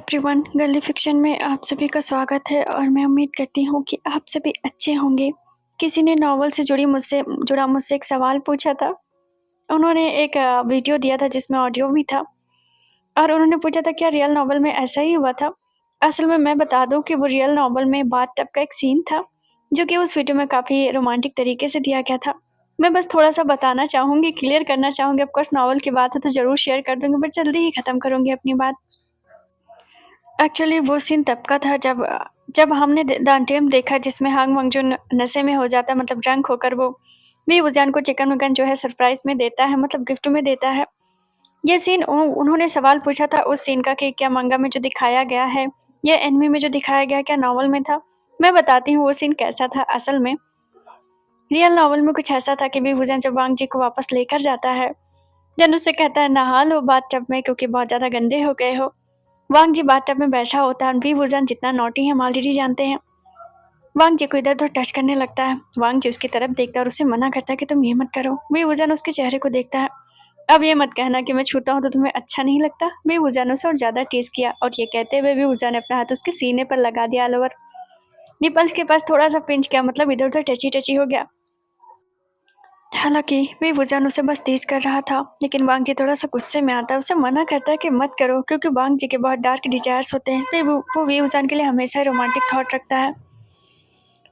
Everyone, girly fiction में आप सभी का स्वागत है और मैं उम्मीद करती हूँ कि आप सभी अच्छे होंगे। किसी ने नॉवल से जुड़ा मुझसे एक सवाल पूछा था। उन्होंने एक वीडियो दिया था जिसमें ऑडियो भी था और उन्होंने पूछा था क्या रियल नॉवल में ऐसा ही हुआ था। असल में मैं बता दूं कि वो रियल नॉवल में बाथटब का एक सीन था जो कि उस वीडियो में काफ़ी रोमांटिक तरीके से दिया गया था। मैं बस थोड़ा सा बताना चाहूँगी, क्लियर करना चाहूँगी। ऑफकोर्स नॉवल की बात है तो ज़रूर शेयर कर दूँगी, बट जल्दी ही ख़त्म करूँगी अपनी बात। एक्चुअली वो सीन तब का था जब हमने दांटेम देखा जिसमें हांग मंगजून नशे में हो जाता है, मतलब ड्रंक होकर वो वी वुजान को चिकन विकन जो है सरप्राइज में देता है, मतलब गिफ्ट में देता है। ये सीन उन्होंने सवाल पूछा था उस सीन का कि क्या मंगा में जो दिखाया गया है या एनिमे में जो दिखाया गया क्या नॉवल में था। मैं बताती हूँ वो सीन कैसा था। असल में रियल नॉवल में कुछ ऐसा था कि वी वुजान जब वांग जी को वापस लेकर जाता है, जन उससे कहता है नहा लो बाथटब में क्योंकि बहुत ज्यादा गंदे हो गए हो। वांग जी बाथटब में बैठा होता है और वी वुजान जितना नॉटी है हम ऑलरेडी जानते हैं। वांग जी को इधर-उधर टच करने लगता है। वांग जी उसकी तरफ देखता है और उसे मना करता है कि तुम ये मत करो। वी वुजान उसके चेहरे को देखता है। अब ये मत कहना कि मैं छूता हूँ तो तुम्हें अच्छा नहीं लगता। वी वुजान उसे और ज्यादा टीज किया और ये कहते हुए वी वुजान ने अपना हाथ उसके सीने पर लगा दिया ऑल ओवर। निपल्स के पास थोड़ा सा पिंच किया, मतलब इधर-उधर टची-टची हो गया। हालांकि वी वुजान उसे बस टीज कर रहा था, लेकिन वांग जी थोड़ा सा गुस्से में आता है, उसे मना करता है कि मत करो क्योंकि वांग जी के बहुत डार्क डिजायर्स होते हैं। वो वी वुजान के लिए हमेशा रोमांटिक थॉट रखता है।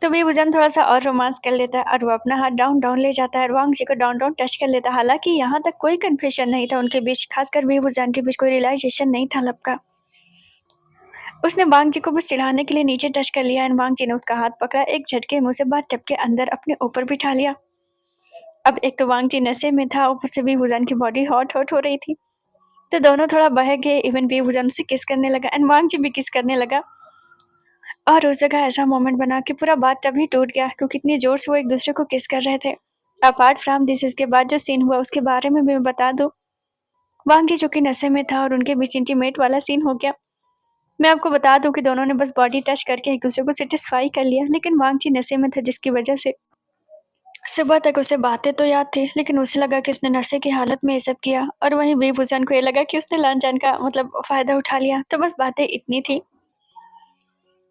तो वी वुजान थोड़ा सा और रोमांस कर लेता है और वो अपना हाथ डाउन डाउन ले जाता है और वांग जी को डाउन डाउन टच कर लेता है। हालांकि यहाँ तक कोई कन्फेशन नहीं था उनके बीच, खासकर वी वुजान के बीच कोई रियलाइजेशन नहीं था लब का। उसने वांग जी को बस चिढ़ाने के लिए नीचे टच कर लिया एंड वांग जी ने उसका हाथ पकड़ा, एक झटके मुंह से बाथटब के अंदर अपने ऊपर बिठा लिया। अब एक तो वांग जी नशे में था, ऊपर से वी वुजान की बॉडी हॉट हॉट हो रही थी, तो दोनों थोड़ा बहक गए। इवन वी वुजान उसे किस करने लगा एंड वांग जी भी किस करने लगा और उस जगह ऐसा मोमेंट बना कि पूरा बाथटब ही टूट गया क्योंकि इतनी जोर से वो एक दूसरे को किस कर रहे थे। अपार्ट फ्रॉम दिस इसके बाद जो सीन हुआ उसके बारे में भी मैं बता दूं। वांग जी जो कि नशे में था और उनके बीच इंटीमेट वाला सीन हो गया। मैं आपको बता दूं कि दोनों ने बस बॉडी टच करके एक दूसरे को सेटिस्फाई कर लिया, लेकिन वांग जी नशे में था जिसकी वजह से सुबह तक उसे बातें तो याद थी, लेकिन उसे लगा कि उसने नशे की हालत में ये सब किया और वहीं वी वुजान को ये लगा कि उसने लान जान का मतलब फायदा उठा लिया। तो बस बातें इतनी थी।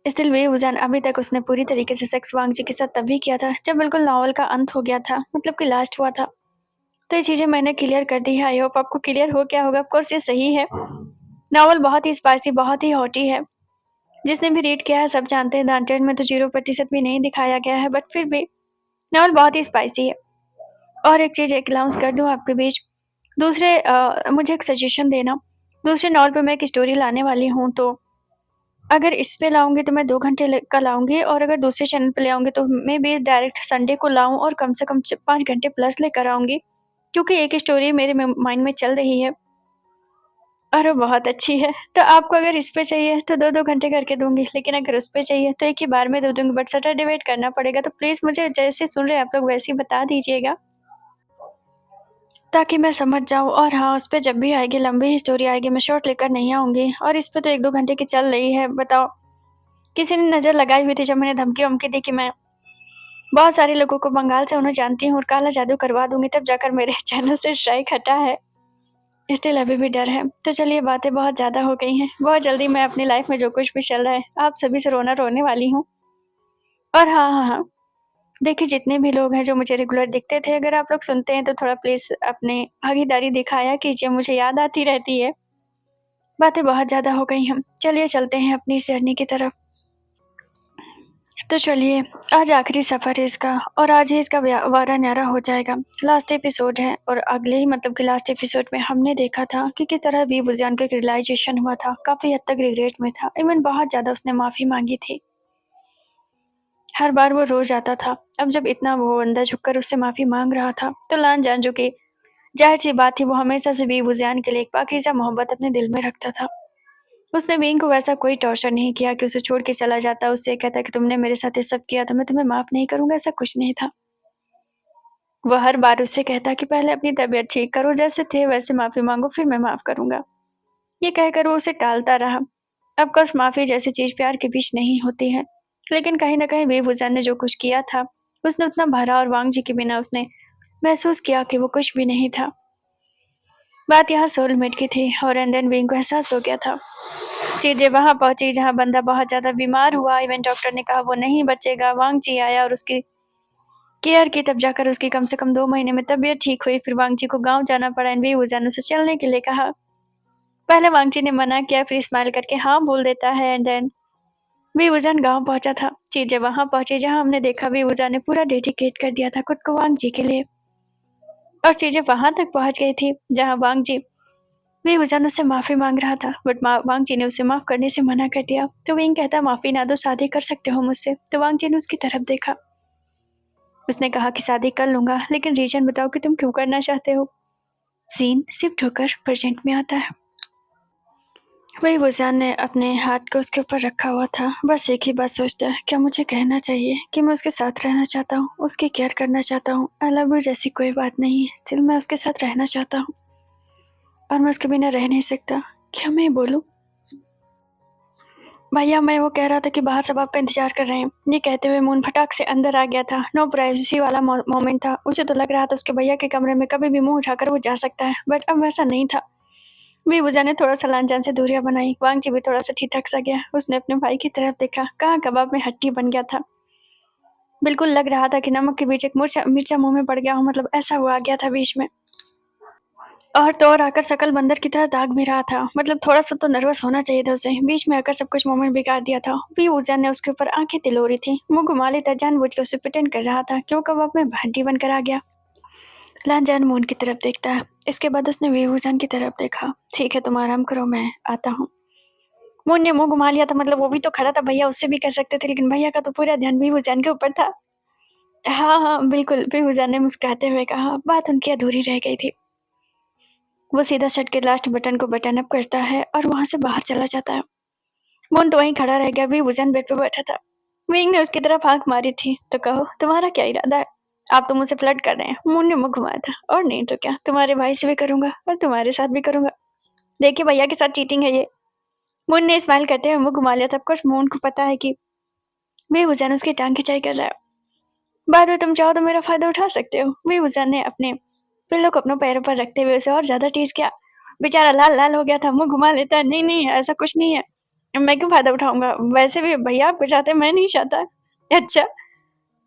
स्टिल वे वुजान अभी तक उसने पूरी तरीके से सेक्स वांग जी के साथ तभी किया था जब बिल्कुल नॉवल का अंत हो गया था, मतलब कि लास्ट हुआ था। तो ये चीजें मैंने क्लियर कर दी है। आई होप आपको क्लियर हो गया होगा। ऑफकोर्स ये सही है, नॉवल बहुत ही स्पाइसी, बहुत ही हॉटी है। जिसने भी रीड किया है सब जानते हैं दांटेड में तो 0% भी नहीं दिखाया गया है, बट फिर भी नॉवल बहुत ही स्पाइसी है। और एक चीज एक अनाउंस कर दूं आपके बीच, मुझे एक सजेशन देना। दूसरे नॉवल पे मैं एक स्टोरी लाने वाली हूँ, तो अगर इस पे लाऊंगी तो मैं 2 घंटे का लाऊंगी और अगर दूसरे चैनल पे ले आऊंगी तो मैं भी डायरेक्ट संडे को लाऊं और कम से कम 5 घंटे प्लस लेकर आऊंगी, क्योंकि एक स्टोरी मेरे माइंड में चल रही है और वो बहुत अच्छी है। तो आपको अगर इस पे चाहिए तो 2-2 घंटे करके दूंगी, लेकिन अगर उस पे चाहिए तो एक ही बार में दे दूंगी, बट सैटरडे वेट करना पड़ेगा। तो प्लीज मुझे जैसे सुन रहे हैं आप लोग वैसे ही बता दीजिएगा ताकि मैं समझ जाऊँ। और हाँ, उस पे जब भी आएगी लंबी ही स्टोरी आएगी, मैं शॉर्ट लेकर नहीं आऊँगी। और इस पे तो 1-2 घंटे की चल रही है। बताओ, किसी ने नज़र लगाई हुई थी जब मैंने धमकी-वमकी दी कि मैं बहुत सारे लोगों को बंगाल से उन्हें जानती हूँ और काला जादू करवा दूँगी, तब जाकर मेरे चैनल से स्ट्राइक हटा है। स्टिल अभी भी डर है। तो चलिए, बातें बहुत ज़्यादा हो गई हैं। बहुत जल्दी मैं अपनी लाइफ़ में जो कुछ भी चल रहा है, आप सभी से रोने वाली हूँ। और हाँ, देखिए जितने भी लोग हैं जो मुझे रेगुलर दिखते थे, अगर आप लोग सुनते हैं तो थोड़ा प्लीज़ अपनी भागीदारी दिखाया कीजिए, मुझे याद आती रहती है। बातें बहुत ज़्यादा हो गई हैं। चलिए चलते हैं अपनी इस जर्नी की तरफ। तो चलिए, आज आखिरी सफ़र है इसका और आज ही इसका वारा न्यारा हो जाएगा। लास्ट एपिसोड है और अगले ही मतलब कि लास्ट एपिसोड में हमने देखा था कि किस तरह वी वुजान को एक रियलाइजेशन हुआ था। काफ़ी हद तक रिग्रेट में था। इवन बहुत ज़्यादा उसने माफ़ी मांगी थी। हर बार वो रो जाता था। अब जब इतना वो अंदर झुककर उससे माफ़ी मांग रहा था, तो लान जान जो कि ज़ाहिर-सी बात थी, वो हमेशा से वी वुजान के लिए एक पाकीज़ा मोहब्बत अपने दिल में रखता था। उसने विंग को वैसा कोई टॉर्चर नहीं किया कि उसे छोड़ के चला जाता, उससे कहता कि तुमने मेरे साथ ये सब किया तो मैं तुम्हें माफ़ नहीं करूँगा, ऐसा कुछ नहीं था। वो हर बार उससे कहता कि पहले अपनी तबीयत ठीक करो, जैसे थे वैसे माफ़ी माँगो, फिर मैं माफ़ करूँगा। ये कहकर वो उसे टालता रहा। ऑफ कोर्स माफ़ी जैसी चीज़ प्यार के बीच नहीं होती है, लेकिन कहीं न कहीं वी वुजान ने जो कुछ किया था, उसने उतना भरा और वांग जी के बिना उसने महसूस किया कि वो कुछ भी नहीं था। बात यहाँ सोलमेट की थी और एंड देन विंग को एहसास हो गया था चीजें वहां पहुंची जहां बंदा बहुत ज्यादा बीमार हुआ। इवन डॉक्टर ने कहा वो नहीं बचेगा। वांग जी आया और उसकी केयर की, तब जाकर उसकी कम से कम 2 महीने में तबीयत ठीक हुई। फिर वांग जी को गांव जाना पड़ा। वे वुजान उसे चलने के लिए कहा। पहले वांग जी ने मना किया, फिर स्माइल करके हाँ बोल देता है। एंड देन वी वुजान गांव पहुंचा था। चीजें वहां पहुंची जहां हमने देखा वी वुजान ने पूरा डेडिकेट कर दिया था खुद को वांग जी के लिए। और चीजें वहां तक पहुंच गई थी जहां वांग जी वी वुजान उससे माफी मांग रहा था, बट वांग जी ने उसे माफ करने से मना कर दिया। तो विंग कहता माफी ना दो, शादी कर सकते हो मुझसे। तो वांग जी ने उसकी तरफ देखा। उसने कहा कि शादी कर लूंगा, लेकिन रीजन बताओ कि तुम क्यों करना चाहते हो। सीन शिफ्ट होकर प्रेजेंट में आता है। वही वुजान ने अपने हाथ को उसके ऊपर रखा हुआ था। बस एक ही बात सोचता है, क्या मुझे कहना चाहिए कि मैं उसके साथ रहना चाहता हूँ, उसकी केयर करना चाहता हूँ। आई लव यू जैसी कोई बात नहीं है, स्टिल मैं उसके साथ रहना चाहता हूँ और मैं उसके बिना रह नहीं सकता। क्या मैं बोलूँ? भैया, मैं वो कह रहा था कि बाहर सब आपका इंतजार कर रहे हैं। ये कहते हुए मून फटाक से अंदर आ गया था। नो प्राइवेसी वाला मोमेंट था। उसे तो लग रहा था उसके भैया के कमरे में कभी भी मुंह उठाकर वो जा सकता है, बट अब वैसा नहीं था। वीवुजा ने थोड़ा सा लांजान से दूरियां बनाई। वांग जी भी थोड़ा सा ठिठक सा गया। उसने अपने भाई की तरफ देखा। कहाँ कबाब में हड्डी बन गया था। बिल्कुल लग रहा था कि नमक के बीच एक मिर्चा मुंह में पड़ गया हो, मतलब ऐसा वो आ गया था बीच में। और तो और आकर शकल बंदर की तरह दाग भी रहा था। मतलब थोड़ा सा तो नर्वस होना चाहिए था उसे। बीच में आकर सब कुछ मोमेंट बिगाड़ दिया था। वीवुजा ने उसके ऊपर आंखें तिलो रही थी, मुंह घुमा लेता, जानबूझ के उसे प्रिटेंड कर रहा था कि वो कबाब में हड्डी बनकर आ गया। लांजान मून की तरफ देखता है। इसके बाद उसने वीवुजान की तरफ देखा। ठीक है, तुम आराम करो, मैं आता हूँ। मून ने मुंह घुमा लिया था, मतलब वो भी तो खड़ा था। भैया उससे भी कह सकते थे, लेकिन भैया का तो पूरा ध्यान वीवुजान के ऊपर था। हाँ हाँ बिल्कुल, वीवुजान ने मुस्कुराते हुए कहा। बात उनकी अधूरी रह गई थी। वो सीधा शर्ट के लास्ट बटन को बटन अप करता है और वहां से बाहर चला जाता है। मून तो वहीं खड़ा रह गया। वीवुजान बेड पे बैठा था। विंग ने उसकी तरफ आंख मारी थी। तो कहो, तुम्हारा क्या इरादा है? आप तो मुझसे फ्लर्ट कर रहे हैं। मून ने मुंह घुमाया था। और नहीं तो क्या, तुम्हारे भाई से भी करूंगा और तुम्हारे साथ भी करूंगा। देखिए, भैया के साथ चीटिंग है ये। मून ने स्माइल करते हुए मुंह घुमा लिया था। ऑफकोर्स मून को पता है कि वीवुजान उसकी टांग खिंचाई कर रहा है। बाद में तुम चाहो तो मेरा फायदा उठा सकते हो। वीवुजान ने अपने पिल्लो को अपने पैरों पर रखते हुए उसे और ज्यादा टीज किया। बेचारा लाल लाल हो गया था। मुंह घुमा लेता है। नहीं नहीं, ऐसा कुछ नहीं है। मैं क्यों फायदा उठाऊंगा? वैसे भी भैया आपको चाहते, मैं नहीं चाहता। अच्छा,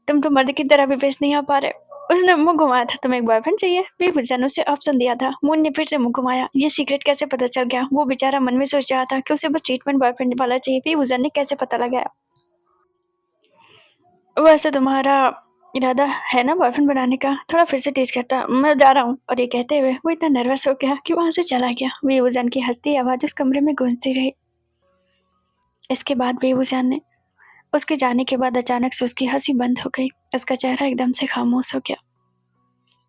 तुम तो मर्द की तरह भी पेश नहीं आ पा रहे। उसने मुंह घुमाया था। तुम्हें एक बॉयफ्रेंड चाहिए? वीवुजान ने उसे ऑप्शन दिया था। मून ने फिर से मुंह घुमाया। ये सीक्रेट कैसे पता चल गया? वो बेचारा मन में सोच रहा था कि उसे बस ट्रीटमेंट बॉयफ्रेंड वाला चाहिए। वीवुजान ने कैसे पता लगाया? वैसे तुम्हारा इरादा है ना बॉयफ्रेंड बनाने का? थोड़ा फिर से टीज करता। मैं जा रहा हूँ। और ये कहते हुए वो इतना नर्वस हो गया कि वहां से चला गया। वीवुजान की हंसती आवाज उस कमरे में गूंजती रही। इसके बाद वीवुजान ने उसके जाने के बाद अचानक से उसकी हंसी बंद हो गई। उसका चेहरा एकदम से खामोश हो गया।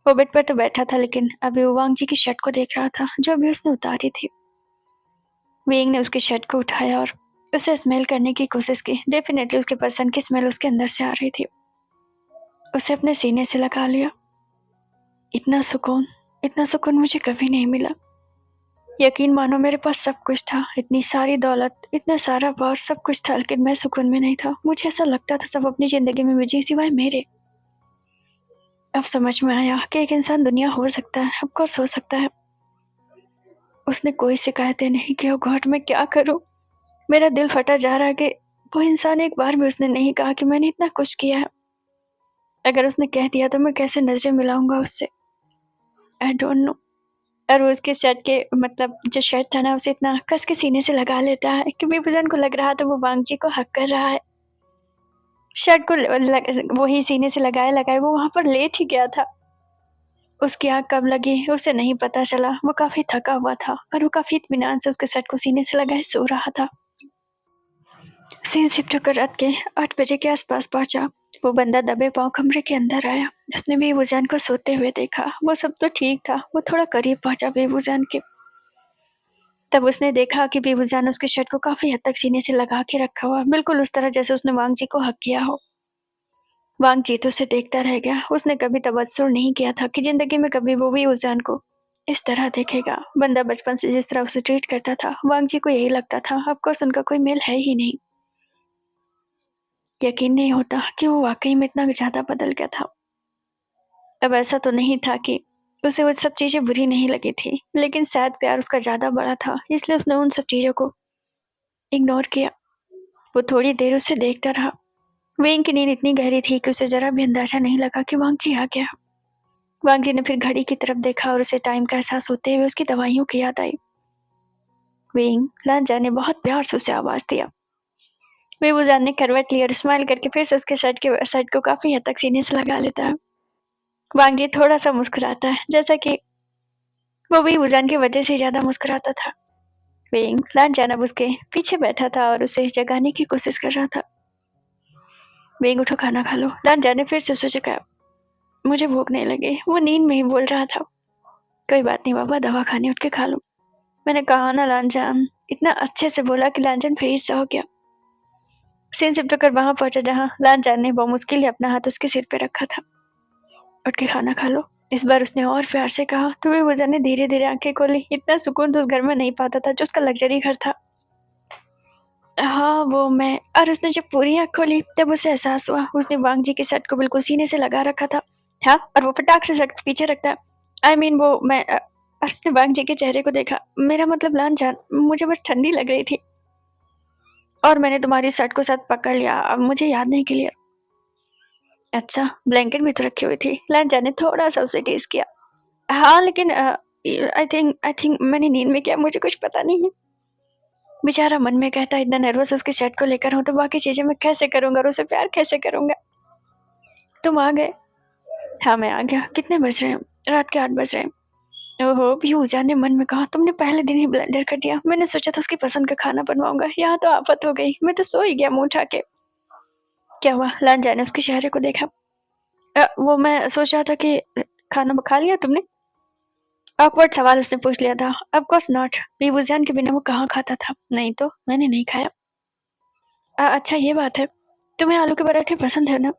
वो बेड पर तो बैठा था, लेकिन अभी वो वांग जी की शर्ट को देख रहा था जो अभी उसने उतारी थी। विंग ने उसकी शर्ट को उठाया और उसे स्मेल करने की कोशिश की। डेफिनेटली उसके पर्सन की स्मेल उसके अंदर से आ रही थी। उसे अपने सीने से लगा लिया। इतना सुकून मुझे कभी नहीं मिला। यकीन मानो, मेरे पास सब कुछ था। इतनी सारी दौलत, इतना सारा पावर, सब कुछ था, लेकिन मैं सुकून में नहीं था। मुझे ऐसा लगता था सब अपनी जिंदगी में बिजी सिवाय मेरे। अब समझ में आया कि एक इंसान दुनिया हो सकता है। ऑफकोर्स हो सकता है। उसने कोई शिकायतें नहीं की। घाट में क्या करूं? मेरा दिल फटा जा रहा है कि वो इंसान एक बार भी उसने नहीं कहा कि मैंने इतना कुछ किया है। अगर उसने कह दिया तो मैं कैसे नजरें मिलाऊंगा उससे? I don't know. और वो उसके शर्ट के, मतलब जो शर्ट था ना, उसे इतना कस के सीने से लगा लेता है कि विभूषण को लग रहा था वो वांग जी को हक कर रहा है। शर्ट को वही सीने से लगाए लगाए वो वहां पर लेट ही गया था। उसकी आग कब लगी उसे नहीं पता चला। वो काफी थका हुआ था और वो काफी इत्मीनान से उसके शर्ट को सीने से लगाए सो रहा था। सीन शिफ्ट होकर रात के 8 बजे के आसपास पहुंचा। वो बंदा दबे पांव कमरे के अंदर आया। उसने बेबुजान को सोते हुए देखा। वो सब तो ठीक था। वो थोड़ा करीब पहुंचा बेबुजान के। तब उसने देखा कि बेबुजान उसके शर्ट को काफी हद तक सीने से लगा के रखा हुआ, बिल्कुल उस तरह जैसे उसने वांग जी को हक किया हो। वांग जी तो उसे देखता रह गया। उसने कभी तवज्जो नहीं किया था कि जिंदगी में कभी वो भी उजान को इस तरह देखेगा। बंदा बचपन से जिस तरह उसे ट्रीट करता था, वांग जी को यही लगता था। ऑफकोर्स उनका कोई मेल है ही नहीं। यकीन नहीं होता कि वो वाकई में इतना ज्यादा बदल गया था। अब ऐसा तो नहीं था कि उसे वो सब चीजें बुरी नहीं लगी थी, लेकिन शायद प्यार उसका ज्यादा बड़ा था, इसलिए उसने उन सब चीजों को इग्नोर किया। वो थोड़ी देर उसे देखता रहा। वेंग की नींद इतनी गहरी थी कि उसे जरा भी अंदाजा नहीं लगा कि वांग जी आ गया। वांग जी ने फिर घड़ी की तरफ देखा और उसे टाइम का एहसास होते हुए उसकी दवाइयों की याद आई। वेंग, लांजा ने बहुत प्यार से उसे आवाज दिया। बेबूजान ने करवट ली और स्माइल करके फिर से उसके शर्ट को काफी हद तक सीने से लगा लेता है। वांग जी थोड़ा सा मुस्कुराता है, जैसा कि वो बेबूजान की वजह से ज्यादा मुस्कुराता था। वेंग लांजा अब उसके पीछे बैठा था और उसे जगाने की कोशिश कर रहा था। वेंग, उठो, खाना खा लो। लांजा ने फिर से उसे जगाया। मुझे भूख नहीं लगी, वो नींद में ही बोल रहा था। कोई बात नहीं बाबा, दवा खाने उठ के खा लो। मैंने कहा ना लांजान। इतना अच्छे से बोला कि लांजान फ्रीज सा हो गया। सीन सिप कर वहां पहुंचा जहां लांजान ने बहुत मुश्किल ही अपना हाथ उसके सिर पे रखा था। उठ के खाना खा लो, इस बार उसने और प्यार से कहा। तो बेबूजा ने धीरे धीरे आंखें खोली। इतना सुकून तो उस घर में नहीं पाता था जो उसका लग्जरी घर था। हाँ, वो मैं। और उसने जब पूरी आंख खोली तब उसे एहसास हुआ उसने वांग जी के शर्ट को बिल्कुल सीने से लगा रखा था। हाँ, और वो फटाक से शर्ट पीछे रखता है। वो मैं और उसने वांग जी के चेहरे को देखा। मेरा मतलब लांजान, मुझे बस ठंडी लग रही थी और मैंने तुम्हारी शर्ट को साथ पकड़ लिया। अब मुझे याद नहीं क्लियर। अच्छा, ब्लैंकेट भी तो रखी हुई थी। लांजान ने थोड़ा सा उसे टेस्ट किया। हाँ, लेकिन आई थिंक मैंने नींद में किया, मुझे कुछ पता नहीं है। बेचारा मन में कहता, इतना नर्वस उसके शर्ट को लेकर हूँ तो बाकी चीजें मैं कैसे करूंगा और उसे प्यार कैसे करूंगा। तुम आ गए? हाँ, मैं आ गया। कितने बज रहे हैं? रात के 8 बज रहे हैं। ओहो, पीयूजा ने मन में कहा। तुमने पहले दिन ही ब्लेंडर कर दिया। मैंने सोचा था उसकी पसंद का खाना बनवाऊंगा, यहाँ तो आफत हो गई। मैं तो सो ही गया मुंह उठा के। क्या हुआ? लांजा ने उसके चेहरे को देखा। वो मैं सोच रहा था कि खाना खा लिया तुमने? ऑकवर्ड सवाल उसने पूछ लिया था। Of course not. बेबूजान के बिना वो कहाँ खाता था। नहीं तो मैंने नहीं खाया। अच्छा, ये बात है। तुम्हें आलू के पराठे पसंद है ना?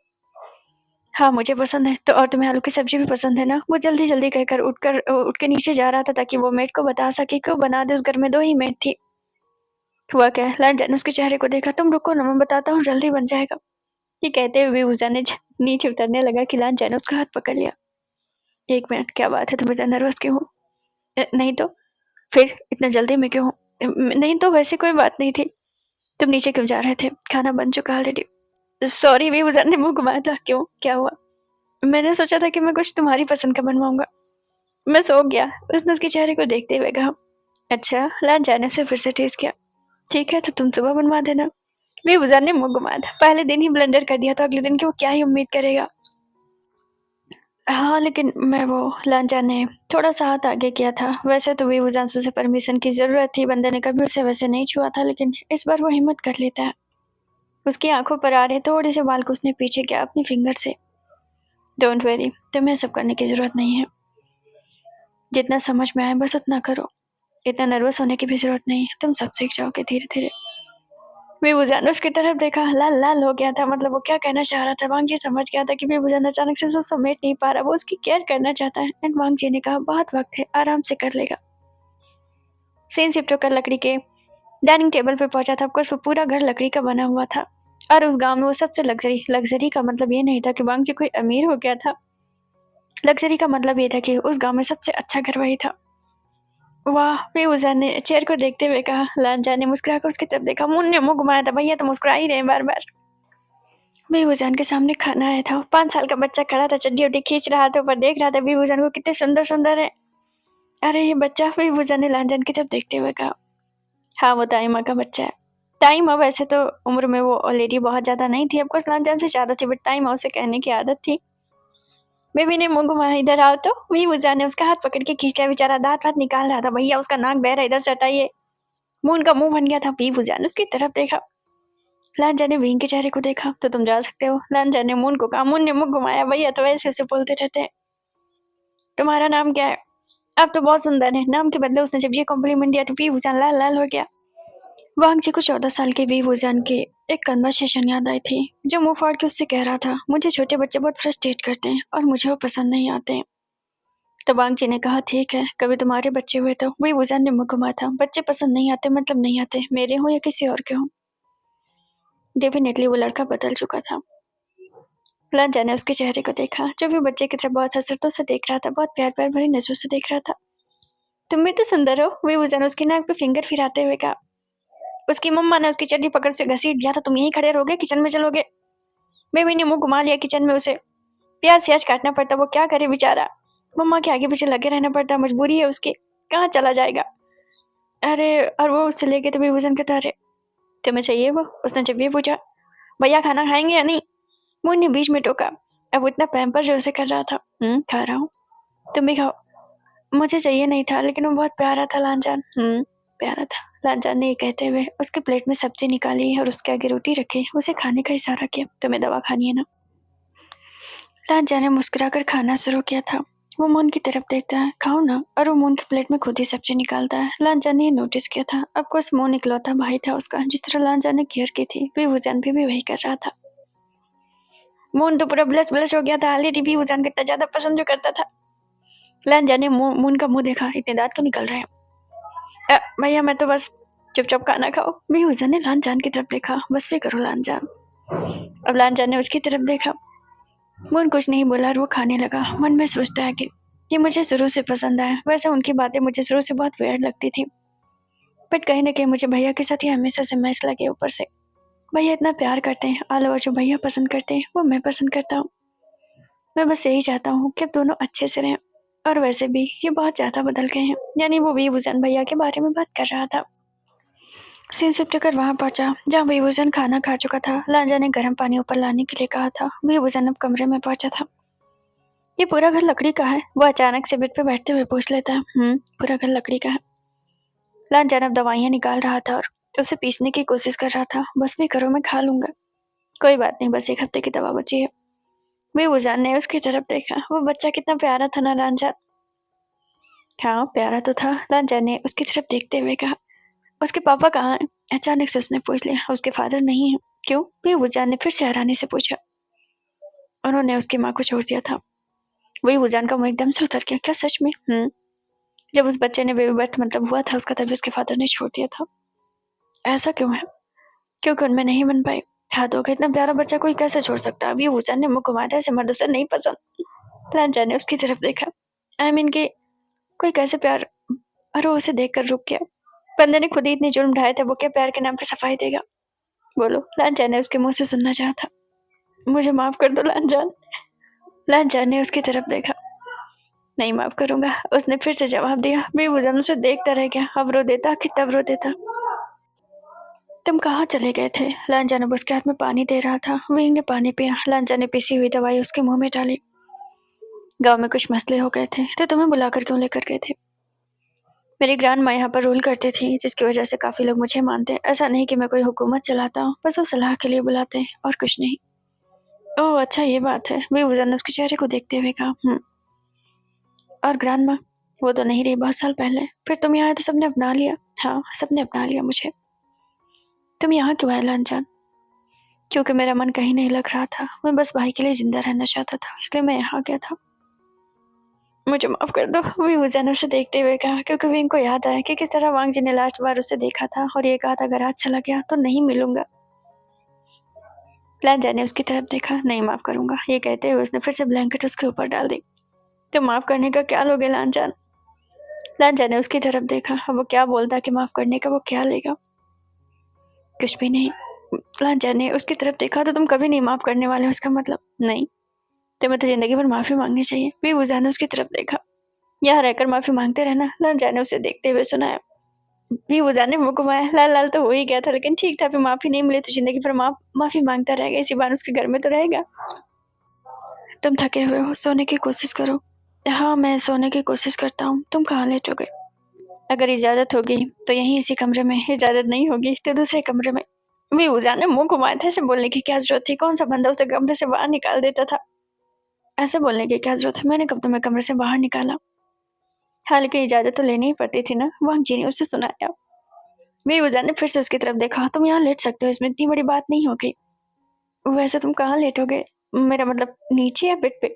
हाँ, मुझे पसंद है। तो और तुम्हें आलू की सब्जी भी पसंद है ना? वो जल्दी जल्दी कहकर उठ के नीचे जा रहा था ताकि वो मेड को बता सके कि वो बना दे। उस घर में 2 ही मेड थी। हुआ क्या? लांजा ने उसके चेहरे को देखा। तुम रुको ना, मैं बताता हूँ, जल्दी बन जाएगा। ये कहते हुए बेबूजा ने नीचे उतरने लगा कि लांजा ने उसका हाथ पकड़ लिया। 1 मिनट, क्या बात है? तुम इतना नर्वस क्यों हो? नहीं तो फिर इतना जल्दी में क्यों हो? नहीं तो वैसे कोई बात नहीं थी। तुम नीचे क्यों जा रहे थे? खाना बन चुका ऑलरेडी। सॉरी, बेबूजा ने मुंह घुमाया था। क्यों, क्या हुआ? मैंने सोचा था कि मैं कुछ तुम्हारी पसंद का बनवाऊंगा। मैं सो गया, उसने उसके चेहरे को देखते हुए कहा। अच्छा, लांजा ने उसे फिर से टेस्ट किया। ठीक है, तो तुम सुबह बनवा देना। बेबूजा ने मुंह घुमाया था। पहले दिन ही ब्लेंडर कर दिया तो अगले दिन की वो क्या ही उम्मीद करेगा। हाँ, लेकिन मैं वो लांजा ने थोड़ा सा हाथ आगे किया था। वैसे तो बेबूजान से उसे परमिशन की जरूरत थी। बंदे ने कभी उसे वैसे नहीं छुआ था, लेकिन इस बार वो हिम्मत कर लेता है। उसकी आंखों पर आ रहे थोड़े से बाल को उसने पीछे किया अपनी फिंगर से। डोंट वेरी, तुम्हें सब करने की जरूरत नहीं है। जितना समझ में आए बस उतना करो। इतना नर्वस होने की भी जरूरत नहीं है। तुम सब सीख जाओगे धीरे धीरे। बेबूजान ने उसकी तरफ देखा। लाल लाल हो गया था। मतलब वो क्या कहना चाह रहा था। वांग जी समझ गया था कि बेबूजान अचानक से उसको समेट नहीं पा रहा। वो उसकी केयर करना चाहता है। एंड वांग जी ने कहा, बहुत वक्त है, आराम से कर लेगा। सीन शिफ्ट होकर लकड़ी के डाइनिंग टेबल पे पहुंचा था। ऑफकोर्स वो पूरा घर लकड़ी का बना हुआ था और उस गांव में वो सबसे लग्जरी का मतलब ये नहीं था कि वांग जी कोई अमीर हो गया था। लग्जरी का मतलब ये था कि उस गांव में सबसे अच्छा घर वही था। वाह, बेबूजान ने चेयर को देखते हुए कहा। लांजा ने मुस्कुराकर उसकी तरफ देखा। मुन्ने मुंह घुमाया था। भैया तो मुस्कुरा ही रहे बार बार। बेबूजान के सामने खाना आया था। 5 साल का बच्चा खड़ा था, चड्डी उड्डी खींच रहा था, ऊपर देख रहा था बेबूजान को कितने सुंदर सुंदर है। अरे ये बच्चा, बेबूजान ने लांजान की तरफ देखते हुए कहा। हाँ, वो ताई माँ का बच्चा है। ताई माँ वैसे तो उम्र में वो ऑलरेडी बहुत ज्यादा नहीं थी। ऑफकोर्स लांजान से ज्यादा थी, बट ताई माँ उसे कहने की आदत थी। बेबी ने मुंह घुमाया। इधर आओ तो। बेबूजान ने उसका हाथ पकड़ के खींच लिया। बेचारा दांत वात निकाल रहा था। भैया उसका नाक बह रहा है, इधर से हटाइए। मून का मुंह बन गया था। बेबूजान ने उसकी तरफ देखा। लांजा ने विंग के चेहरे को देखा। तो तुम जा सकते हो। लांजा ने मून को कहा। मून ने मुंह घुमाया। भैया तो वैसे उसे बोलते रहते हैं। तुम्हारा नाम क्या है? आप तो बहुत सुंदर है। नाम के बदले उसने जब ये कॉम्प्लीमेंट दिया तो बेबूजान लाल लाल हो गया। वांग जी को 14 साल के बेबूजान की एक कन्वर्सेशन याद आई थी जो मुंह फाड़ के उससे कह रहा था, मुझे छोटे बच्चे बहुत फ्रस्ट्रेट करते हैं और मुझे वो पसंद नहीं आते। तो वांग जी ने कहा, ठीक है, कभी तुम्हारे बच्चे हुए तो? बेबूजान ने मुंह घुमाया था। बच्चे पसंद नहीं आते मतलब नहीं आते, मेरे हों या किसी और के हों। डेफिनेटली वो लड़का बदल चुका था। लांजा ने उसके चेहरे को देखा। जो भी बच्चे की तरफ बहुत हसरतों से देख रहा था, बहुत प्यार प्यार भरी नजरों से देख रहा था। तुम भी तो सुंदर हो। बेबूजान उसकी नाक पे फिंगर फिराते हुए कहा। उसकी मम्मा ने उसकी चड्डी पकड़ से घसीट दिया था, तुम यहीं खड़े रहोगे, किचन में चलोगे? बेबी ने मुंह घुमा लिया किचन में, उसे प्याज स्याज काटना पड़ता, वो क्या करे बेचारा, मम्मा के आगे पीछे लगे रहना पड़ता, मजबूरी है उसकी, कहाँ चला जाएगा। अरे और वो उससे लेके तो बेबूजन कहता, अरे तुम्हें चाहिए वो? उसने जब ये पूछा, भैया खाना खाएंगे या नहीं? मुन्नी ने बीच में टोका, अब वो इतना पैम्पर जो उसे कर रहा था। खा रहा हूँ, तुम भी खाओ। मुझे चाहिए नहीं था, लेकिन वो बहुत प्यारा था लांजान। प्यारा था। लांजान ने ये कहते हुए उसके प्लेट में सब्जी निकाली और उसके आगे रोटी रखी, उसे खाने का इशारा किया। तुम्हें दवा खानी है ना? लांजान ने मुस्कुराकर खाना शुरू किया था। वो मून की तरफ देखता है, खाओ ना, और वो मून की प्लेट में खुद ही सब्जी निकालता है। लांजान ने नोटिस किया था, अब कोर्स मून इकलौता भाई था उसका, जिस तरह लांजान ने केयर की थी, बेवूजान भी वही कर रहा था। मून तो पूरा ब्लश ब्लश हो गया था, ऑलरेडी बेवूजान को इतना ज्यादा पसंद जो करता था। लांजान ने मून का मुंह देखा, इतने दांत क्यों निकल रहे हैं? भैया मैं तो बस चुपचाप खाना खाओ। बेवूजान ने लांजान की तरफ देखा, बस भी करो लांजान। अब लांजान ने उसकी तरफ देखा। मून कुछ नहीं बोला और वो खाने लगा। मन में सोचता है कि ये मुझे शुरू से पसंद आया, वैसे उनकी बातें मुझे शुरू से बहुत वियर्ड लगती थी, बट कहीं ना कहीं मुझे भैया के साथ ही हमेशा से मैच लगे। ऊपर से भैया इतना प्यार करते हैं, ऑल ओवर जो भैया पसंद करते हैं वो मैं पसंद करता हूँ। मैं बस यही चाहता हूँ कि अब दोनों अच्छे से रहें। और वैसे भी ये बहुत ज्यादा बदल गए हैं। यानी वो बेवूजान भैया के बारे में बात कर रहा था। सीन शिफ्ट कर वहां पहुंचा जहाँ बेवूजान खाना खा चुका था। लांजा ने गर्म पानी ऊपर लाने के लिए कहा था। बेवूजान अब कमरे में पहुंचा था। ये पूरा घर लकड़ी का है? वो अचानक से बेड पे बैठते हुए पूछ लेता है। पूरा घर लकड़ी का है। लांजा अब दवाइयां निकाल रहा था और उसे पीसने की कोशिश कर रहा था। बस भी करो, मैं खा लूंगा। कोई बात नहीं, बस 1 हफ्ते की दवा बची है। बेवूजान ने उसकी तरफ देखा। वो बच्चा कितना प्यारा था ना लांजा। हाँ प्यारा तो था, लांजा ने उसकी तरफ देखते हुए कहा। उसके पापा कहाँ हैं? अचानक से उसने पूछ लिया। उसके फादर नहीं है। क्यों? बेवूजान ने फिर से हैरानी से पूछा। उन्होंने उसकी माँ को छोड़ दिया था। बेवूजान का मुंह एकदम से उतर गया। क्या सच में? जब उस बच्चे ने बेबी बर्थ मतलब हुआ था उसका, तभी उसके फादर ने छोड़ दिया था। ऐसा क्यों है? क्योंकि उनमें नहीं बन पाए। हाथ होगा, इतना प्यारा बच्चा कोई कैसे छोड़ सकता है? बेवूजान ने मुंह घुमाया था, ऐसे मर्द से नहीं पसंद। लांजा ने उसकी तरफ देखा। आई मीन कि कोई कैसे प्यार। और वो उसे देखकर रुक गया। बंदे ने खुद ही इतने जुर्म ढाए थे, वो क्या प्यार के नाम पे सफाई देगा? बोलो। लांजा ने उसके मुंह से सुनना चाहा था। मुझे माफ कर दो लांजान। लांजान ने उसकी तरफ देखा। नहीं माफ करूंगा, उसने फिर से जवाब दिया। बेवजह उसे देखता रह गया। अब रो देता कि तब रो देता। तुम कहाँ चले गए थे? लांजा ने उसके हाथ में पानी दे रहा था। विंग ने पानी पिया। लांजा ने पिसी हुई दवाई उसके मुंह में डाली। गांव में कुछ मसले हो गए थे, तो तुम्हें बुलाकर क्यों लेकर गए थे? मेरी ग्रैंड माँ यहाँ पर रूल करती थी, जिसकी वजह से काफी लोग मुझे मानते हैं। ऐसा नहीं कि मैं कोई हुकूमत चलाता हूँ, बस वो सलाह के लिए बुलाते हैं और कुछ नहीं। ओह अच्छा, ये बात है। बेवजह ने उसके चेहरे को देखते हुए कहा। और ग्रैंड माँ? वो तो नहीं रही, बहुत साल पहले। फिर तुम यहाँ आए तो सबने अपना लिया? हाँ, सबने अपना लिया मुझे। तुम यहाँ क्यों आए लांजान? क्योंकि मेरा मन कहीं नहीं लग रहा था। मैं बस भाई के लिए जिंदा रहना चाहता था, इसलिए मैं यहाँ गया था। मुझे माफ कर दो, बेवजह ने उसे देखते हुए कहा, क्योंकि विंग को याद आया कि किस तरह वांग जी ने लास्ट बार उसे देखा था और ये कहा था अगर आज चला गया तो नहीं मिलूंगा। लांजा ने उसकी तरफ देखा। नहीं माफ करूंगा, ये कहते हुए उसने फिर से ब्लैंकेट उसके ऊपर डाल दी। तुम माफ करने का क्या लोगे लांजान? लांजा ने उसकी तरफ देखा। अब वो क्या बोलता कि माफ करने का वो क्या लेगा? कुछ भी नहीं। लांजा ने उसकी तरफ देखा। तो तुम कभी नहीं माफ करने वाले हो, इसका मतलब? नहीं, तुम्हें तो जिंदगी भर माफी मांगनी चाहिए। बेवजह ने उसकी तरफ देखा। यहाँ रहकर माफी मांगते रहना। लांजा ने उसे देखते हुए सुनाया। बेवजह ने मुंह घुमाया। लाल लाल तो हो ही गया था, लेकिन ठीक था, फिर माफी नहीं मिली तो जिंदगी भर माफी मांगता रहेगा। इसी बार उसके घर में तो रहेगा। तुम थके हुए हो, सोने की कोशिश करो। हाँ मैं सोने की कोशिश करता हूँ। तुम कहाँ लेटोगे? अगर इजाजत होगी तो यहीं इसी कमरे में, इजाजत नहीं होगी तो दूसरे कमरे में। बेवजह ने मुंह घुमाया था। ऐसे बोलने की क्या जरूरत थी? कौन सा बंदा उसे कमरे से बाहर निकाल देता था? ऐसे बोलने की क्या जरूरत है? मैंने कब तुम्हें कमरे से बाहर निकाला? हाँ लेकिन इजाजत तो लेनी ही पड़ती थी ना, वांग जी ने उसे सुनाया। बेवजह ने फिर से उसकी तरफ देखा। तुम यहाँ लेट सकते हो, इसमें इतनी बड़ी बात नहीं होगी। वैसे तुम कहाँ लेटोगे? मेरा मतलब नीचे या बेड पे?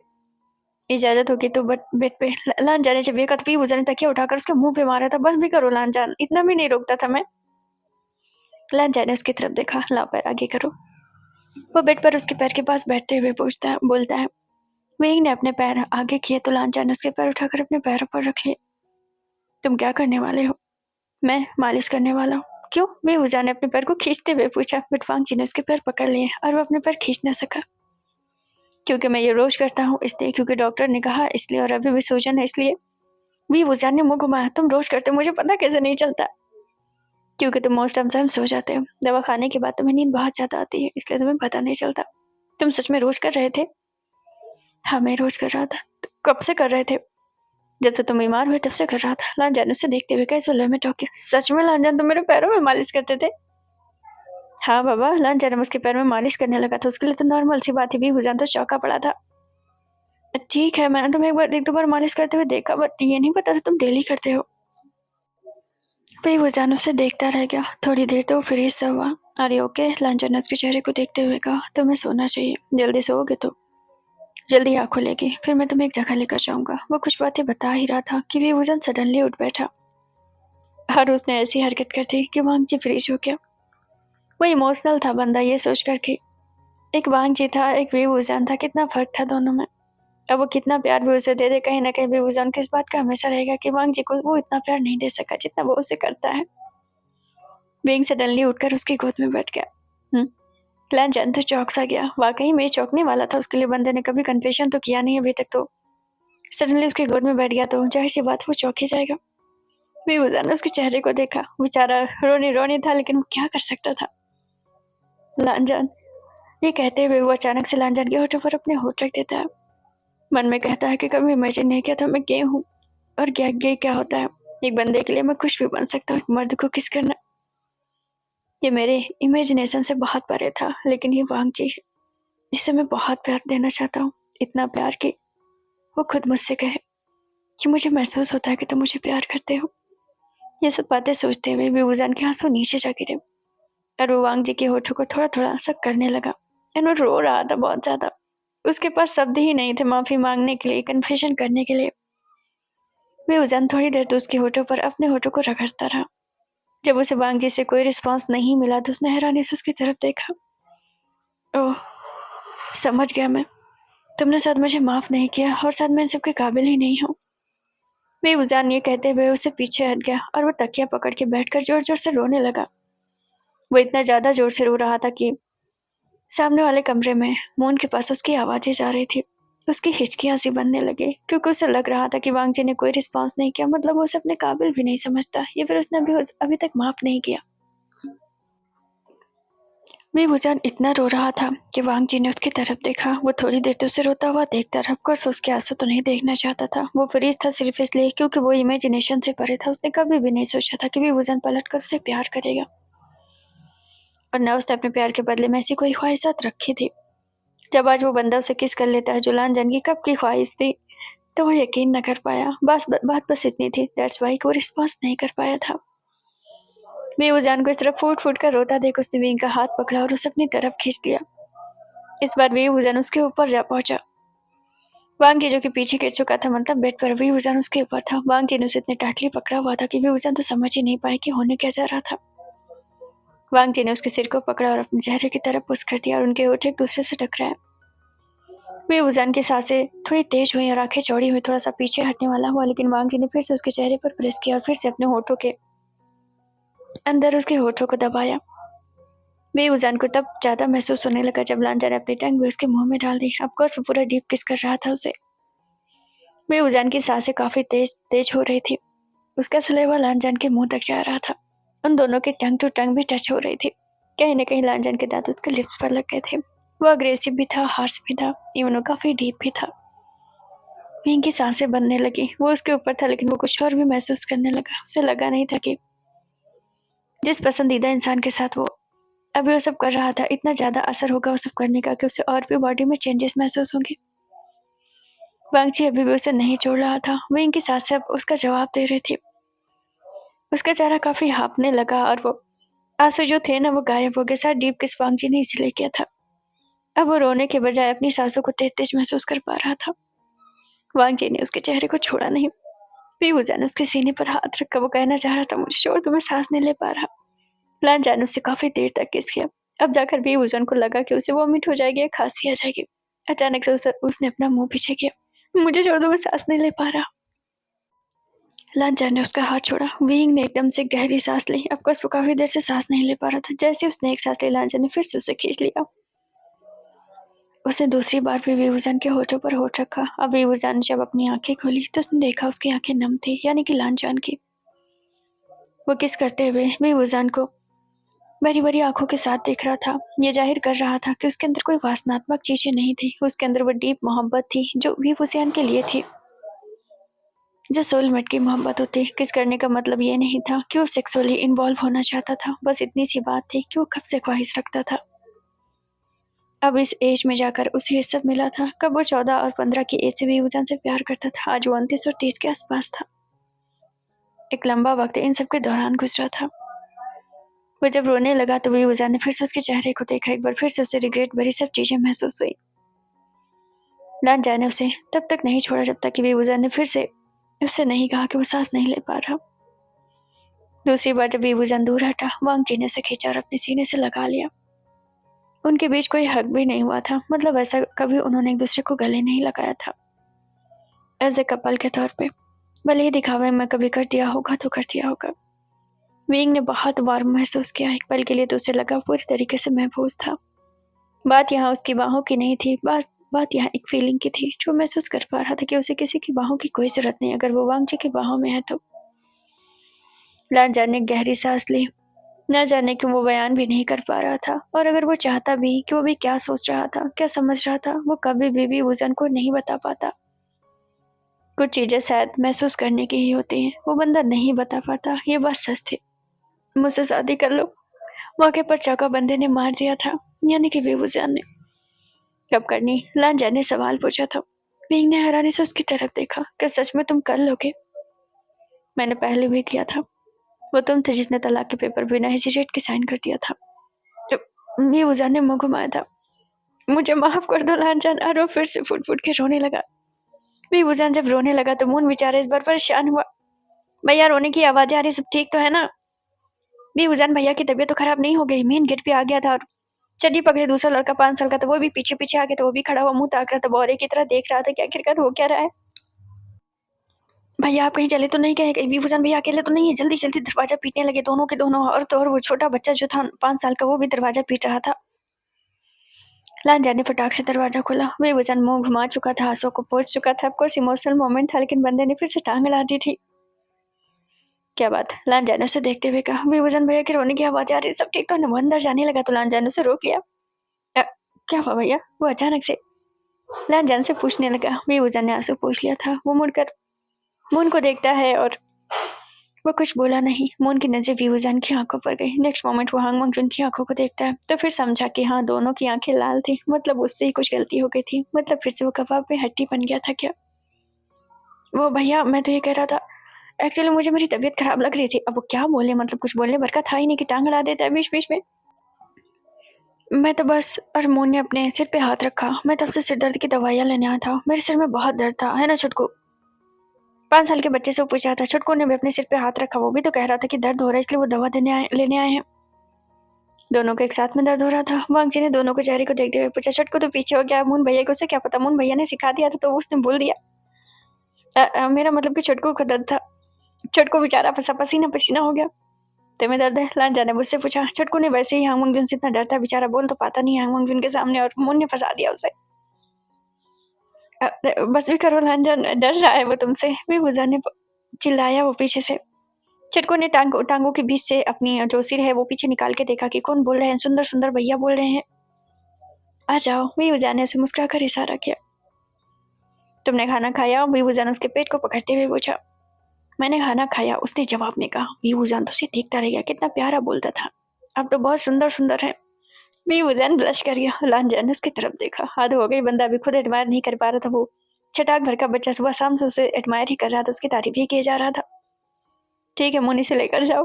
इजाजत होगी तो बेड पे। लांजा ने जब ये कहा, बेवजह ने तकिया उठाकर उसके मुंह पे मारा था। बस भी करो लांजान, इतना भी नहीं रोकता था मैं। लांजा ने उसकी तरफ देखा। लाओ पैर आगे करो। वो बेड पर उसके पैर के पास बैठते हुए बोलता है। वेइंग ने अपने पैर आगे किए तो लांजा ने उसके पैर उठाकर अपने पैरों पर रख लिए। तुम क्या करने वाले हो? मैं मालिश करने वाला हूँ। क्यों? बेवजह ने अपने पैर को खींचते हुए पूछा, बट वांग जी ने उसके पैर पकड़ लिए और वो अपने पैर खींच न सका। क्योंकि मैं ये रोज करता हूँ इसलिए, क्योंकि डॉक्टर ने कहा इसलिए, और अभी भी सूजन है इसलिए। बेवजह ने मुंह घुमाया, तुम रोज करते हो, मुझे पता कैसे नहीं चलता। क्योंकि तुम मोस्ट ऑफ टाइम सो जाते हो, दवा खाने के बाद तुम्हें नींद बहुत ज्यादा आती है, इसलिए तुम्हें पता नहीं चलता। तुम सच में रोज कर रहे थे? हाँ, मैं रोज कर रहा था। तो कब से कर रहे थे? जब से तुम बीमार हुए तब से कर रहा था। लांजान उसे देखते हुए कैसे लय में टोके, सच में लांजान तुम मेरे पैरों में मालिश करते थे? हाँ बाबा, लांजान उसके पैर में मालिश करने लगा था, उसके लिए तो नॉर्मल सी बात थी। बेवजह तो चौंका पड़ा था। ठीक है, मैंने तुम्हें एक दो बार मालिश करते हुए देखा, बट ये नहीं पता था तुम डेली करते हो। बेवजह उसे देखता रह गया। थोड़ी देर तो फ्री सा हुआ। अरे ओके, लांजान ने उसके चेहरे को देखते हुए कहा, तुम्हें सोना चाहिए, जल्दी सोओगे तो जल्दी आँख खुलेगी, फिर मैं तुम्हें एक जगह लेकर जाऊंगा। वो कुछ बातें बता ही रहा था कि बेवजह सडनली उठ बैठा और उसने ऐसी हरकत कर दी कि वांग जी फ्रीज हो गया। वो इमोशनल था बंदा, ये सोच कर कि एक वांग जी था, एक बेवजह था, कितना फर्क था दोनों में। अब वो कितना प्यार भी उसे दे दे, कहीं ना कहीं बेवजह उनकी इस बात का हमेशा रहेगा कि वांग जी को वो इतना प्यार नहीं दे सका जितना वो उसे करता है। विंग सडनली उठकर उसकी गोद में बैठ गया। लांजान तो चौंक सा गया। वाकई में चौंकने वाला था, उसके लिए बंदे ने कभी कन्फेशन तो किया नहीं अभी तक, तो सडनली उसकी गोद में बैठ गया तो जाहिर सी बात वो चौंक ही जाएगा। बेवजह ने उसके चेहरे को देखा, बेचारा रोने रोने था, लेकिन वो क्या कर सकता था। लांजान, ये कहते हुए वो अचानक से लांजान के होठों पर अपने होठ रख देता है। मन में कहता है कि कभी इमेजिन नहीं किया था मैं गे हूँ, और गे क्या होता है। एक बंदे के लिए मैं कुछ भी बन सकता हूँ, एक मर्द को किस करना, ये मेरे इमेजिनेशन से बहुत परे था। लेकिन ये वांग जी है जिसे मैं बहुत प्यार देना चाहता हूँ, इतना प्यार कि वो खुद मुझसे कहे कि मुझे महसूस होता है कि तुम मुझे प्यार करते हो। ये सब बातें सोचते हुए बेवजह के आंसू नीचे जा गिरे और वो वांग जी के होठों को थोड़ा थोड़ा सा करने लगा। एंड वो रो रहा था बहुत ज्यादा। उसके पास शब्द ही नहीं थे माफी मांगने के लिए, कन्फेशन करने के लिए। बेवजह थोड़ी देर तो उसके होठों पर अपने होठों को रगड़ता रहा। जब उसे वांग जी से कोई रिस्पॉन्स नहीं मिला तो उसने हैरानी से उसकी तरफ देखा। ओह, समझ गया मैं, तुमने शायद मुझे माफ नहीं किया और शायद मैं इन सबके काबिल ही नहीं हूँ। बेवजह ये कहते हुए उसे पीछे हट गया और वो तकिया पकड़ के बैठकर जोर जोर से रोने लगा। वो इतना ज्यादा जोर से रो रहा था कि सामने वाले कमरे में मून के पास उसकी आवाजें जा रही थी। उसकी हिचकियां सी बनने लगी, क्योंकि उसे लग रहा था कि वांग जी ने कोई रिस्पॉन्स नहीं किया, मतलब वो उसे अपने काबिल भी नहीं समझता, या फिर उसने अभी तक माफ नहीं किया। बेवजह इतना रो रहा था कि वांग जी ने उसकी तरफ देखा। वो थोड़ी देर तो उसे रोता हुआ देखता रहा। ऑफकोर्स उसके आंसू तो नहीं देखना चाहता था। वो फ्रीज था सिर्फ इसलिए क्योंकि वो इमेजिनेशन से परे था। उसने कभी भी नहीं सोचा था कि बेवजह पलट कर उसे प्यार करेगा, और न उसने अपने प्यार के बदले में ऐसी कोई ख्वाहिशात रखी थी। जब आज वो बंदा उसे किस कर लेता है जो लांजान की कब की ख्वाहिश थी, तो वो यकीन न कर पाया। बात बस इतनी थी। दैट्स वाई वो रिस्पॉन्स नहीं कर पाया था। बेवजान को इस तरफ फूट फूट कर रोता देख उसने विंग का हाथ पकड़ा और उसे अपनी तरफ खींच लिया। इस बार बेवजान उसके ऊपर जा पहुंचा। वांग जी जो कि पीछे गिर चुका था, मतलब बेड पर, बेवजान उसके ऊपर था। वांग जी ने उसे इतने टाइटली पकड़ा हुआ था कि बेवजान तो समझ ही नहीं पाए कि होने क्या जा रहा था। वांग जी ने उसके सिर को पकड़ा और अपने चेहरे की तरफ पुश कर दिया और उनके होठ एक दूसरे से टकराए। बेवजान की सांसें थोड़ी तेज हुई और आंखें चौड़ी हुई, थोड़ा सा पीछे हटने वाला हुआ, लेकिन वांग जी ने फिर से उसके चेहरे पर प्रेस किया और फिर से अपने होठों के अंदर उसके होठों को दबाया। बेवजान को तब ज्यादा महसूस होने लगा जब लांजा ने अपनी टंग भी उसके मुंह में डाल दी। ऑफकोर्स वो पूरा डीप किस कर रहा था उसे। बेवजान की सांसें काफी तेज तेज हो रही थी। उसका सलेवा लांजान के मुंह तक जा रहा था। उन दोनों की टंग टू टंग भी टच हो रही थी। कहीं न कहीं लांजान के दांत उसके लिप्स पर लग गए थे। वो अग्रेसिव भी था, हार्श भी था, इवन वो काफी डीप भी था। विंग की सांसें बनने लगी। वो उसके ऊपर था, लेकिन वो कुछ और भी महसूस करने लगा। उसे लगा नहीं था कि जिस पसंदीदा इंसान के साथ वो अभी वो सब कर रहा था, इतना ज्यादा असर होगा वो सब करने का कि उसे और भी बॉडी में चेंजेस महसूस होंगे। वांग जी अभी भी उसे नहीं छोड़ रहा था। विंग की सांसें अब उसका जवाब दे रही थी। उसका चेहरा काफी हाँपने लगा और वो आंसू जो थे ना वो गायब हो गए। शायद डीप किस वांग जी ने इसीलिए किया था। अब वो रोने के बजाय अपनी सांसों को तेज तेज महसूस कर पा रहा था। वांग जी ने उसके चेहरे को छोड़ा नहीं। बेवजह ने उसके सीने पर हाथ रखकर वो कहना चाह रहा था, मुझे छोड़ दो, मैं सांस नहीं ले पा रहा। लांजा ने उससे काफी देर तक किस किया। अब जाकर बेवजह को लगा कि उसे वॉमिट हो जाएगी या खांसी आ जाएगी। अचानक से उसने अपना मुंह पीछे किया। मुझे छोड़ दो, मैं सांस नहीं ले पा रहा। लांचा ने उसका हाथ छोड़ा। विंग ने एकदम से गहरी सांस ली। अफकोर्स वो काफी देर से सांस नहीं ले पा रहा था। जैसे उसने एक सांस ली, लांचा ने फिर से उसे खींच लिया। उसने दूसरी बार भी विभूषण के होठों पर होठ रखा। अब विभूषण जब अपनी आंखें खोली तो उसने देखा उसकी आंखें नम थी, यानी कि लांचान की। वो किस करते हुए विभूषण को बड़ी बड़ी आंखों के साथ देख रहा था। ये जाहिर कर रहा था कि उसके अंदर कोई वासनात्मक चीजें नहीं थी। उसके अंदर वो डीप मोहब्बत थी जो विभूषण के लिए थी, जो सोलमेट की मोहब्बत होती। किस करने का मतलब ये नहीं था कि वो सेक्सुअली इन्वॉल्व होना चाहता था। बस इतनी सी बात थी कि वो कब से ख्वाहिश रखता था। अब इस एज में जाकर उसे ये सब मिला था। कब वो 14 और 15 की एज से विभूषण से प्यार करता था। आज वो 29 और 30 के आसपास था। एक लंबा वक्त इन सब के दौरान गुजरा था। वो जब रोने लगा तो विभूषण ने फिर से उसके चेहरे को देखा। एक बार फिर से उसे रिग्रेट भरी सब चीजें महसूस हुई। लांचा ने उसे तब तक नहीं छोड़ा जब तक कि विभूषण ने फिर से उससे नहीं कहा कि वो सांस नहीं ले पा रहा। दूसरी बार जब विभूषण दूर हटा, वांग जी ने उसे खींचा और अपने सीने से लगा लिया। उनके बीच कोई हक भी नहीं हुआ था। मतलब ऐसा कभी उन्होंने एक दूसरे को गले नहीं लगाया था एज ए कपल के तौर पे। भले ही दिखावे में कभी कर दिया होगा तो कर दिया होगा। विंग ने बहुत बार महसूस किया। एक पल के लिए तो उसे लगा पूरी तरीके से महफूज था। बात यहाँ उसकी बाहों की नहीं थी। बात यहाँ एक फीलिंग की थी, जो महसूस कर पा रहा था कि उसे किसी की बाहों की कोई जरूरत नहीं अगर वो वांग जी की बाहों में है तो। लांचा ने गहरी सांस ली। न जाने कि वो बयान भी नहीं कर पा रहा था, और अगर वो चाहता भी कि वो भी क्या सोच रहा था, क्या समझ रहा था, वो कभी भी विभूषण को नहीं बता पाता। कुछ चीजें शायद महसूस करने की ही होती हैं, वो बंदा नहीं बता पाता। ये बात सच थी। मुझसे शादी कर लो, मौके पर चौका बंदे ने मार दिया था, यानी कि विभूषण ने। कब करनी? लांचा ने सवाल पूछा था। विंग ने हैरानी से उसकी तरफ देखा। क्या सच में तुम कर लोगे? मैंने पहले भी किया था। वो तुम थे जिसने तलाक के पेपर बिना हेजिटेट के साइन कर दिया था। विभूषण ने मुंह घुमाया था। मुझे माफ कर दो लांचान। और वो फिर से फुट फुट के रोने लगा। विभूषण जब रोने लगा तो मून बेचारा इस बार परेशान हुआ। भैया रोने की आवाजें आ रही, सब ठीक तो है ना? विभूषण भैया की तबीयत तो खराब नहीं हो गई? मेन गेट पे आ गया था और चड्डी पकड़े दूसरा लड़का 5 साल का, तो वो भी पीछे पीछे आ गया। तो वो भी खड़ा हुआ मुंह ताक रहा था, बौरे की तरह देख रहा था कि आखिरकार हो क्या रहा है। भैया आप कहीं चले तो नहीं गए? कहीं विभूषण भैया अकेले तो नहीं है? जल्दी जल्दी दरवाजा पीटने लगे दोनों के दोनों। और तो और वो छोटा बच्चा जो था 5 साल का, वो भी दरवाजा पीट रहा था। लांचा ने फटाक से दरवाजा खोला। विभूषण मुंह घुमा चुका था, आंसुओं को पोंछ चुका था। ऑफकोर्स इमोशनल मोमेंट था, लेकिन बंदे ने फिर से टांग अड़ा दी थी। क्या बात? लांचा ने उसे देखते हुए कहा। विभूषण भैया की रोने की आवाज आ रही, सब ठीक तो है? वो अंदर जाने लगा तो लांचा ने उसे रोक लिया। क्या हुआ भैया? वो अचानक से लांचा से पूछने लगा। विभूषण ने आंसू पोंछ लिया था। वो मुड़कर मून को देखता है और वो कुछ बोला नहीं। मून की नजर विभूषण की आंखों पर गई। नेक्स्ट मोमेंट वो हांग मंगजून की आंखों को देखता है तो फिर समझा कि हाँ, दोनों की आंखें लाल थी। मतलब उससे ही कुछ गलती हो गई थी। मतलब फिर से वो कबाब में हड्डी बन गया था क्या? वो भैया मैं तो ये कह रहा था, एक्चुअली मुझे मेरी तबीयत खराब लग रही थी। अब वो क्या बोले, मतलब कुछ बोलने भर का था ही नहीं कि टांग अड़ा देता है बीच बीच में। मैं तो बस। और मून ने अपने सिर पे हाथ रखा। मैं तब से सिर दर्द की दवाइयाँ लेने आया था। मेरे सिर में बहुत दर्द था, है ना छुटकू? 5 साल के बच्चे से वो पूछा था। छुटकू ने भी अपने सिर पे हाथ रखा। वो भी तो कह रहा था कि दर्द हो रहा है, इसलिए वो दवा लेने आए हैं। दोनों को एक साथ में दर्द हो रहा था। वांग जी ने दोनों को चेहरे को देखते हुए पूछा, छुटकू तो पीछे हो गया? मून भैया को उसे क्या पता? मून भैया ने सिखा दिया था तो उसने बोल दिया। मेरा मतलब कि छुटकू को दर्द था। छुटकू बेचारा पसीना पसीना हो गया। तुम्हें दर्द है? लांचा ने मुझसे पूछा। छुटकू ने वैसे ही हांग मंगजून से इतना डरता है, बेचारा बोल तो पाता नहीं हांग मंगजून के सामने, और मून ने फंसा दिया उसे। बस भी करो लांचा, डर रहा है वो तुमसे, विभूषण ने चिल्लाया वो पीछे से। छुटकू ने टांगों के बीच से अपनी जो सिर है वो पीछे निकाल के देखा कि कौन बोल रहे हैं। सुंदर सुंदर भैया बोल रहे हैं। आ जाओ, विभूषण ने उसे मुस्कुराकर इशारा किया। तुमने खाना खाया? विभूषण उसके पेट को पकड़ते हुए पूछा। मैंने खाना खाया, उसने जवाब में कहा। विभूषण तो उसे देखता रह गया। कितना प्यारा बोलता था। अब तो बहुत सुंदर सुंदर है। विभूषण ब्लश कर गया। लांचा ने उसकी तरफ देखा। हद हो गई, बंदा अभी खुद एडमायर नहीं कर पा रहा था। वो छटाक भर का बच्चा सुबह शाम से उसे एडमायर ही कर रहा था, उसकी तारीफ ही किया जा रहा था। ठीक है, मुनि से लेकर जाओ,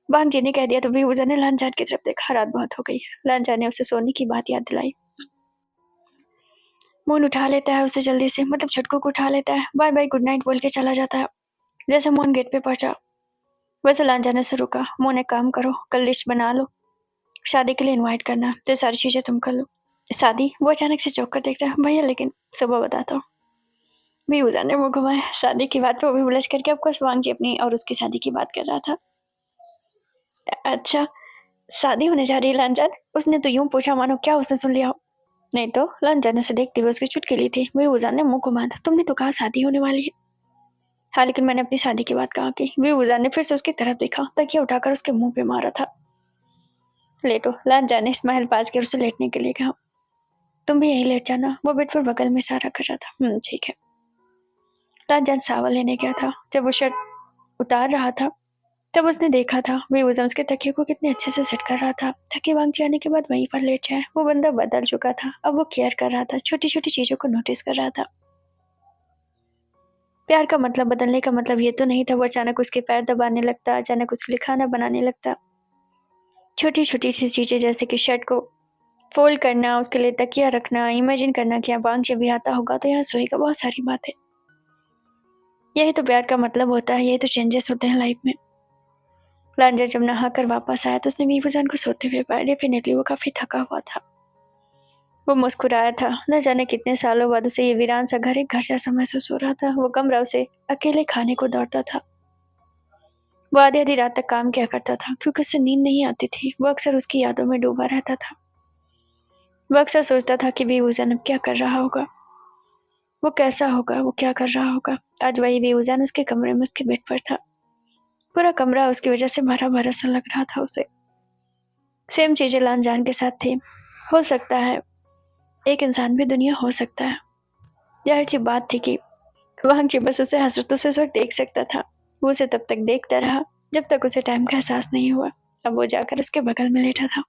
वांग जी ने कह दिया। तो विभूषण ने लांचा की तरफ देखा। रात बहुत हो गई है। लांचा ने उसे सोने की बात याद दिलाई। मोन उठा लेता है उसे जल्दी से, मतलब छुटकू को उठा लेता है। बाय बाय गुड नाइट बोल के चला जाता है। जैसे मोन गेट पे पहुंचा वैसे लांचा ने से रुका। मोन एक काम करो, कल लिस्ट बना लो, शादी के लिए इनवाइट करना, तो सारी चीजें तुम कर लो। शादी? वो अचानक से चौंक कर देखता है। भैया लेकिन सुबह बताता हूँ। बेवजह ने मुँह घुमाया। शादी की बात पे वो भी ब्लश करके ऑफ़कोर्स वांग जी अपनी और उसकी शादी की बात कर रहा था। अच्छा, शादी होने जा रही है लांजान? उसने तो यूँ पूछा मानो क्या उसने सुन लिया हो। नहीं तो, लांजान ने उसे देखते हुए उसकी चुटकी ली थी। बेवजह ने मुँह घुमाया था। तुमने तो कहा शादी होने वाली है। हाँ, लेकिन मैंने अपनी शादी की बात कहाँ की। बेवजह ने फिर से उसकी तरफ देखा, तकिया उठाकर उसके मुँह पे मारा था। लेटो, लांजान ने स्माइल पास कर उसे लेटने के लिए कहा। तुम भी यहीं लेट जाना। वो बेड पर बगल में इशारा कर रहा था। ठीक है। लांजान शावर लेने गया था। जब वो शर्ट उतार रहा था तब उसने देखा था बेवजह उसके तकिए को कितने अच्छे से सेट कर रहा था ताकि वांग आने के बाद वहीं पर लेट जाए। वो बंदा बदल चुका था। अब वो केयर कर रहा था, छोटी छोटी चीजों को नोटिस कर रहा था। प्यार का मतलब बदलने का मतलब ये तो नहीं था वो अचानक उसके पैर दबाने लगता, अचानक उसके लिए खाना बनाने लगता। छोटी छोटी सी चीजें जैसे कि शर्ट को फोल्ड करना, उसके लिए तकिया रखना, इमेजिन करना कि वांग भी आता होगा तो यहाँ सोएगा, बहुत सारी बातें। यही तो प्यार का मतलब होता है, यही तो चेंजेस होते हैं लाइफ में। लांजा जब नहाकर वापस आया तो उसने मीबुजान को सोते हुए पाया। डेफिनेटली वो काफी थका हुआ था। वो मुस्कुराया था। न जाने कितने सालों बाद उसे ये वीरान सा घर एक घर जैसा महसूस हो रहा था। वो कमरा उसे अकेले खाने को दौड़ता था। वो आधी आधी रात तक काम किया करता था क्योंकि उसे नींद नहीं आती थी। वो अक्सर उसकी यादों में डूबा रहता था। वो अक्सर सोचता था कि बेवजह अब क्या कर रहा होगा, वो कैसा होगा, वो क्या कर रहा होगा। आज वही बेवजह उसके कमरे में उसके बेड पर था। पूरा कमरा उसकी वजह से भरा भरा सा लग रहा था उसे। सेम चीजें लांजान के साथ थी। हो सकता है एक इंसान भी दुनिया हो सकता है। जाहिर सी बात थी कि वांग जी बस उसे हसरतों से उस वक्त देख सकता था। वो उसे तब तक देखता रहा जब तक उसे टाइम का एहसास नहीं हुआ। अब वो जाकर उसके बगल में लेटा था।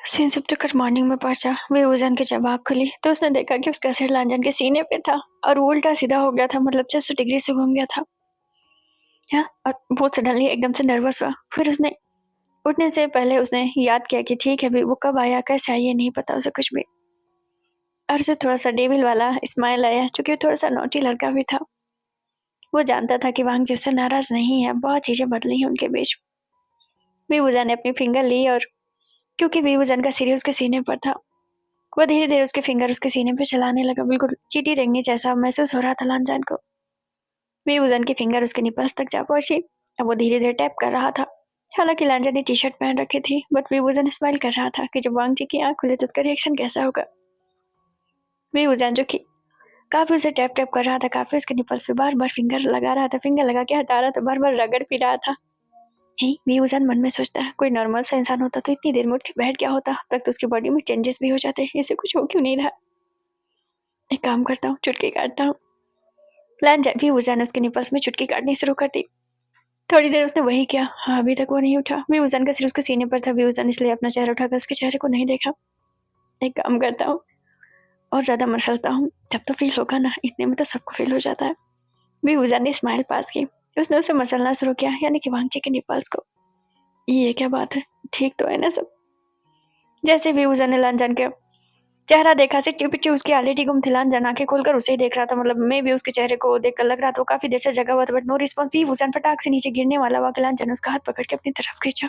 सीन सब तक मॉर्निंग में पहुंचा। बेवजन के जब आँख खुली तो उसने देखा कि उसका सिर लांजन के सीने पे था और वो उल्टा सीधा हो गया था, मतलब 360 डिग्री से घूम गया था। हाँ, और वो सडनली एकदम से नर्वस हुआ। फिर उसने उठने से पहले उसने याद किया कि ठीक है भी वो कब आया, कैसे आया, ये नहीं पता उसे कुछ भी। और उसे थोड़ा सा डेविल वाला स्माइल आया क्योंकि वो थोड़ा सा नोटी लड़का भी था। वो जानता था कि वांग जी उससे नाराज नहीं है, बहुत चीजें बदली हैं उनके बीच। बेवजह ने अपनी फिंगर ली और क्योंकि बेवजह का सिर उसके सीने पर था, वो धीरे धीरे उसके फिंगर उसके सीने पे चलाने लगा। बिल्कुल चीटी रेंगनी जैसा महसूस हो रहा था लांजान को। बेवजह की फिंगर उसके निपल्स तक जा पहुंची। अब वो धीरे धीरे टैप कर रहा था। हालांकि लांजा ने टी शर्ट पहन रखी थी, बट बेवजह स्माइल कर रहा था कि जब वांग जी की आंख खुले तो उसका रिएक्शन कैसा होगा। बेवजह जो कि काफी उसे टैप टैप कर रहा था, काफी उसके निपल्स पे बार बार फिंगर लगा रहा था, फिंगर लगा के हटा रहा था, बार बार रगड़ पी रहा था। बेवजह मन में सोचता है कोई नॉर्मल सा इंसान होता तो इतनी देर में उठ के बैठ गया होता, तक तो उसकी बॉडी में चेंजेस भी हो जाते। इसे कुछ हो क्यों नहीं रहा। एक काम करता हूँ, चुटकी काटता हूँ। बेवजह ने उसके निपल्स में चुटकी काटनी शुरू कर दी। थोड़ी देर उसने वही किया। हाँ, अभी तक वो नहीं उठा। बेवजह का सिर उसके सीने पर था। बेवजह इसलिए अपना चेहरा उठाकर उसके चेहरे को नहीं देखा। एक काम करता हूँ और ज्यादा मसलता हूँ, तब तो फील होगा ना, इतने में तो सबको फील हो जाता है। बेवजह ने स्माइल पास की। उसने उसे मसलना शुरू किया, यानी कि वांगचे के निपल्स को। ये क्या बात है, ठीक तो है ना सब। जैसे बेवजह ने लांजान के चेहरा देखा, सिट्टी पिट्टी उसकी ऑलरेडी गुम थी। लांजान आंखें खोलकर उसे ही देख रहा था, मतलब मैं भी उसके चेहरे को देखकर लग रहा था वो काफी देर से जगा हुआ था, बट नो रिस्पॉन्स। बेवजह फटाक से नीचे गिरने वाला हुआ कि लांजान उसका हाथ पकड़ के अपनी तरफ खींचा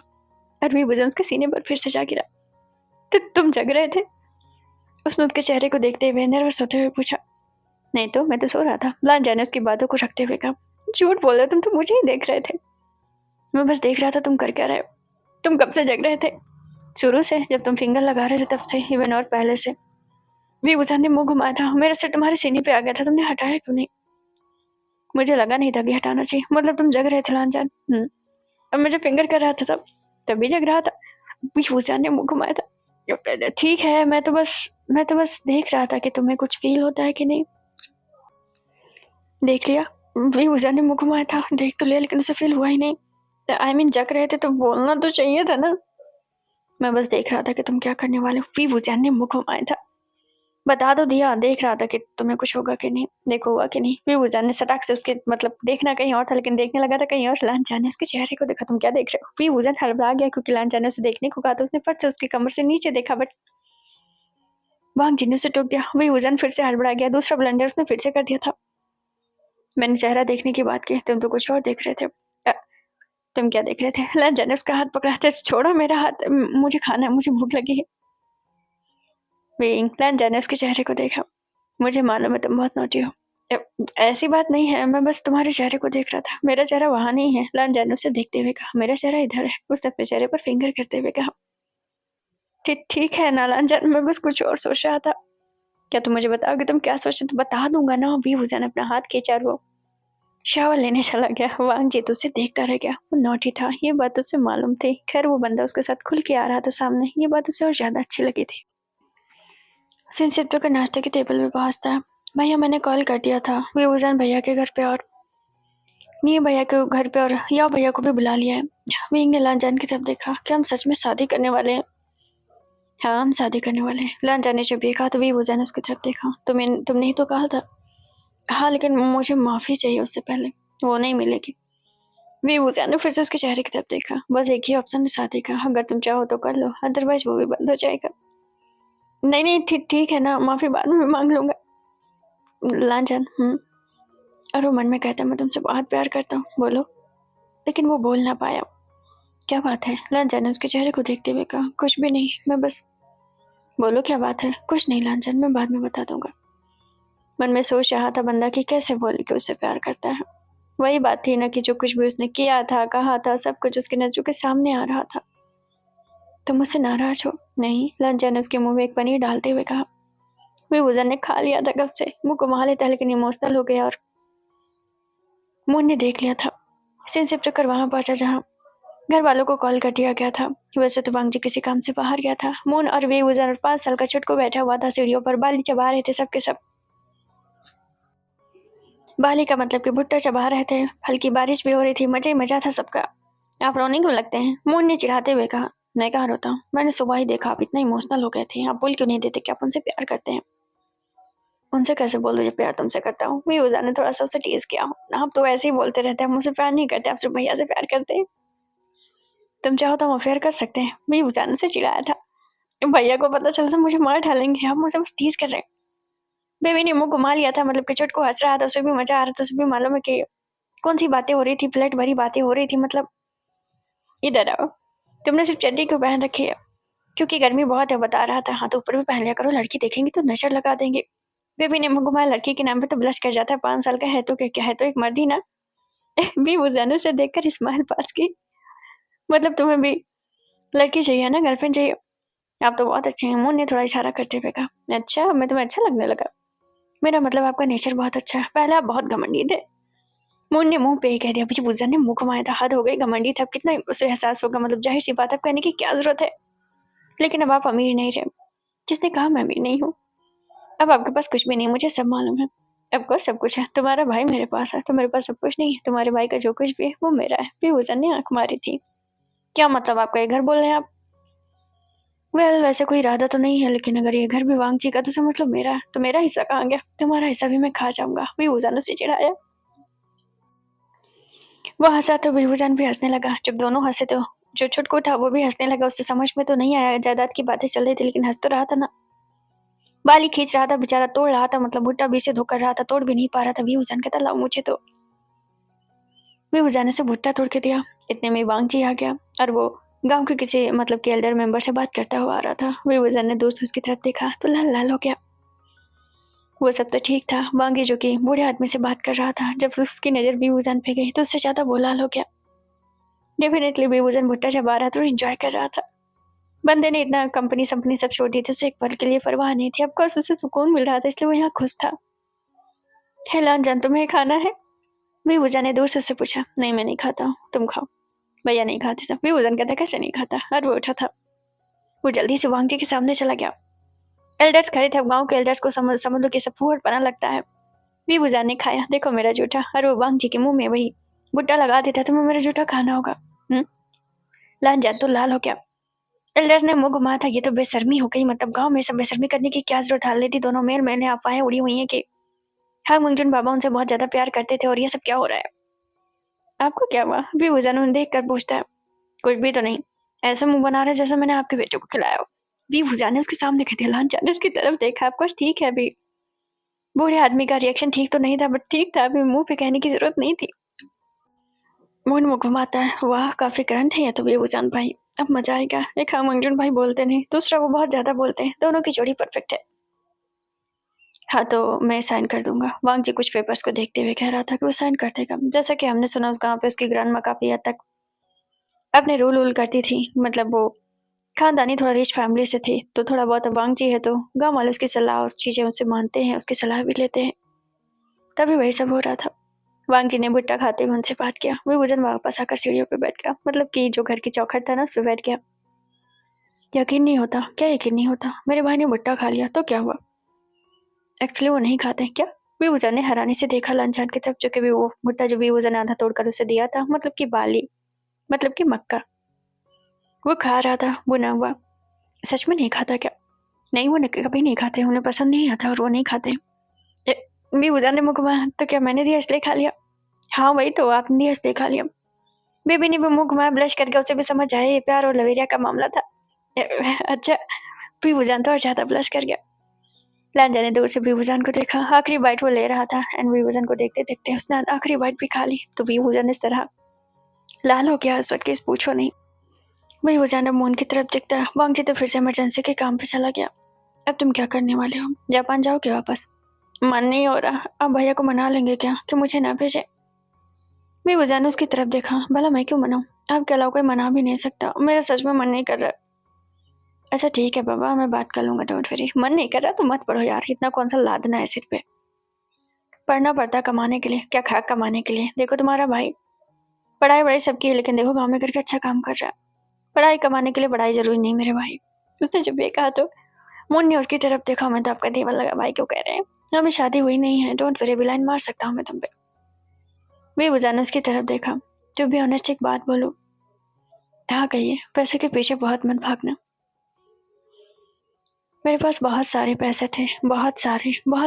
और बेवजह उसके सीने पर फिर से जा गिरा। तो तुम जग रहे थे? उसने उसके चेहरे को देखते हुए नर्वस होते हुए पूछा। नहीं तो, मैं तो सो रहा था। लांजान ने उसकी बातों को रखते हुए कहा। झूठ बोल रहे, तुम तो मुझे ही देख रहे थे। मैं बस देख रहा था तुम कर क्या रहे हो। तुम कब से जग रहे थे? शुरू से, जब तुम फिंगर लगा रहे थे तब से, इवन और पहले से। बेवजह ने मुंह घुमाया था। मेरा सिर तुम्हारे सीने पे आ गया था, तुमने हटाया क्यों नहीं? मुझे लगा नहीं था कि हटाना चाहिए। मतलब तुम जग रहे थे लांजान। और मैं जब फिंगर कर रहा था तब भी जग रहा था। बेवजह ने मुंह घुमाया था। ठीक है, मैं तो बस देख रहा था कि तुम्हें कुछ फील होता है कि नहीं। देख लिया? बेवजह ने मुंह घुमाया था। देख तो लिया लेकिन उसे फील हुआ ही नहीं। आई मीन जग रहे थे तो बोलना तो चाहिए था ना। मैं बस देख रहा था कि तुम क्या करने वाले हो। बेवजह ने मुंह घुमाया था। बता दो दिया, देख रहा था कि तुम्हें कुछ होगा कि नहीं, देखो हुआ कि नहीं। बेवजह ने सटाक से उसके मतलब देखना कहीं और था लेकिन देखने लगा था कहीं और। लांजान ने उसके चेहरे को देखा। तुम क्या देख रहे हो? बेवजह हड़बड़ा गया क्योंकि लांजान ने उसे देखने को कहा तो उसने फट से उसकी कमर से नीचे देखा, बट वांग जी ने उसे टोक दिया। बेवजह फिर से हड़बड़ा गया। दूसरा ब्लंडर उसने फिर से कर दिया था। मैंने चेहरा देखने की बात की, तुम तो कुछ और देख रहे थे। तुम क्या देख रहे थे? लांजान ने उसका हाथ पकड़ा। छोड़ो मेरा हाथ, मुझे खाना है, मुझे भूख लगी है। लांजान ने उसके चेहरे को देखा। मुझे मालूम है तुम बहुत नोटी हो। ऐसी बात नहीं है, मैं बस तुम्हारे चेहरे को देख रहा था। मेरा चेहरा वहाँ नहीं है, लान जानू से देखते हुए कहा। मेरा चेहरा इधर है, उसने अपने चेहरे पर फिंगर करते हुए कहा। ठीक ठीक है नालान जान, मैं बस कुछ और सोच रहा था। क्या तुम मुझे बताओगे तुम क्या सोचे? तो बता दूंगा ना। भी हुसैन अपना हाथ खींचा और वो शावर लेने चला गया। वांग जीत उसे देखता रह गया। वो नोटी था, ये बात उसे मालूम थी। खैर वो बंदा उसके साथ खुल के आ रहा था सामने, ये बात उसे और ज्यादा अच्छी लगी थी। इंस्पेक्टर का नाश्ते की टेबल पे पास था। भैया मैंने कॉल कर दिया था वे हुसैन भैया के घर पे, और नहीं भैया के घर पे, और या भैया को भी बुला लिया है। विंग ने लान जान की तरफ देखा। क्या हम सच में शादी करने वाले हैं? हाँ हम शादी करने वाले हैं। लान जान ने जब ये कहा तो वी हुसैन ने उसकी तरफ देखा। तुमने ही तो कहा था। हाँ लेकिन मुझे माफी चाहिए उससे पहले, वो नहीं मिलेगी। वी हुसैन ने फिर से उसके चेहरे की तरफ देखा। बस एक ही ऑप्शन है शादी का, अगर तुम चाहो तो कर लो, अदरवाइज वो भी बंद हो जाएगा। नहीं नहीं ठीक ठीक है ना, माफी बाद में मांग लूंगा। लान जान और वो मन में कहता मैं तुमसे बहुत प्यार करता हूँ, बोलो। लेकिन वो बोल ना पाया। क्या बात है? लांछन ने उसके चेहरे को देखते हुए कहा। कुछ भी नहीं, मैं बस। बोलो क्या बात है? कुछ नहीं लांछन, मैं बाद में बता दूंगा। मन में सोच रहा था बंदा कि कैसे बोले कि उससे प्यार करता है। वही बात थी ना कि जो कुछ भी उसने किया था, कहा था, सब कुछ उसकी नजरों के सामने आ रहा था। तुम मुझसे नाराज हो? नहीं, लांछन ने उसके मुंह में एक पनीर डालते हुए कहा। वे वजन ने खा लिया था कब से, मुंह को वहां लेता लेकिन इमोशनल हो गया और मुंह ने देख लिया था। सिंसिप्ट कर वहां पहुंचा जहां घर वालों को कॉल कर दिया गया था। वैसे तो वांग जी किसी काम से बाहर गया था। मून और वे उजर और 5 साल का छुटको बैठा हुआ था सीढ़ियों पर, बाली चबा रहे थे सबके सब। बाली का मतलब कि भुट्टा चबा रहे थे। हल्की बारिश भी हो रही थी, मजा ही मजा था सबका। आप रोने क्यों लगते हैं? मून ने चिढ़ाते हुए कहा। मैं कहाँ रोता हूँ? मैंने सुबह ही देखा आप इतना इमोशनल हो गए थे। आप बोल क्यों नहीं देते कि आप उनसे प्यार करते हैं? उनसे कैसे बोल दो जो प्यार तुमसे करता हूँ? वे उजर ने थोड़ा सा उसे टीज किया। आप तो ऐसे ही बोलते रहते हैं, मुझसे प्यार नहीं करते, आप सिर्फ भैया से प्यार करते हैं। तुम चाहो तो हम अफेयर कर सकते हैं। वे उजर ने उसे चिढ़ाया था। भैया को पता चला तो मुझे मार डालेंगे। आप मुझे बस टीज कर रहे हैं। बेबी ने मुंह घुमा लिया था, मतलब कि चुटको हंस रहा था, उसे भी मजा आ रहा था। उसे भी मालूम है कि कौन सी बातें हो रही थी, फ्लर्ट भरी बातें हो रही थी। मतलब इधर आओ, तुमने सिर्फ चड्डी क्यों पहन रखी है? क्योंकि गर्मी बहुत है, बता रहा था। हाँ तो ऊपर भी पहन लिया करो, लड़की देखेंगी तो नजर लगा देंगे। बेबी ने मुंह घुमाया। लड़की के नाम पे तो ब्लश कर जाता है, 5 साल का है तो क्या है, तो एक मर्द ही ना। भी बुझाने से देखकर स्माइल पास की। मतलब तुम्हें भी लड़की चाहिए ना, गर्लफ्रेंड चाहिए? आप तो बहुत अच्छे हैं, मुंह ने थोड़ा इशारा करते हुए कहा। अच्छा, मैं तुम्हें अच्छा लगने लगा? मेरा मतलब आपका नेचर बहुत अच्छा है। पहले आप बहुत घमंडी थे। मुन ने मुंह पे ही कह दिया। पीछे बुजर ने मुंह घुमाया था। हद हो गई, घमंडी था, कितना उसे एहसास होगा। मतलब जाहिर सी बात है, कहने की क्या जरूरत है। लेकिन अब आप अमीर नहीं रहे। जिसने कहा मैं अमीर नहीं हूँ? अब आपके पास कुछ भी नहीं, मुझे सब मालूम है। अब कोर्स सब कुछ है। तुम्हारा भाई मेरे पास है, तो मेरे पास सब कुछ नहीं है। तुम्हारे भाई का जो कुछ भी है वो मेरा है। फिर बुजर ने आंख मारी थी। क्या मतलब आपका ये घर बोल रहे हैं आप? वैसे कोई इरादा तो नहीं है, लेकिन अगर ये घर भी वांगची का तो समझ लो मेरा है। तो मेरा हिस्सा कहाँ गया? तुम्हारा हिस्सा भी मैं खा जाऊंगा। भी उजान उसे चिढ़ाया। वो हंसा तो बेहुजान भी हंसने लगा। जब दोनों हंसे तो जो छुटकू था वो भी हंसने लगा। उससे समझ में तो नहीं आया जायदाद की बातें चल रही थी, लेकिन हंस तो रहा था ना। बाली खींच रहा था बेचारा, तोड़ रहा था, मतलब भुट्टा बीच से धोकर रहा था, तोड़ भी नहीं पा रहा था। बेहुजान कहता लाओ मुझे तो। बेहुजान ने से भुट्टा तोड़ के दिया। इतने में वांगची आ गया और वो गांव के किसी मतलब के एल्डर मेंबर से बात करता हुआ आ रहा था। बेहुजान ने दूर से उसकी तरफ देखा तो लाल लाल हो गया। वो सब तो ठीक था। वांगी जो कि बूढ़े आदमी से बात कर रहा था, जब उसकी नजर बेहुजान पे गई तो उससे ज्यादा वो लाल हो गया। डेफिनेटली बेहुजान भुट्टा चबा रहा था और एंजॉय कर रहा था। बंदे ने इतना कंपनी संपनी सब छोड़ दी थी, उसे एक पल के लिए परवाह नहीं थी। ऑफकोर्स उसे सुकून मिल रहा था, इसलिए वो यहाँ खुश था। हेलान जान, तुम्हें खाना है? बेहुजा ने दूर से उससे पूछा। नहीं मैं नहीं खाता हूँ, तुम खाओ। भैया नहीं खाते सब। बेहुजान कहता कैसे नहीं खाता, और वो उठा था। वो जल्दी से वांगजी के सामने चला गया। एल्डर्स खड़े थे। अब गाँव के एल्डर्स को समझ लो कि सब फूहड़ पना लगता है। बेहुजा ने खाया। देखो मेरा जूठा, और वो वांगजी के मुंह में वही भुट्टा लगा देता। तुम्हें मेरा जूठा खाना होगा। लान जान तो लाल हो गया। एल्डर्स ने मुंह घुमाया था। ये तो बेशर्मी हो गई, मतलब गांव में सब बेशर्मी करने की क्या जरूरत? हाल थी दोनों मेल मेल अफवाहें उड़ी हुई हैं कि हाँ मंगजून बाबा उनसे बहुत ज्यादा प्यार करते थे, और ये सब क्या हो रहा है? आपको क्या हुआ? भी उन्हें देख कर पूछता है। कुछ भी तो नहीं, ऐसा मुंह बना रहे जैसा मैंने आपके बेटे को खिलाया हो। भी भुजा ने उसके सामने कह दिया। लान जाने उसकी तरफ देखा। आपको ठीक है अभी? बूढ़े आदमी का रिएक्शन ठीक तो नहीं था, बट ठीक था। अभी मुंह पे कहने की जरूरत नहीं थी। मुंह घुमाता है। वाह काफी करंट है ये तो बेबूजान भाई, अब मजा आएगा। एक हाँ मंगजून भाई बोलते नहीं, दूसरा वो बहुत ज्यादा बोलते हैं। दोनों की जोड़ी परफेक्ट है। हाँ, तो मैं साइन कर दूँगा। वांग जी कुछ पेपर्स को देखते हुए कह रहा था कि वो साइन कर देगा। जैसा कि हमने सुना उस गाँव पे उसकी ग्रैंडमा काफ़ी हद तक अपने रूल करती थी। मतलब वो खानदानी थोड़ा रिच फैमिली से थी, तो थोड़ा बहुत अब वांग जी है तो गाँव वाले उसकी सलाह और चीज़ें उससे मानते हैं, उसकी सलाह भी लेते हैं। तभी वही सब हो रहा था। वांग जी ने भुट्टा खाते हुए उनसे बात किया। विभूषण वापस आकर सीढ़ियों पे बैठ गया। मतलब कि जो घर की चौखट था ना, उस पे बैठ गया। यकीन नहीं होता। क्या यकीन नहीं होता? मेरे भाई ने भुट्टा खा लिया तो क्या हुआ? एक्चुअली वो नहीं खाते क्या? विभूषण ने हैरानी से देखा लांछन की तरफ, जो कि वो भुट्टा जो विभूषण ने आधा तोड़कर उसे दिया था, मतलब कि बाली, मतलब कि मक्का, वो खा रहा था भुना हुआ। सच में नहीं खाता क्या? नहीं, वो कभी नहीं खाते, उन्हें पसंद नहीं आता और वो नहीं खाते। विभूषण ने मुँह घुमाया। तो क्या मैंने दिया इसलिए खा लिया? हाँ वही तो, आपने दिया इसलिए खा लिया। बेबी ने भी मुँह घुमाया, ब्लश करके। उसे भी समझ आया ये प्यार और लवेरिया का मामला था। अच्छा। विभूषण तो और ज्यादा ब्लश कर गया। लांजा ने दूर से विभूषण को देखा। आखिरी बाइट वो ले रहा था एंड विभूषण को देखते देखते उसने आखिरी बाइट भी खा ली। तो विभूषण इस तरह लाल हो गया इस वक्त कि पूछो नहीं। विभूषण अब मून की तरफ देखता। वांग जी तो फिर से इमरजेंसी के काम पे चला गया। अब तुम क्या करने वाले हो? जापान जाओगे वापस? मन नहीं हो रहा। अब भैया को मना लेंगे क्या कि मुझे ना भेजे? विभूषण ने उसकी तरफ देखा। भला मैं क्यों मनाऊं? आपके अलावा कोई मना भी नहीं सकता। मेरा सच में मन नहीं कर रहा। अच्छा ठीक है बाबा, मैं बात कर लूंगा, डोंट वरी। मन नहीं कर रहा तो मत पढ़ो यार, इतना कौन सा लादना है सिर पे? पढ़ना पड़ता कमाने के लिए। क्या खाक कमाने के लिए? देखो तुम्हारा भाई, पढ़ाई वढ़ाई सबकी है, लेकिन देखो गाँव में करके अच्छा काम कर रहा है। पढ़ाई कमाने के लिए पढ़ाई जरूरी नहीं मेरे भाई। उसने जब ये कहा तो मुन ने उसकी तरफ देखा। मैं तो आपका देवर लगा, भाई क्यों कह रहे हैं? अभी शादी हुई नहीं है, डोंट वरी, लाइन मार सकता हूँ मैं तुम पे। विभूषण ने उसकी तरफ देखा। जो भी ऑनेस्ट एक बात बोलो। हाँ कहिए। पैसे के पीछे बहुत मत भागना। मेरे पास बहुत सारे पैसे थे, बहुत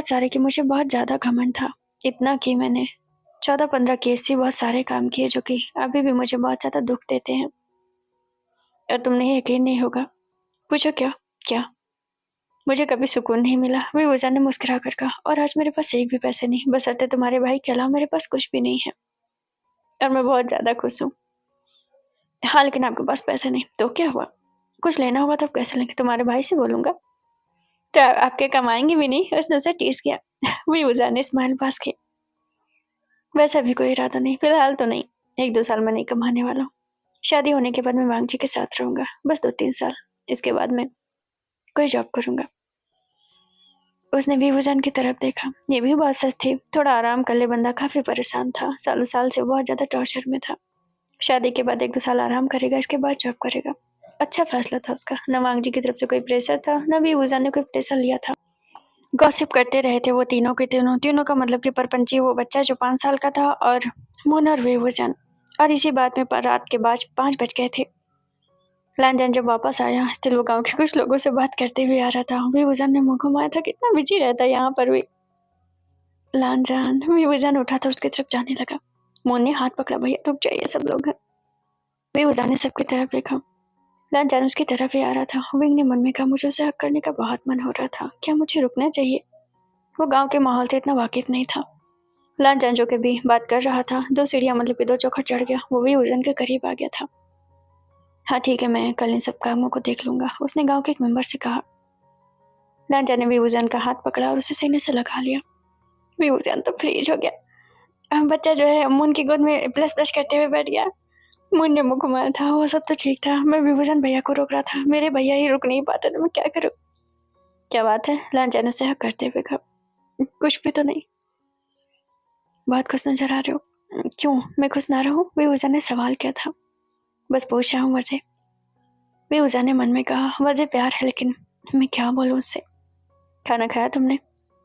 सारे कि मुझे बहुत ज्यादा घमंड था। इतना कि मैंने 14-15 केस से बहुत सारे काम किए जो कि अभी भी मुझे बहुत ज्यादा दुख देते हैं। और तुमने यकीन नहीं होगा। पूछो क्या? क्या? मुझे कभी सुकून नहीं मिला। विभूषण ने मुस्कुरा कर कहा। और आज मेरे पास एक भी पैसे नहीं, बशर्ते तुम्हारे भाई के अलावा मेरे पास कुछ भी नहीं है। और मैं बहुत ज्यादा खुश हूँ। हाँ लेकिन आपके पास पैसे नहीं तो क्या हुआ? कुछ लेना होगा तो आप कैसे लेंगे? तुम्हारे भाई से बोलूंगा। तो आपके कमाएंगे भी नहीं? उसने उसे टीज किया। विभूषण ने स्माइल पास की। वैसा भी कोई इरादा नहीं, फिलहाल तो नहीं। 1-2 साल में नहीं कमाने वाला हूँ। शादी होने के बाद मैं वांग जी के साथ रहूंगा, बस 2-3 साल। इसके बाद मैं कोई जॉब करूंगा। उसने विभूषण की तरफ देखा। ये भी बात सच थी। थोड़ा आराम कर ले बंदा, काफी परेशान था। सालों साल से बहुत ज्यादा टॉर्चर में था। शादी के बाद 1-2 साल आराम करेगा, इसके बाद जॉब करेगा। अच्छा फैसला था उसका। न वांग जी की तरफ से कोई प्रेशर था, न विभूषण ने कोई प्रेशर लिया था। गॉसिप करते रहे थे वो तीनों के तीनों का मतलब कि परपंची वो बच्चा जो 5 साल का था, और मोना और विभूषण। और इसी बात में रात के बाद 5 बज गए थे। लांजन जब वापस आया, स्टिल वो गांव के कुछ लोगों से बात करते हुए आ रहा था। विभूषण ने मुंह घुमाया था। कितना बिजी रहता है यहाँ पर भी। लांजन। विभूषण उठा था, उसकी तरफ जाने लगा। मोन ने हाथ पकड़ा। भैया रुक जाइए, सब लोग हैं। विभूषण ने सबकी तरफ देखा। लांजन उसकी तरफ ही आ रहा था। विंग ने मन में कहा, मुझे उसे हक करने का बहुत मन हो रहा था। क्या मुझे रुकना चाहिए? वो गांव के माहौल से इतना वाकिफ नहीं था। लांजन जो कि भी बात कर रहा था, 2 सीढ़ियां मतलब कि 2 चौखट चढ़ गया। वो भी विभूषण के करीब आ गया था। हाँ ठीक है, मैं कल इन सब कामों को देख लूंगा, उसने गांव के एक मेंबर से कहा। लांजा ने विभूषण का हाथ पकड़ा और उसे सीने से लगा लिया। विभूषण तो फ्रीज हो गया। बच्चा जो है मुन की गोद में प्लस प्लस करते हुए बैठ गया। मुन ने मुंह घुमाया था। वो सब तो ठीक था, मैं विभूषण भैया को रोक रहा था। मेरे भैया ही रुक नहीं पाते तो मैं क्या करूँ? क्या बात है? लांजा ने उसे हक करते हुए कहा। कुछ भी तो नहीं। बहुत खुश नजर आ रहे हो। क्यों मैं खुश ना रहूं? विभूषण ने सवाल किया था। बस पूछ रहा हूँ वजह। विभूषण ने मन में कहा। वजह प्यार है, लेकिन मैं क्या बोलूँ उससे? खाना खाया तुमने?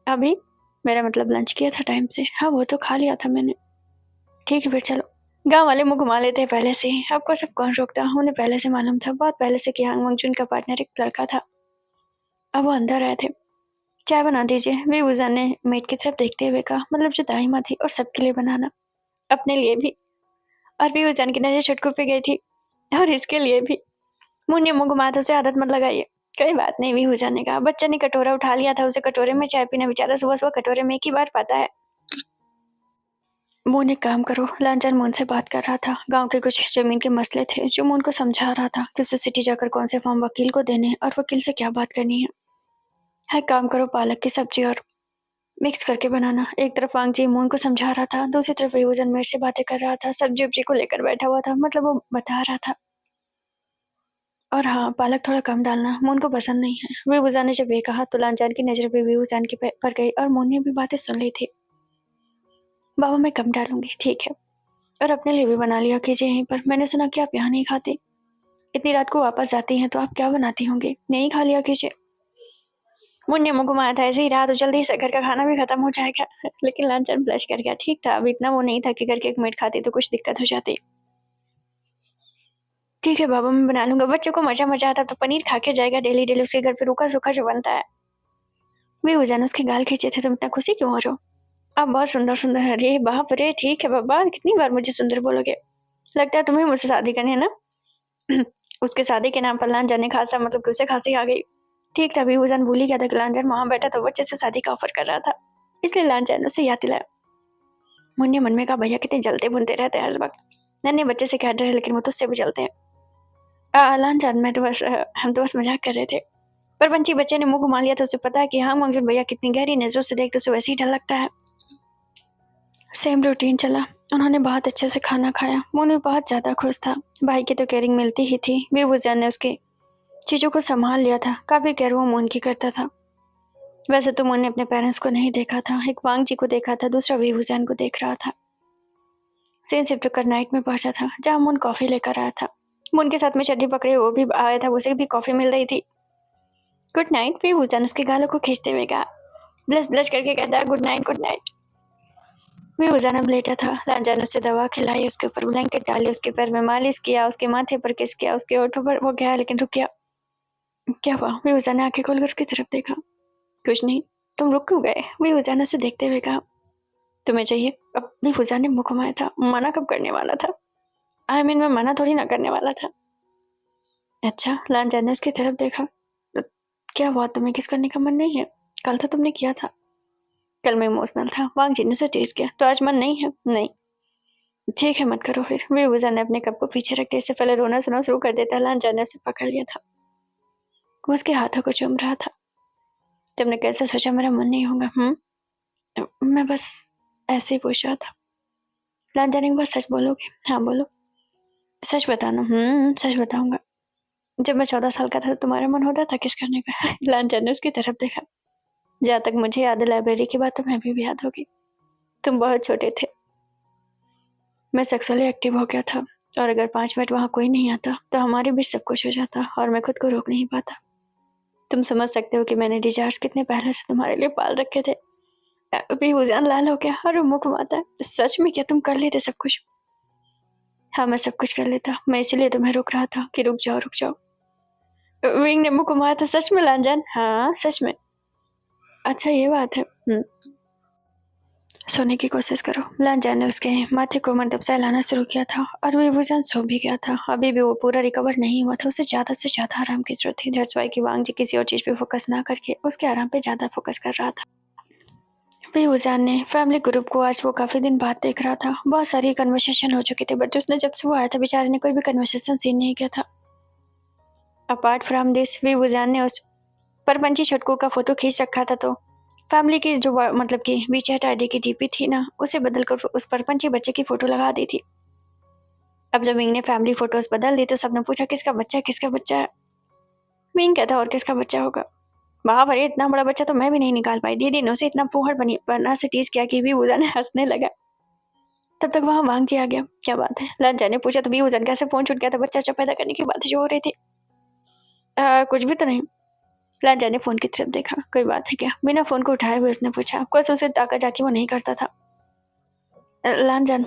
अभी? मेरा मतलब लंच किया था टाइम से। हाँ वो तो खा लिया था मैंने। ठीक है फिर चलो। गांव वाले मुंह घुमा लेते हैं पहले से ही। आपको सब कौन रोकता? उन्हें पहले से मालूम था, बहुत पहले से कि हांग मंगचून का पार्टनर एक लड़का था। अब वो अंदर आए थे। चाय बना दीजिए, विभूषण ने मेट की तरफ देखते हुए कहा। मतलब जो दाई माँ थी, और सबके लिए बनाना, अपने लिए भी। और विभूषण की नजर छुटकू पे गई थी। और इसके लिए भी। मुंह ने मुंह घुमाया था। उसे आदत मत लगाइए। कोई बात नहीं, विभूषण ने कहा। बच्चे ने कटोरा उठा लिया था। उसे कटोरे में चाय पीना, बेचारा सुबह सुबह कटोरे में एक ही बार पाता है। मोन एक काम करो। लांचन मोन से बात कर रहा था। गांव के कुछ जमीन के मसले थे जो मोन को समझा रहा था कि उसे सिटी जाकर कौन से फॉर्म वकील को देने हैं और वकील से क्या बात करनी है। हाँ, काम करो, पालक की सब्जी और मिक्स करके बनाना। एक तरफ वांगजी मोहन को समझा रहा था, दूसरी तरफ विभूजन मेरे से बातें कर रहा था, सब्जी उब्जी को लेकर बैठा हुआ था, मतलब वो बता रहा था। और हाँ, पालक थोड़ा कम डालना, मोहन को पसंद नहीं है। विभूजान ने जब ये कहा तो लालजान की नजर भी विभूजान की पर गई और मोहन ने भी बातें सुन ली थी। बाबा मैं कम डालूंगी, ठीक है। और अपने लिए भी बना लिया कीजिए यहीं पर। मैंने सुना कि आप यहाँ नहीं खाती, इतनी रात को वापस जाती हैं तो आप क्या बनाती होंगी, यहीं खा लिया कीजिए। मुन्ने ने मुंह घुमाया था, ऐसे ही रहा तो जल्दी से घर का खाना भी खत्म हो जाएगा। लेकिन लालचंद ब्लश कर गया। ठीक था, अब इतना वो नहीं था कि घर के एक मिनट खाती तो कुछ दिक्कत हो जाती। ठीक है बाबा, मैं बना लूंगा। बच्चों को मजा मजा आता तो पनीर खा के जाएगा डेली डेली उसके घर पे रूखा सूखा जो बनता है। वे उजान उसके गाल खींचे थे, तुम इतना खुशी क्यों हो रहे हो? आप बहुत सुंदर सुंदर है। अरे बाप रे, ठीक है बाबा, कितनी बार मुझे सुंदर बोलोगे? लगता है तुम्हें मुझसे शादी करनी है ना? उसके शादी के नाम पर लान जाने खासा मतलब कि उसे खांसी आ गई। ठीक था, विभूजन भूल ही गया था कि लांजन वहां बैठा तो बच्चे से शादी का ऑफर कर रहा था, इसलिए लांजन उसे याद दिलाया। मुन्ने मन में कहा, भैया कितने जलते बुनते रहते हैं हर वक्त। नन्हे बच्चे से क्या डर है, लेकिन वो तुझसे भी जलते हैं। लांजन मैं तो बस हम तो बस मजाक कर रहे थे। पर पंछी बच्चे ने मुंह घुमा लिया तो उसे पता है कि हाँ मंगजूर भैया कितनी गहरी नजरों से देखते उसे वैसे ही डर लगता है। सेम रूटीन चला। उन्होंने बहुत अच्छे से खाना खाया। मोनू बहुत ज्यादा खुश था। भाई की तो केयरिंग मिलती ही थी। विभूजन ने उसके चीजों को संभाल लिया था। काफी केयर वो मोहन की करता था। वैसे तो मोहन ने अपने पेरेंट्स को नहीं देखा था, एक वांग जी को देखा था, दूसरा विभूजन को देख रहा था। सेन शिफ्ट कर नाइट में पहुंचा था, जहां मोहन कॉफी लेकर आया था। मोहन के साथ में चड्डी पकड़े वो भी आया था, उसे भी कॉफी मिल रही थी। गुड नाइट, विभूजन उसके गालों को खींचते हुए कहा। ब्लश ब्लश करके कहता, गुड नाइट गुड नाइट। विभूजन अब लेटा था। लांजन उसे दवा खिलाई, उसके ऊपर ब्लैंकेट डाली, उसके पैर में मालिश किया, उसके माथे पर किस किया, उसके होठों पर वो गया, लेकिन रुक गया। क्या हुआ? विभूजन ने आंखें खोलकर उसकी तरफ देखा। कुछ नहीं। तुम रुक क्यों गए? विभूजन ने उसे देखते हुए कहा। तुम्हें चाहिए? अब विभूजन ने मुंह घुमाया था। मना कब करने वाला था? मैं मना थोड़ी ना करने वाला था। अच्छा, लांजन ने उसकी तरफ देखा। तो क्या हुआ, तुम्हें किस करने का मन नहीं है? कल तो तुमने किया था। कल मैं इमोशनल था, वांग जी ने उसे टीज किया, तो आज मन नहीं है? नहीं। ठीक है, मत करो फिर। विभूजन ने अपने कप को पीछे रखते इससे पहले रोना सुना शुरू कर देता, लांजन ने उसे पकड़ लिया था। वो उसके हाथों को चूम रहा था। तुमने कैसे सोचा मेरा मन नहीं होगा? मैं बस ऐसे ही पूछ रहा था। लांजन एक बार सच बोलोगे? हाँ बोलो। सच बताना। सच बताऊंगा। जब मैं 14 साल का था तो तुम्हारा मन होता था किस करने का? लांजन ने उसकी तरफ देखा। जहाँ तक मुझे याद है लाइब्रेरी की बात तुम्हें अभी भी याद होगी। तुम बहुत छोटे थे, मैं सेक्सुअली एक्टिव हो गया था, और अगर 5 मिनट वहां कोई नहीं आता तो हमारे बीच सब कुछ हो जाता और मैं खुद को रोक नहीं पाता। तुम समझ सकते हो कि मैंने डिजायर्स कितने पहले से तुम्हारे लिए पाल रखे थे। अभी हुजान लाल हो गया और वो मुंह घुमाता है। सच में क्या तुम कर लेते सब कुछ? हाँ, मैं सब कुछ कर लेता। मैं इसीलिए तुम्हें रोक रहा था कि रुक जाओ रुक जाओ। विंग ने मुंह घुमाया था। सच में लांजन? हाँ सच में। अच्छा ये बात है। सोने की कोशिश करो। लांजन ने उसके माथे को मतलब सहलाना शुरू किया था और विभूजन सो भी गया था। अभी भी वो पूरा रिकवर नहीं हुआ था, उसे ज्यादा से ज्यादा आराम की जरूरत थी। दैट्स व्हाई कि वांग जी किसी और चीज पे फोकस ना करके उसके आराम पे ज्यादा फोकस कर रहा था। विभूजन ने फैमिली ग्रुप को आज वो काफी दिन बाद देख रहा था। बहुत सारी कन्वर्सेशन हो चुकी थी, बट उसने जब से वो आया था बेचारे ने कोई भी कन्वर्सेशन सीन नहीं किया था। अपार्ट फ्रॉम दिस, विभूजन ने उस परपंची छटकू का फोटो खींच रखा था, तो फैमिली की जो मतलब कि वीचैट आईडी की डीपी थी ना, उसे बदलकर उस परपंची बच्चे की फोटो लगा दी थी। अब जब विंग ने फैमिली फोटोज बदल दी तो सबने पूछा किसका बच्चा है, किसका बच्चा है? विंग कहता और किसका बच्चा होगा? वाह भरे, इतना बड़ा बच्चा तो मैं भी नहीं निकाल पाई। दीदी ने उसे इतना फूहड़ बना से टीज किया कि विभूजन हंसने लगा। तब तक वहां वांग जी आ गया। क्या बात है? लंचा ने पूछा तो विभूजन कैसे फोन छूट गया था? बच्चा पैदा करने की बात जो हो रही थी। कुछ भी तो नहीं। लांजा ने फोन की तरफ देखा। कोई बात है क्या? बिना फोन को उठाए हुए उसने पूछा। कुछ उसे ताका जाके वो नहीं करता था। लांजन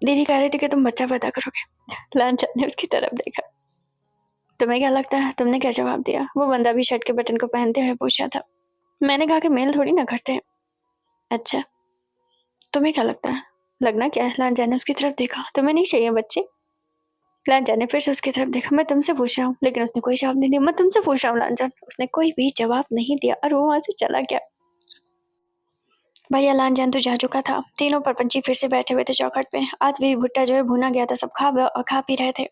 दीदी कह रही थी कि तुम बच्चा पैदा करोगे। लांजन ने उसकी तरफ देखा। तुम्हें क्या लगता है? तुमने क्या जवाब दिया? वो बंदा भी शर्ट के बटन को पहनते हुए पूछा था। मैंने कहा कि मेल थोड़ी ना करते हैं। अच्छा, तुम्हें क्या लगता है? लगना क्या है? लांजा ने उसकी तरफ देखा। तुम्हें नहीं चाहिए बच्चे? लांजा ने फिर से उसकी तरफ देखा। मैं तुमसे पूछ रहा हूँ। लेकिन उसने कोई जवाब नहीं दिया। मैं तुमसे पूछ रहा हूँ लांजन। उसने कोई भी जवाब नहीं दिया और वो वहां से चला गया। भैया लांजन तो जा चुका था। तीनों परपंची फिर से बैठे हुए थे चौखट पे। आज भी भुट्टा जो है भुना गया था। सब खा पी रहे थे।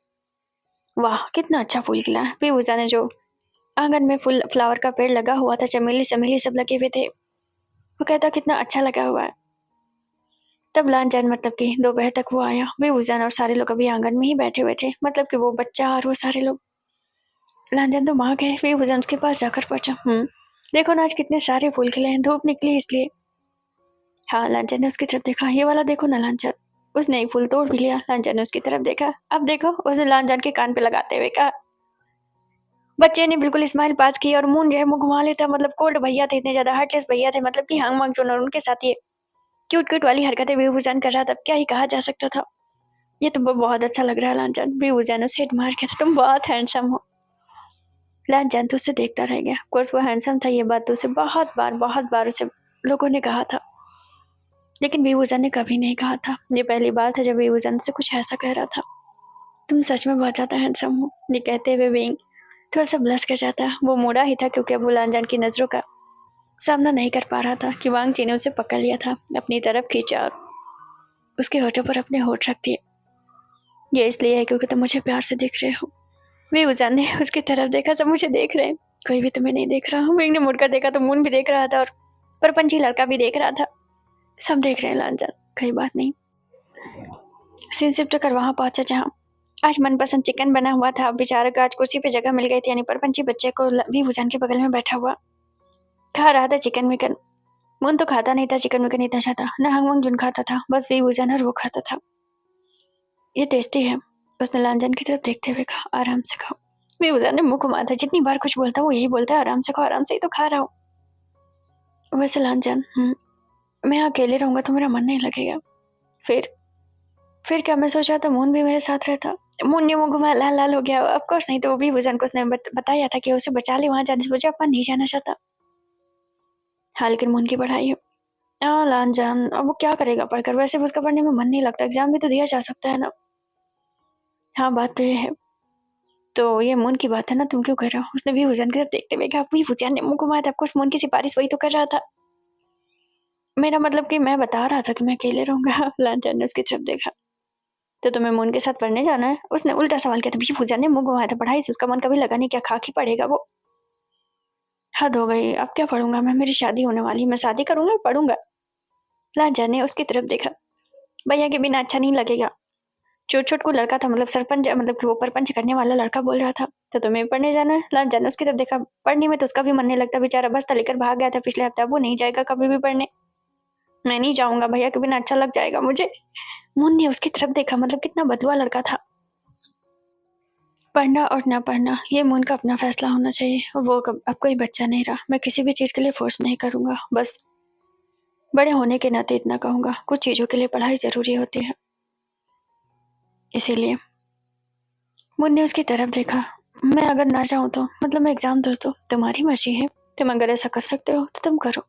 वाह कितना अच्छा फूल खिला है। विभूजा ने जो आंगन में फूल फ्लावर का पेड़ लगा हुआ था, चमेली चमेली सब लगे हुए थे, वो कहता कितना अच्छा लगा हुआ है। तब लालचंद मतलब कि दोपहर तक वो आया। बेबूजान और सारे लोग अभी आंगन में ही बैठे हुए थे, मतलब कि वो बच्चा और वो सारे लोग। लालचंद तो वहां गए। बेबूजान उसके पास जाकर पहुंचा। देखो ना आज कितने सारे फूल खिले हैं, धूप निकली इसलिए। हाँ, लालचंद ने उसकी तरफ देखा। ये वाला देखो ना लालचंद। उसने एक फूल तोड़ भी लिया। लालचंद ने उसकी तरफ देखा। अब देखो, उसने लालचंद के कान पे लगाते हुए कहा। बच्चे ने बिल्कुल स्माइल पास की और मुंह जो है मुंह घुमा लेता। मतलब कोल्ड भैया थे, इतने ज्यादा हार्टलेस भैया थे, मतलब कि हांग मांग और उनके साथ ये क्यूट क्यूट वाली हरकतें बेबूजान कर रहा था। क्या ही कहा जा सकता था। ये तो बहुत अच्छा लग रहा है लालचंद। बेबूजान उसे हिट मार के था, तुम बहुत हैंडसम हो। लालचंद तो उसे देखता रह गया। कोर्स वो हैंडसम था, ये बात तो उसे बहुत बार उसे लोगों ने कहा था, लेकिन बेबूजान ने कभी नहीं कहा था। ये पहली बार था जब बेबूजान से कुछ ऐसा कह रहा था। तुम सच में बहुत ज्यादा हैंडसम हो। ये कहते हुए विंग थोड़ा सा ब्लश कर जाता। वो मोड़ा ही था क्योंकि अब वो लालचंद की नजरों का सामना नहीं कर पा रहा था कि वांग ची ने उसे पकड़ लिया था, अपनी तरफ खींचा और उसके होठों पर अपने होठ रख दिए। ये इसलिए है क्योंकि तुम मुझे प्यार से देख रहे हो। बेबूजान ने उसकी तरफ देखा। सब मुझे देख रहे हैं, कोई भी तुम्हें नहीं देख रहा। विंग ने मुड़कर देखा तो मून भी देख रहा था और परपंची लड़का भी देख रहा था। सब देख रहे हैं लालचंद, कोई बात नहीं। सीन शिफ्ट कर वहां पहुंचा जहाँ आज मनपसंद चिकन बना हुआ था। बेचारे को आज कुर्सी पे जगह मिल गई थी, यानी परपंची बच्चे को बेबूजान के बगल में बैठा हुआ खा रहा था चिकन विकन। मुन तो खाता नहीं था चिकन विकन इतना ज्यादा, न हंगमंग जुन खाता था, बस बेबूजान और वो खाता था। ये टेस्टी है, उसने लालचंद की तरफ देखते हुए कहा। आराम से खाओ। बेबूजान ने मुंह घुमाया था। जितनी बार कुछ बोलता वो यही बोलता है, आराम से खाओ, आराम से ही तो खा रहा हूँ। वैसे लालचंद, मैं अकेले रहूंगा तो मेरा मन नहीं लगेगा। फिर क्या, मैं सोचा था मून भी मेरे साथ रहता। मून ने मुंह घुमाया, लाल लाल हो गया। ऑफ कोर्स नहीं, तो वो बेबूजान को उसने बताया था कि उसे बचा ले वहां जाने से। मुझे अपन नहीं जाना चाहता। हाँ, लेकिन मून की पढ़ाई है। हाँ लालचंद, अब वो क्या करेगा पढ़कर, वैसे भी उसका पढ़ने में मन नहीं लगता। एग्जाम भी तो दिया जा सकता है ना। हाँ, बात तो ये है। तो ये मून की बात है ना, तुम क्यों कर रहे हो। उसने बेबूजान की तरफ देखते हुए कहा। बेबूजान ने मुंह घुमाया था। ऑफकोर्स मून की सिफारिश वही तो कर रहा था। मेरा मतलब कि मैं बता रहा था कि मैं अकेले रहूंगा। लालचंद ने उसकी तरफ देखा। तो तुम्हें मून के साथ पढ़ने जाना है, उसने उल्टा सवाल किया था। बेबूजान ने मुंह घुमाया था। पढ़ाई से उसका मन कभी लगा नहीं, क्या खाक ही पढ़ेगा वो। हद हो गई, अब क्या पढ़ूंगा मैं, मेरी शादी होने वाली, मैं शादी करूंगा पढ़ूंगा। लालचंद ने उसकी तरफ देखा। भैया के बिना अच्छा नहीं लगेगा। छोट छोट को लड़का था, मतलब सरपंच, मतलब कि वो परपंच करने वाला लड़का बोल रहा था। तो तुम्हें पढ़ने जाना है। लालचंद ने उसकी तरफ देखा। पढ़ने में तो उसका भी मन नहीं लगता, बेचारा बस्ता लेकर भाग गया था पिछले हफ्ते। अब वो नहीं जाएगा कभी भी पढ़ने। मैं नहीं जाऊंगा, भैया के बिना अच्छा लग जाएगा मुझे। मुन ने उसकी तरफ देखा, मतलब कितना बदुआ लड़का था। पढ़ना और ना पढ़ना ये मुन का अपना फैसला होना चाहिए। वो अब कोई बच्चा नहीं रहा। मैं किसी भी चीज के लिए फोर्स नहीं करूंगा। बस बड़े होने के नाते इतना कहूंगा, कुछ चीजों के लिए पढ़ाई जरूरी होती है, इसीलिए। मुन ने उसकी तरफ देखा। मैं अगर ना चाहूँ तो, मतलब मैं एग्जाम दूँ तो तुम्हारी मर्जी है। तुम अगर ऐसा कर सकते हो तो तुम करो।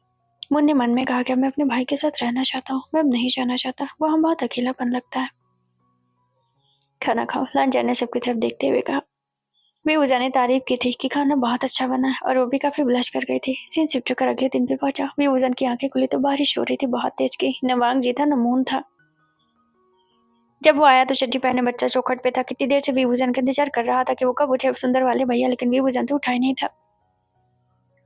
मुन ने मन में कहा कि मैं अपने भाई के साथ रहना चाहता हूँ, मैं अब नहीं जाना चाहता। वहाँ बहुत अकेलापन लगता है। खाना खाओ। लालचंद ने सबकी तरफ देखते हुए कहा। बेबूजा ने तारीफ की थी कि खाना बहुत अच्छा बना है और वो भी काफी ब्लश कर गई थी। सीन शिफ्ट होकर अगले दिन पे पहुंचा। बेबूजन की आंखें खुली तो बारिश हो रही थी बहुत तेज की। न वांग जी था न मून था। जब वो आया तो चड्डी पहने बच्चा चौखट पे था। कितनी देर से बेबूजन का इंतजार कर रहा था कि वो कब उठे सुंदर वाले भैया, लेकिन बेबूजन तो उठा ही नहीं था।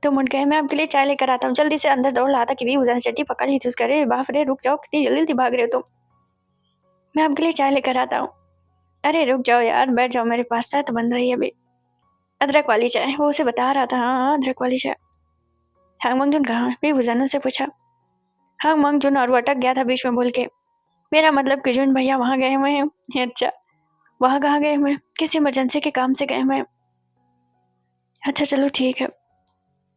तो मुड़ गए। मैं आपके लिए चाय लेकर आता हूँ। जल्दी से अंदर दौड़ रहा था कि बेबूजन ने चड्डी पकड़ ली थी उसका। अरे बाप रे, रुक जाओ, कितनी जल्दी भाग रहे हो तुम। मैं आपके लिए चाय लेकर आता हूँ। अरे रुक जाओ यार, बैठ जाओ मेरे पास, चाय तो बन रही है अभी। अदरक वाली चाय, वो उसे बता रहा था। हाँ, अदरक वाली चाय। हांग मंगजून कहाँ है, बेबूजन से पूछा। हांग मंगजून, और वो अटक गया था बीच में बोल के। मेरा मतलब कि जुन भैया वहां गए हुए हैं। अच्छा, वहां कहाँ गए हुए हैं, किसी इमरजेंसी के काम से गए हुए हैं। अच्छा चलो ठीक है।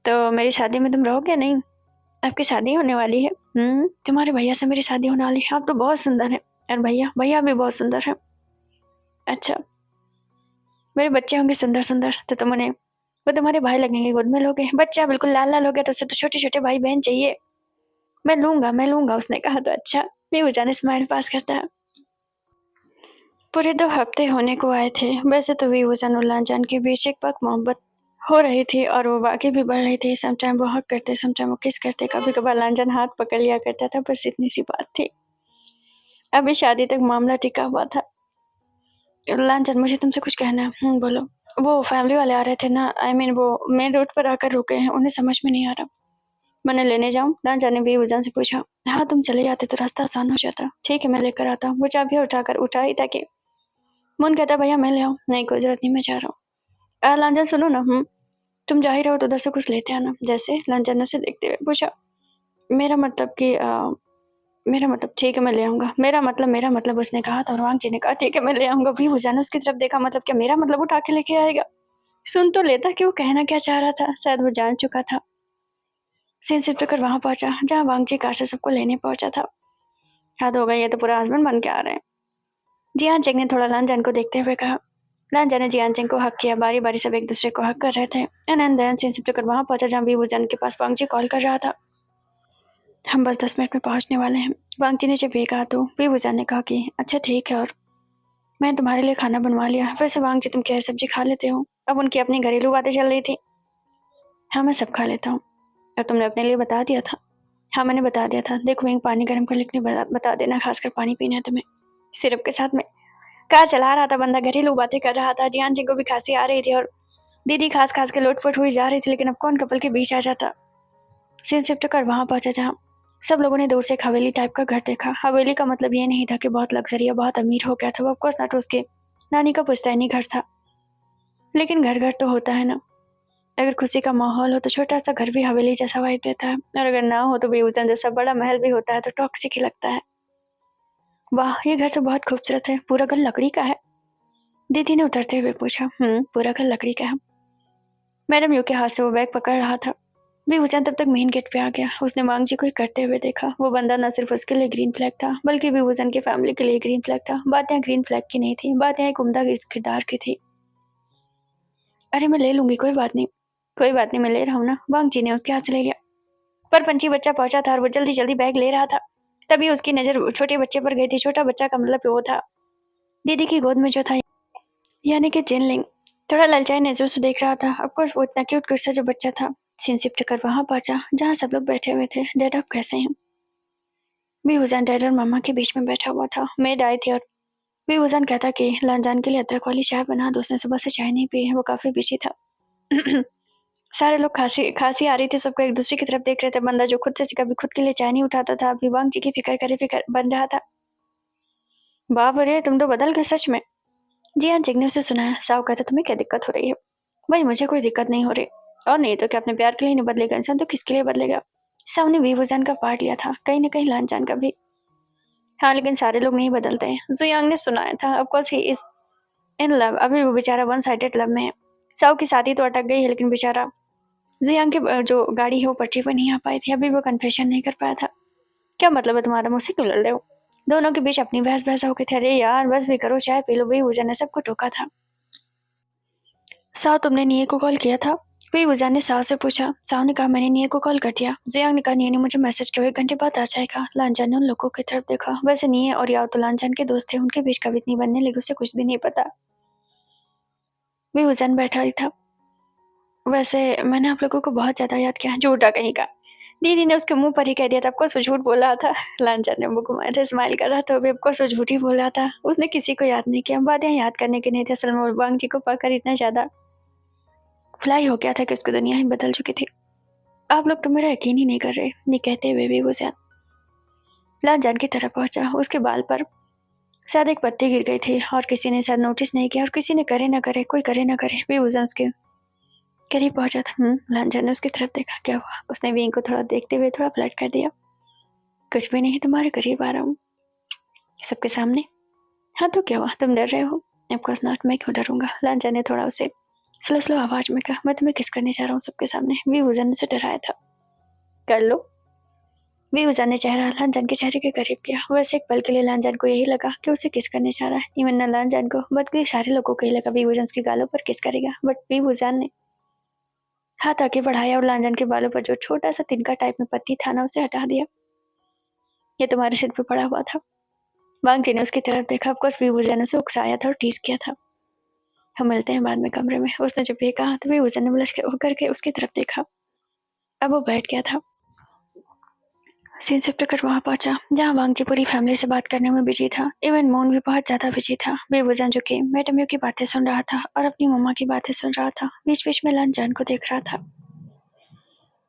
तो मेरी शादी में तुम रहोगे नहीं। आपकी शादी होने वाली है। तुम्हारे भैया से मेरी शादी होने वाली है। आप तो बहुत सुंदर है। और भैया भैया भी बहुत सुंदर है। अच्छा, मेरे बच्चे होंगे सुंदर सुंदर तो तुम उन्हें, वो तुम्हारे भाई लगेंगे, गोद में लोगे। बच्चा बिल्कुल लाल लाल हो गया तो उसे तो छोटे छोटे भाई बहन चाहिए। मैं लूंगा उसने कहा। तो अच्छा, बेबूजा ने स्माइल पास करता है। पूरे 2 हफ्ते होने को आए थे। वैसे तो बेबूजान और लालचंद के बीच एक पक मोहब्बत हो रही थी और वो बाकी भी बढ़ रही थी। समटाइम वो हक करते, समटाइम वो किस करते, कभी कभार लालचंद हाथ पकड़ लिया करता था। बस इतनी सी बात थी। अभी शादी तक मामला टिका हुआ था। लालचंद, मुझे तुमसे कुछ कहना है। बोलो। वो फैमिली वाले आ रहे थे ना, I mean वो मेन रोड पर आकर रुके हैं, उन्हें समझ में नहीं आ रहा। मैंने लेने जाऊँ? लांचा ने बेवजह से पूछा। हाँ, तुम चले जाते तो रास्ता आसान हो जाता। ठीक है, मैं लेकर आता हूँ। वो चाबियाँ उठाकर उठा ही था कि मुन कहता, भैया मैं ले आऊँ? नहीं, कोई जरूरत नहीं, मैं जा रहा हूँ। लांचन सुनो ना। तुम जा ही रहो तो उधर से कुछ लेते आना। जैसे? लांचन ने उसे देखते हुए पूछा। मेरा मतलब कि मेरा मतलब ठीक है मैं ले आऊंगा। मेरा मतलब उसने कहा था और वांग जी ने कहा ठीक है मैं ले आऊंगा। भी हुसैन ने उसकी तरफ देखा। मतलब क्या मेरा मतलब उठा के लेके आएगा? सुन तो लेता कि वो कहना क्या चाह रहा था। शायद वो जान चुका था। सीन शिफ्ट कर वहां पहुंचा जहाँ वांग जी कार से सबको लेने पहुंचा था। हद हो गई, ये तो पूरा हस्बैंड बन के आ रहे हैं। जियान चेंग ने थोड़ा लांजन को देखते हुए कहा। लांजन ने जियान चेंग को हक किया। बारी बारी सब एक दूसरे को हक कर रहे थे। एंड देन सीन शिफ्ट कर वहां पहुंचा जहाँ भी हुसैन के पास वांग जी कॉल कर रहा था। हम बस 10 मिनट में पहुंचने वाले हैं। वांग जी ने जब ये कहा तो वी हुसैन ने कहा कि अच्छा ठीक है, और मैंने तुम्हारे लिए खाना बनवा लिया। वैसे वांग जी तुम क्या सब्जी खा लेते हो? अब उनकी अपनी घरेलू बातें चल रही थी। हाँ, मैं सब खा लेता हूँ। और तुमने अपने लिए बता दिया था? हाँ, मैंने बता दिया था। देखो वहीं पानी गर्म कर लिखने बता देना, खासकर पानी पीना है तुम्हें सिरप के साथ में। कार चला रहा था बंदा, घरेलू बातें कर रहा था। जियान जी को भी खांसी आ रही थी और दीदी खास खास के लोटपोट हुई जा रही थी। लेकिन अब कौन कपल के बीच आ जाता। सीन शिफ्ट कर वहां पहुंचा जहाँ सब लोगों ने दूर से एक हवेली टाइप का घर देखा। हवेली का मतलब ये नहीं था कि बहुत लग्जरी या बहुत अमीर हो गया था। वो ऑफकोर्स नॉट, उसके नानी का पुश्तैनी घर था। लेकिन घर घर तो होता है ना। अगर खुशी का माहौल हो तो छोटा सा घर भी हवेली जैसा वाइब देता है, और अगर ना हो तो बेवजन जैसा बड़ा महल भी होता है तो टॉक्सिक ही लगता है। वाह, ये घर तो बहुत खूबसूरत है। पूरा घर लकड़ी का है? दीदी ने उतरते हुए पूछा। पूरा घर लकड़ी का है। मैडम यू के हाथ से वो बैग पकड़ रहा था। बेवजन तब तक मेन गेट पे आ गया। उसने मांग जी को ही करते हुए देखा। वो बंदा न सिर्फ उसके लिए ग्रीन फ्लैग था बल्कि बेवजन की फैमिली के लिए ग्रीन फ्लैग था। बात यहाँ ग्रीन फ्लैग की नहीं थी, बात यहाँ एक उम्दा किरदार की थी। अरे मैं ले लूंगी, कोई बात नहीं। कोई बात नहीं, मैं ले रहा हूँ ना। वांग जी ने उसके हाथ से ले लिया। पर पंछी बच्चा पहुंचा था और वो जल्दी जल्दी बैग ले रहा था। तभी उसकी नजर छोटे बच्चे पर गई थी। छोटा बच्चा का मतलब वो था दीदी की गोद में जो था, यानी कि जिनलिंग। थोड़ा ललचाई नजरों से देख रहा था। ऑफकोर्स वो इतना क्यूट कुछ सा जो बच्चा था। सीन शिफ्ट कर वहां पहुंचा जहाँ सब लोग बैठे हुए थे। डैड आप कैसे हैं? बेहुजान डैड और मामा के बीच में बैठा हुआ था। मेड आई थी और बेहुजान कहता कि लांजान के लिए अदरक वाली चाय बना दो, उसने सुबह से चाय नहीं पी है, वो काफी बिजी था। सारे लोग खांसी खांसी आ रही थी, सबको एक दूसरे की तरफ देख रहे थे। बंदा जो खुद से कभी खुद के लिए चाय नहीं उठाता था, अभी वांग जी की फिक्र करे फिक्र बन रहा था। बाप रे, तुम तो बदल गए सच में। जी हाँ, जिग ने उसे सुनाया। साव कहता, तुम्हें क्या दिक्कत हो रही है? भाई मुझे कोई दिक्कत नहीं हो रही। और नहीं तो क्या, अपने प्यार के लिए नहीं बदलेगा इंसान तो किसके लिए बदलेगा? साव ने वीवोजान का पार्ट लिया था, कहीं ना कहीं लानजान का भी। हाँ, लेकिन सारे लोग नहीं बदलते हैं। जुयांग ने सुनाया था। Of course he is in love. अभी वो बेचारा वन साइडेड लव में है। साव की शादी तो अटक गई है, लेकिन बेचारा जुयांग की जो गाड़ी है वो पटरी पर नहीं आ पाई थी। अभी वो कन्फेशन नहीं कर पाया था। क्या मतलब है तुम्हारा? मुझसे क्यों लड़ रहे हो? दोनों के बीच अपनी बहस बहस हो गई थी। अरे यार बस भी करो, चाय पी लो। वही वजह ने सबको टोका था। साव, तुमने निये को कॉल किया था? वही वजह ने साव से पूछा। साव ने कहा मैंने निये को कॉल कर दिया। जुयांग ने कहा निये ने मुझे मैसेज किया 1 घंटे बाद आ जाएगा। लांजान ने उन लोगों की तरफ देखा। वैसे निये और याओ तो लांजान के दोस्त थे, उनके बीच कभी इतनी बनने लगी उसे कुछ भी नहीं पता। वही वजन बैठा ही था। वैसे मैंने आप लोगों को बहुत ज्यादा याद किया। झूठा कहीं का। दीदी ने उसके मुंह पर ही कह दिया था। ऑफकोर्स वो झूठ बोल रहा था। लांचन ने मुंह घुमाया था, स्माइल कर रहा था। अभी ऑफकोर्स वो झूठ ही बोल रहा था। उसने किसी को याद नहीं किया। बातें याद करने की नहीं थी। असल में वो वांग जी को पाकर इतना ज्यादा फ्लाई हो गया था कि उसकी दुनिया ही बदल चुकी थी। आप लोग तो मेरा यकीन ही नहीं कर रहे, ये कहते हुए भी वो लांचन की तरफ पहुंचा। उसके बाल पर शायद एक पत्ती गिर गई थी और किसी ने शायद नोटिस नहीं किया, और किसी ने करे ना करे, कोई करे ना करे भी उसके करीब पहुंचा था। लांचन ने उसकी तरफ देखा। क्या हुआ? उसने विंग को थोड़ा देखते हुए थोड़ा फ्लर्ट कर दिया। कुछ भी नहीं, तुम्हारे करीब आ रहा हूँ सबके सामने। हाँ तो क्या हुआ, तुम डर रहे हो? ऑफकोर्स नॉट, मैं क्यों डरूंगा? लांचन ने थोड़ा उसे स्लो स्लो आवाज में कहा। मैं तुम्हें किस करने जा रहा हूँ सबके सामने। वी वजन ने उसे डराया था। कर लो। वी वजन ने चेहरा लांचन के चेहरे के करीब किया। वैसे एक पल के लिए लांचन को यही लगा कि उसे किस करने जा रहा है। इवन न लांचन को बल्कि सारे लोगों को यही लगा वी वजन की गालों पर किस करेगा। बट वी वजन ने हाथ आगे बढ़ाया और लांचन के बालों पर जो छोटा सा तिनका टाइप में पत्ती था ना, उसे हटा दिया। ये तुम्हारे सिर पे पड़ा हुआ था। वांग जी ने उसकी तरफ देखा। ऑफकोर्स वी वजन ने उसे उकसाया था और टीज किया था। हम मिलते हैं बाद में कमरे में। उसने जब ये कहा तो वी वजन ने ब्लश होकर के उसकी तरफ देखा। अब वो बैठ गया था। सीन शिफ्ट कर वहां पहुंचा जहां वांग जी पूरी फैमिली से बात करने में बिजी था। इवन मून भी बहुत ज्यादा बिजी था। बेवजन जो कि मैडम यू की बातें सुन रहा था और अपनी मम्मा की बातें सुन रहा था। बीच बीच में लांचन को देख रहा था।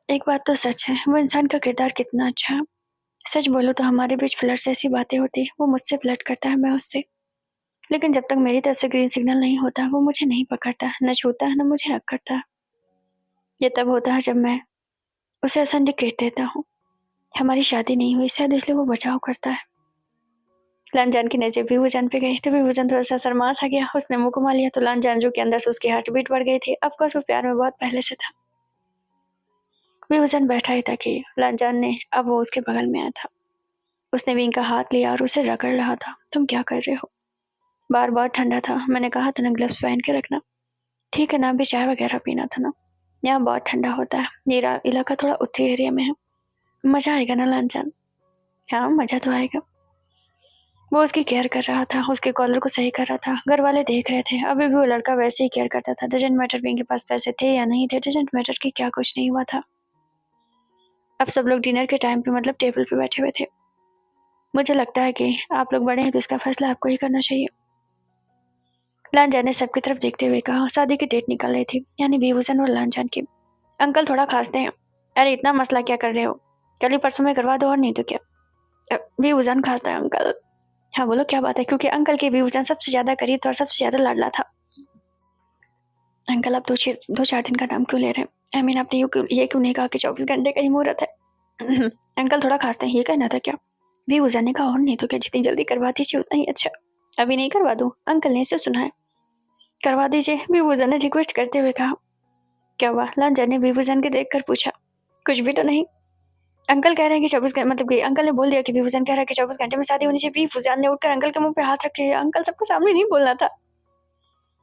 एक बात तो सच है, वो इंसान का किरदार कितना अच्छा है। सच बोलो तो हमारे बीच फ्लर्ट से ऐसी बातें होती, वो मुझसे फ्लर्ट करता है, मैं उससे। लेकिन जब तक मेरी तरफ से ग्रीन सिग्नल नहीं होता, वो मुझे नहीं पकड़ता, न छूता है, न मुझे हक करता है। ये तब होता है जब मैं उसे ऐसा इंडिकेट देता हूँ। हमारी शादी नहीं हुई शायद, इसलिए वो बचाव करता है। लानजान की नजर विभूजान पे गई तो विभूजान थोड़ा सा शर्मा सा गया। उसने मुंह घुमा लिया तो लानजान जो कि अंदर से उसकी हार्ट बीट बढ़ गई थी, ऑफकोर्स वो प्यार में बहुत पहले से था। विभूजान बैठा ही था कि लानजान ने अब वो उसके बगल में आया था। उसने विंग का हाथ लिया और उसे रगड़ रहा था। तुम क्या कर रहे हो? बार बार ठंडा था, मैंने कहा था ना ग्लव्स पहन के रखना। ठीक है ना, अभी चाय वगैरह पीना था ना। यहाँ बहुत ठंडा होता है, मेरा इलाका थोड़ा उत्तरी एरिया में है। मजा आएगा ना लानजान? हाँ मजा तो आएगा। वो उसकी केयर कर रहा था, उसके कॉलर को सही कर रहा था। घर वाले देख रहे थे, अभी भी वो लड़का वैसे ही केयर करता था। डजेंट मैटर विंग के पास पैसे थे या नहीं थे, डजेंट मैटर कि क्या कुछ नहीं हुआ था। अब सब लोग डिनर के टाइम पे मतलब टेबल पे बैठे हुए थे। मुझे लगता है कि आप लोग बड़े हैं तो इसका फैसला आपको ही करना चाहिए। लानजान ने सबकी तरफ देखते हुए कहा। शादी की डेट निकल रही थी, यानी विभूषण और लानजान की। अंकल थोड़ा खांसते हैं। अरे इतना मसला क्या कर रहे हो? कल ही परसों में करवा दो और नहीं तो क्या। विभूषण खांसता है अंकल। हाँ बोलो क्या बात है? क्योंकि अंकल के विभूषण सबसे ज्यादा करीब था और सबसे ज्यादा लाडला था। अंकल आप दो चार दिन का नाम क्यों ले रहे हैं? आई मीन आपने ये क्यों नहीं कहा कि 24 घंटे का ही मुहूर्त है? अंकल थोड़ा खांसते हैं, ये कहना था क्या? विभूषण ने कहा और नहीं तो क्या, जितनी जल्दी करवा दीजिए उतना ही अच्छा। अभी नहीं करवा दूं? अंकल ने इसे सुना है। करवा दीजिए, विभूषण ने रिक्वेस्ट करते हुए कहा। क्या हुआ? लांजा ने विभूषण के देखकर पूछा। कुछ भी तो नहीं। अंकल कह रहे हैं कि 24 घंटे मतलब कि अंकल ने बोल दिया कि विभूषण कह रहा है कि 24 घंटे में शादी होनी चाहिए। विभूषण ने उठकर अंकल के मुंह पे हाथ रखे। अंकल सबको सामने नहीं बोलना था।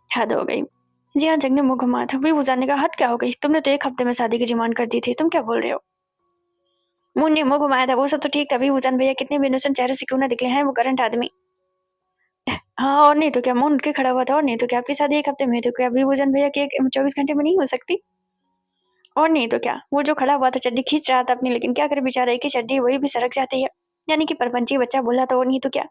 हद हो गई। जी हाँ, जंग ने मुंह घुमाया था। विभूषण ने कहा हद क्या हो गई? तुमने तो 1 हफ्ते में शादी की डिमांड कर दी थी, तुम क्या बोल रहे हो? मुंह ने मुंह घुमाया था, वो सब तो ठीक था। विभूषण भैया कितने भी इनोसेंट चेहरे से क्यों ना दिखले हैं, वो करंट आदमी। हाँ और नहीं तो क्या, मुंह उठ के खड़ा हुआ था। और नहीं तो क्या, आपकी शादी 1 हफ्ते में तो क्या विभूषण भैया की 24 घंटे में नहीं हो सकती? और नहीं तो क्या, वो जो खड़ा हुआ था चड्डी खींच रहा था अपनी, लेकिन क्या करे बेचारा, एक ही चड्डी वही भी सरक जाती है। यानी कि परपंची बच्चा बोला था। और नहीं तो क्या।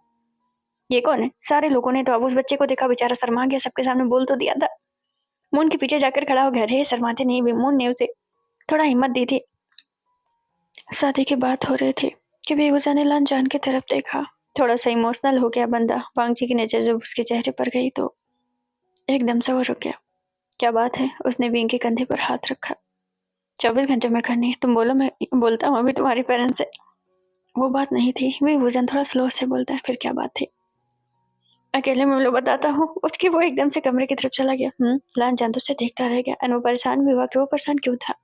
ये कौन है? सारे लोगों ने तो अब उस बच्चे को देखा, बेचारा शर्मा गया, सबके सामने बोल तो दिया था। मून के पीछे जाकर खड़ा हो गया। अरे शर्माते नहीं भी, मून ने उसे थोड़ा हिम्मत दी थी। शादी की बात हो रही थी कि बेगूजा ने लानजान की तरफ देखा। थोड़ा सा इमोशनल हो गया बंदा। वांगची की नजर जब उसके चेहरे पर गई तो एकदम से वो रुक गया। क्या बात है? उसने विंग के कंधे पर हाथ रखा। 24 घंटे में करनी है, तुम बोलो, मैं बोलता हूँ अभी तुम्हारे पेरेंट्स से। वो बात नहीं थी। विभूषण थोड़ा स्लो से बोलता है। फिर क्या बात थी? अकेले में लोग बताता हूँ। उसकी वो एकदम से कमरे की तरफ चला गया। लानजान तो उसे देखता रह गया। और वो परेशान भी हुआ कि वो परेशान क्यों था।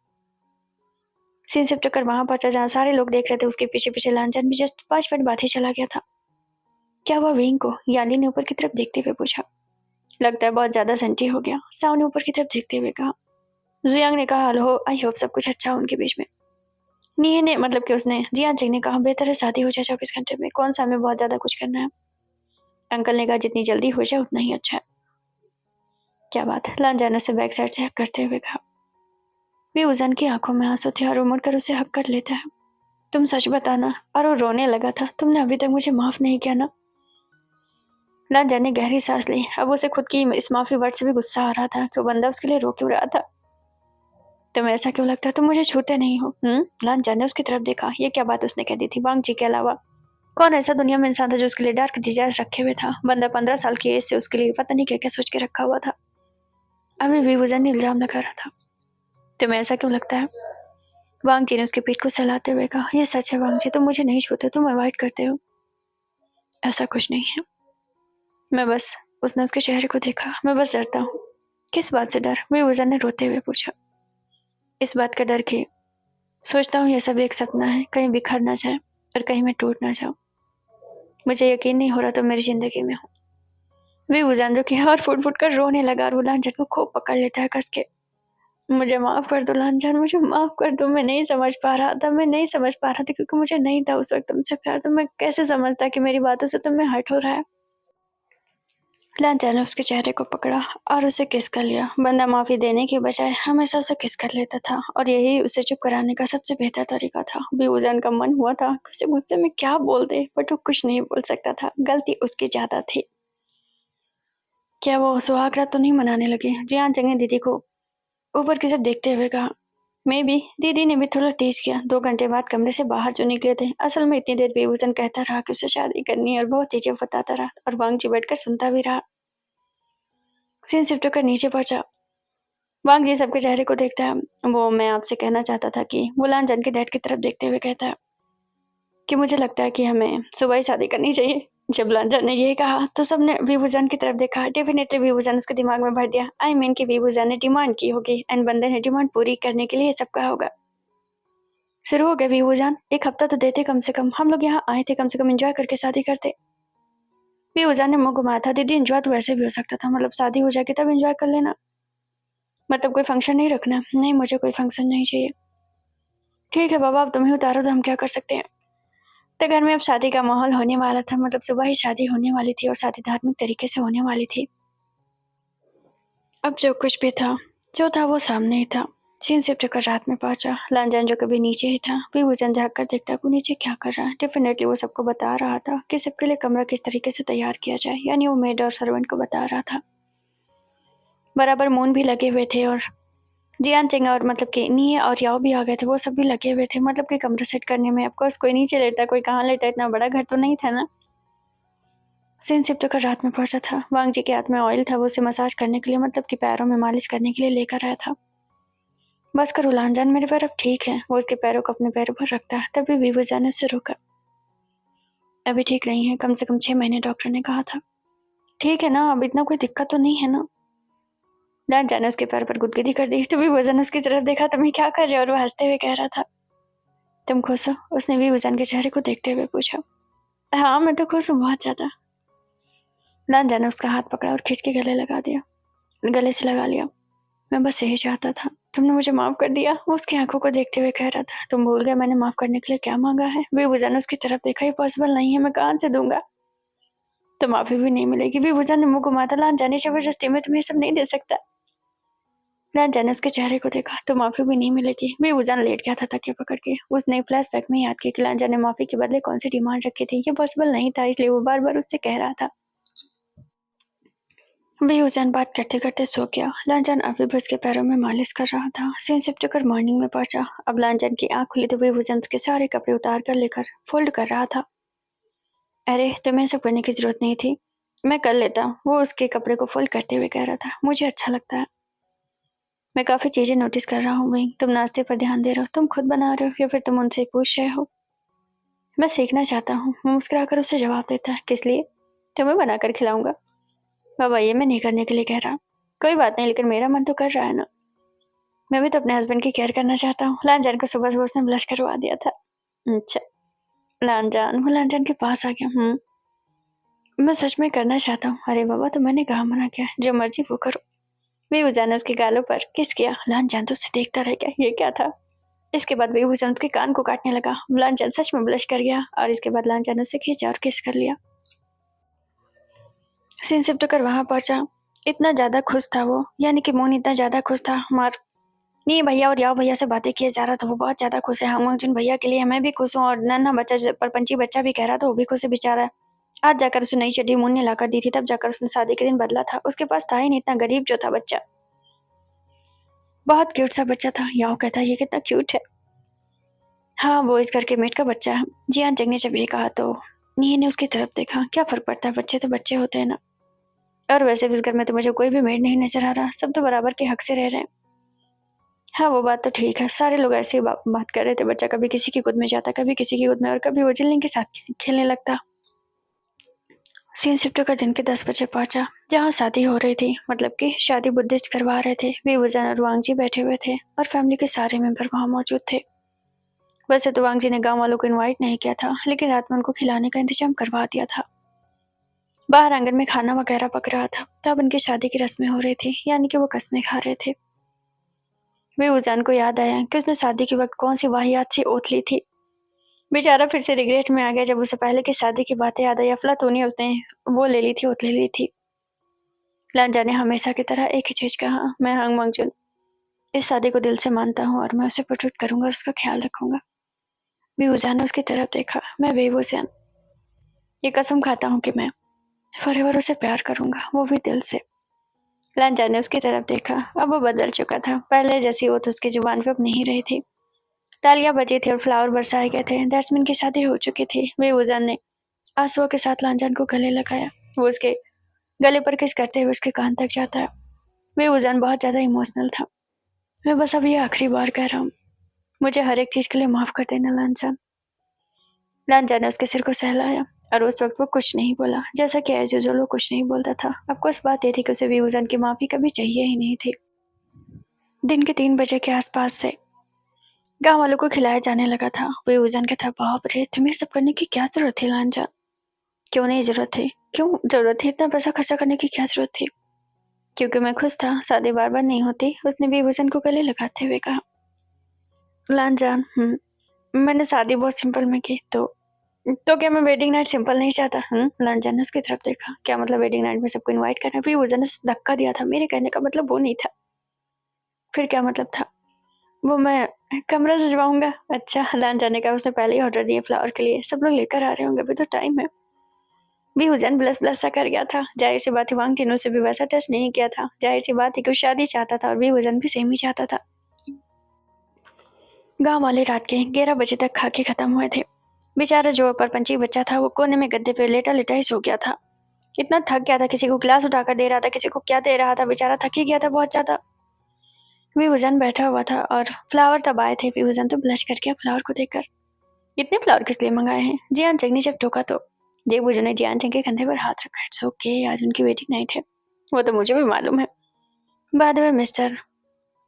सीन शिफ्ट कर वहां पहुंचा जहाँ सारे लोग देख रहे थे। उसके पीछे पीछे लानजान भी जस्ट 5 मिनट बाद ही चला गया था। क्या हुआ विंग को? याली ने ऊपर की तरफ देखते हुए पूछा। लगता है बहुत ज्यादा सेंटी हो गया। साव ने ऊपर की तरफ देखते हुए कहा। जुयांग ने कहा हेलो, आई होप सब कुछ अच्छा हो उनके बीच में। नीहे ने मतलब कि उसने जियान ने कहा बेहतर है शादी हो जाए 24 घंटे में, कौन सा हमें बहुत ज्यादा कुछ करना है। अंकल ने कहा जितनी जल्दी हो जाए उतना ही अच्छा है। क्या बात है? लानजान उसे बैक साइड से हक करते हुए कहा। विभूषण की आंखों में आंसू थे और वो मुड़कर उसे हक कर लेता है। तुम सच बताना। और वो रोने लगा था। तुमने अभी तक मुझे माफ नहीं किया ना? लानजान ने गहरी सांस ली। अब उसे खुद की इस माफी वर्ड से भी गुस्सा आ रहा था कि वो बंदा उसके लिए रो क्यों रहा था। तुम्हें ऐसा क्यों लगता है? तुम मुझे छूते नहीं हो? लानजान ने उसकी तरफ देखा। ये क्या बात उसने कह दी थी? वांगजी के अलावा कौन ऐसा दुनिया में इंसान था जो उसके लिए डार्क डिजायर रखे हुए था? बंदा 15 साल की एज से उसके लिए पता नहीं क्या क्या सोच के रखा हुआ था। अभी विभूषण ने इल्जाम लगा रहा था। तुम्हें ऐसा क्यों लगता है? वांगजी ने उसके पीठ को सहलाते हुए कहा। यह सच है वांगजी, तुम मुझे नहीं छूते, तुम अवॉइड करते हो। ऐसा कुछ नहीं है। मैं बस उसने उसके चेहरे को देखा। मैं बस डरता हूँ। किस बात से डर? विभूषण ने रोते हुए पूछा। इस बात का डर कि सोचता हूँ यह सब एक सपना है, कहीं बिखर ना जाए और कहीं मैं टूट ना जाऊं। मुझे यकीन नहीं हो रहा तुम मेरी जिंदगी में हो। विभूषण जो कि और फुट फुट कर रोने लगा और वो लांछन को खूब पकड़ लेता है कस के। मुझे माफ कर दो लांछन, मुझे माफ कर दो। मैं नहीं समझ पा रहा था, मैं नहीं समझ पा रहा था क्योंकि मुझे नहीं था उस वक्त तुमसे प्यार। तो मैं कैसे समझता कि मेरी बातों से तुम्हें हर्ट हो रहा है। लांछन ने उसके चेहरे को पकड़ा और उसे किस कर लिया। बंदा माफी देने के बजाय हमेशा उसे किस कर लेता था और यही उसे चुप कराने का सबसे बेहतर तरीका था। विभूषण का मन हुआ था उसे गुस्से में क्या बोल दे, बट वो कुछ नहीं बोल सकता था। गलती उसकी ज्यादा थी। क्या वो सुहाग रात तो नहीं मनाने लगे? जी हाँ, जंगे दीदी को ऊपर की तरफ देखते हुए कहा। मे भी दीदी ने भी थोड़ा तेज किया। 2 घंटे बाद कमरे से बाहर जो निकले थे, असल में इतनी देर बेवजन कहता रहा कि उसे शादी करनी है और बहुत चीजें बताता रहा और वांग जी बैठकर सुनता भी रहा। सीन शिफ्ट होकर नीचे पहुंचा। वांग जी सबके चेहरे को देखता है। वो मैं आपसे कहना चाहता था कि वो लांजन के डैड की तरफ देखते हुए कहता है कि मुझे लगता है कि हमें सुबह ही शादी करनी चाहिए। जब लांजन ने ये कहा तो सबने विभूजन की तरफ देखा। डेफिनेटली विभूजन उसके दिमाग में भर दिया। आई मीन कि विभूजन ने डिमांड की होगी एंड बंदे ने डिमांड पूरी करने के लिए सब कहा होगा। शुरू हो गया विभूजन, 1 हफ्ता तो देते कम से कम, हम लोग यहाँ आए थे कम से कम एंजॉय करके शादी करते। विभूजन ने मुंह घुमाया था। दीदी एंजॉय तो वैसे भी हो सकता था, मतलब शादी हो जाएगी तब एंजॉय कर लेना, मतलब कोई फंक्शन नहीं रखना। नहीं, मुझे कोई फंक्शन नहीं चाहिए। ठीक है बाबा, अब तुम ही उतारो तो हम क्या कर सकते हैं। तो घर में अब शादी का माहौल होने वाला था, मतलब सुबह ही शादी होने वाली थी और शादी धार्मिक तरीके से होने वाली थी। अब जो कुछ भी था, जो था वो सामने ही था। सीन शिफ्ट कर रात में पहुंचा। लांजन जो कभी नीचे ही था, विभूजन झाँक कर देखता वो नीचे क्या कर रहा है। डेफिनेटली वो सबको बता रहा था कि सबके लिए कमरा किस तरीके से तैयार किया जाए, यानी वो मेड और सर्वेंट को बता रहा था। बराबर मून भी लगे हुए थे और जियान चिंग और मतलब कि नी और याओ भी आ गए थे। वो सब भी लगे हुए थे, मतलब कि कमरा सेट करने में। ऑफकोर्स कोई नीचे लेटा, कोई कहाँ लेटा, इतना बड़ा घर तो नहीं था ना। सीन शिफ्ट कर रात में पहुंचा था। वांग जी के हाथ में ऑयल था, वो उसे मसाज करने के लिए, मतलब कि पैरों में मालिश करने के लिए लेकर आया था। बस करो लांजान, मेरे पैर अब ठीक है। वो उसके पैरों को अपने पैरों पर रखता है, तभी भी वो जाने से रोका। अभी ठीक नहीं है, कम से कम 6 महीने डॉक्टर ने कहा था। ठीक है ना, अब इतना कोई दिक्कत तो नहीं है ना। लांजान ने उसके पैर पर गुदगुदी कर दी तो भी वजन उसकी तरफ देखा। तुम क्या कर रहे हो? और वो हंसते हुए कह रहा था। तुम खुश हो? उसने भी वजन के चेहरे को देखते हुए पूछा। हाँ, मैं तो खुश हूँ, बहुत ज्यादा। लांजान ने उसका हाथ पकड़ा और खींच के गले से लगा लिया। मैं बस यही चाहता था, तुमने मुझे माफ कर दिया। वो उसकी आंखों को देखते हुए कह रहा था। तुम भूल गए मैंने माफ करने के लिए क्या मांगा है? विभूजन ने उसकी तरफ देखा। ये पॉसिबल नहीं है, मैं कहां से दूंगा? तो माफी भी नहीं मिलेगी। विभूजन ने मुंह घुमाया था। लान जाने जबरदस्ती में तुम्हें सब नहीं दे सकता। लान जाने उसके चेहरे को देखा। तो माफी भी नहीं मिलेगी। विभूजन लेट गया था तकिया पकड़ के। उसने फ्लैशबैक में याद किया कि लान जाने माफी के बदले कौन सी डिमांड रखी थी। ये पॉसिबल नहीं था, इसलिए वो बार बार उससे कह रहा था। बेहुसैन बात करते करते सो गया। लांजन अभी भी उसके पैरों में मालिश कर रहा था। सीन शिफ्ट कर मॉर्निंग में पहुंचा। अब लांजन की आंख खुली तो बेहुसैन के सारे कपड़े उतार कर लेकर फोल्ड कर रहा था। अरे, तुम्हें सब करने की जरूरत नहीं थी, मैं कर लेता। वो उसके कपड़े को फोल्ड करते हुए कह रहा था। मुझे अच्छा लगता है। मैं काफी चीजें नोटिस कर रहा हूँ वही। तुम नाश्ते पर ध्यान दे रहे हो, तुम खुद बना रहे हो या फिर तुम उनसे पूछ रहे हो? मैं सीखना चाहता हूँ। वो मुस्कुराकर उसे जवाब देता है। किस लिए? तुम्हें बनाकर खिलाऊंगा। बाबा, ये मैं नहीं करने के लिए कह रहा। कोई बात नहीं, लेकिन मेरा मन तो कर रहा है ना। मैं भी तो अपने हस्बैंड की केयर करना चाहता हूँ। लांजान को सुबह सुबह उसने ब्लश करवा दिया था। अच्छा। लांजान, वो लांजान के पास आ गया। मैं सच में करना चाहता हूँ। अरे बाबा, तो मैंने कहा मना किया? जो मर्जी वो करो। बेहुजा ने उसके गालों पर किस किया। लांजान तो उसे देखता रह गया, ये क्या था। इसके बाद बेहुजा उसके कान को काटने लगा। लांजान सच में ब्लश कर गया और इसके बाद लांजान उसे खींचा और किस कर लिया। सीन शिफ्ट कर वहां पहुंचा। इतना ज्यादा खुश था वो, यानी कि मोन इतना ज्यादा खुश था। मार नहीं भैया और याओ भैया से बातें किए जा रहा था। वो बहुत ज्यादा खुश है। हम अर्जुन भैया के लिए मैं भी खुश हूँ और नन्हा बच्चा परपंची बच्चा भी कह रहा था वो भी खुश है बेचारा। आज जाकर उसे नई चड्डी मुन्ने लाकर दी थी, तब जाकर उसने शादी के दिन बदला था। उसके पास था ही नहीं, इतना गरीब जो था बच्चा। बहुत क्यूट सा बच्चा था। याओ कहता है ये कितना क्यूट है। हाँ, वो इस घर के मेट का बच्चा है। जी हाँ, जंग ने जब ये कहा तो नी ने उसकी तरफ देखा। क्या फर्क पड़ता है, बच्चे तो बच्चे होते हैं ना। और वैसे भी इस घर में तो मुझे कोई भी मेड नहीं नजर आ रहा, सब तो बराबर के हक से रह रहे हैं। हाँ, वो बात तो ठीक है। सारे लोग ऐसे ही बात कर रहे थे। बच्चा कभी किसी की गोद में जाता, कभी किसी की गोद में, और कभी वो जिल्लिंग के साथ खेलने लगता। सीन शिफ्ट कर दिन के 10 बजे पहुंचा, जहाँ शादी हो रही थी, मतलब कि शादी बुद्धिस्ट करवा रहे थे। विभूजन और वांग जी बैठे हुए थे और फैमिली के सारे मेंबर वहाँ मौजूद थे। वैसे तो वांग जी ने गांव वालों को इनवाइट नहीं किया था, लेकिन रात में उनको खिलाने का इंतजाम करवा दिया था। बाहर आंगन में खाना वगैरह पक रहा था। तब उनकी शादी की रस्में हो रही थी, यानी कि वो कस्में खा रहे थे। विभूजन को याद आया कि उसने शादी के वक्त कौन सी वाहियात सी ओथ ली थी। बेचारा फिर से रिग्रेट में आ गया जब उसे पहले की शादी की बातें याद आई। अफलातूनी उसने वो ले ली थी, ओथ ले ली थी। लांजा ने हमेशा की तरह एक ही चीज कहा। मैं हंग मंगजुन इस शादी को दिल से मानता हूँ और मैं उसे प्रोटेक्ट करूंगा और उसका ख्याल रखूंगा। विभूजन ने उसकी तरफ देखा। मैं विभूजन ये कसम खाता हूँ कि मैं फॉरएवर उसे प्यार करूंगा, वो भी दिल से। लांचा ने उसकी तरफ देखा। अब वो बदल चुका था। पहले जैसी वो तो उसकी जुबान पे अब नहीं रही थी। तालियां बजी थी और फ्लावर बरसाए गए थे। दैट्समैन की शादी हो चुकी थी। बेवजन ने आंसुओं के साथ लांचान को गले लगाया। वो उसके गले पर किस करते हुए उसके कान तक जाता है। बेवजन बहुत ज्यादा इमोशनल था। मैं बस अब ये आखिरी बार कह रहा हूँ, मुझे हर एक चीज के लिए माफ कर देना लांचान। लांचान ने उसके सिर को सहलाया और उस वक्त वो कुछ नहीं बोला। जैसा कि एज यूजुअल वो कुछ नहीं बोलता था। अब कुछ बात ये थी कि उसे बेवजन की माफी कभी चाहिए ही नहीं थी। दिन के 3 बजे के आसपास से गांव वालों को खिलाया जाने लगा था। बेवजन कहता, बाप रे, तुम्हें सब करने की क्या जरूरत थी लांचान? क्यों नहीं जरूरत थी? क्यों जरूरत थी? इतना पैसा खर्चा करने की क्या जरूरत थी? क्योंकि मैं खुश था, शादी बार बार नहीं होती, उसने बेवजन को गले लगाते हुए कहा। लांचान, मैंने शादी बहुत सिंपल में की, तो क्या मैं वेडिंग नाइट सिंपल नहीं चाहता? लांचान ने उसकी तरफ देखा। क्या मतलब वेडिंग नाइट में सबको इनवाइट करना? बेवजन ने उसे धक्का दिया था। मेरे कहने का मतलब वो नहीं था। फिर क्या मतलब था? वो मैं कमरा सजवाऊंगा। अच्छा, लांचान ने कहा। उसने पहले ही ऑर्डर दिए फ्लावर के लिए, सब लोग लेकर आ रहे होंगे, अभी तो टाइम है। बेहुजन ब्लस ब्लस सा कर गया था। जाहिर सी बात है, वांग जिन से भी वैसा टच नहीं किया था। जाहिर सी बात है कि वो शादी चाहता था और बेहुजन भी सेम ही चाहता था। गांव वाले रात के 11 बजे तक खा के खत्म हुए थे। बेचारा जो परपंची बच्चा था वो कोने में गद्दे पे लेटा लेटा ही सो गया था। इतना थक गया था, किसी को गिलास उठाकर दे रहा था, किसी को क्या दे रहा था। बेचारा थक ही गया था बहुत ज्यादा। बेहुजन बैठा हुआ था और फ्लावर तब आए थे। बेहुजन तो ब्लश करके फ्लावर को देखकर, इतने फ्लावर किस लिए मंगाए हैं? जियान चंग ने जब टोका तो जेबूजू ने जियान चंग के कंधे पर हाथ रखा। इट्स ओके, आज उनकी वेडिंग नाइट है। वो तो मुझे भी मालूम है। बाद में मिस्टर,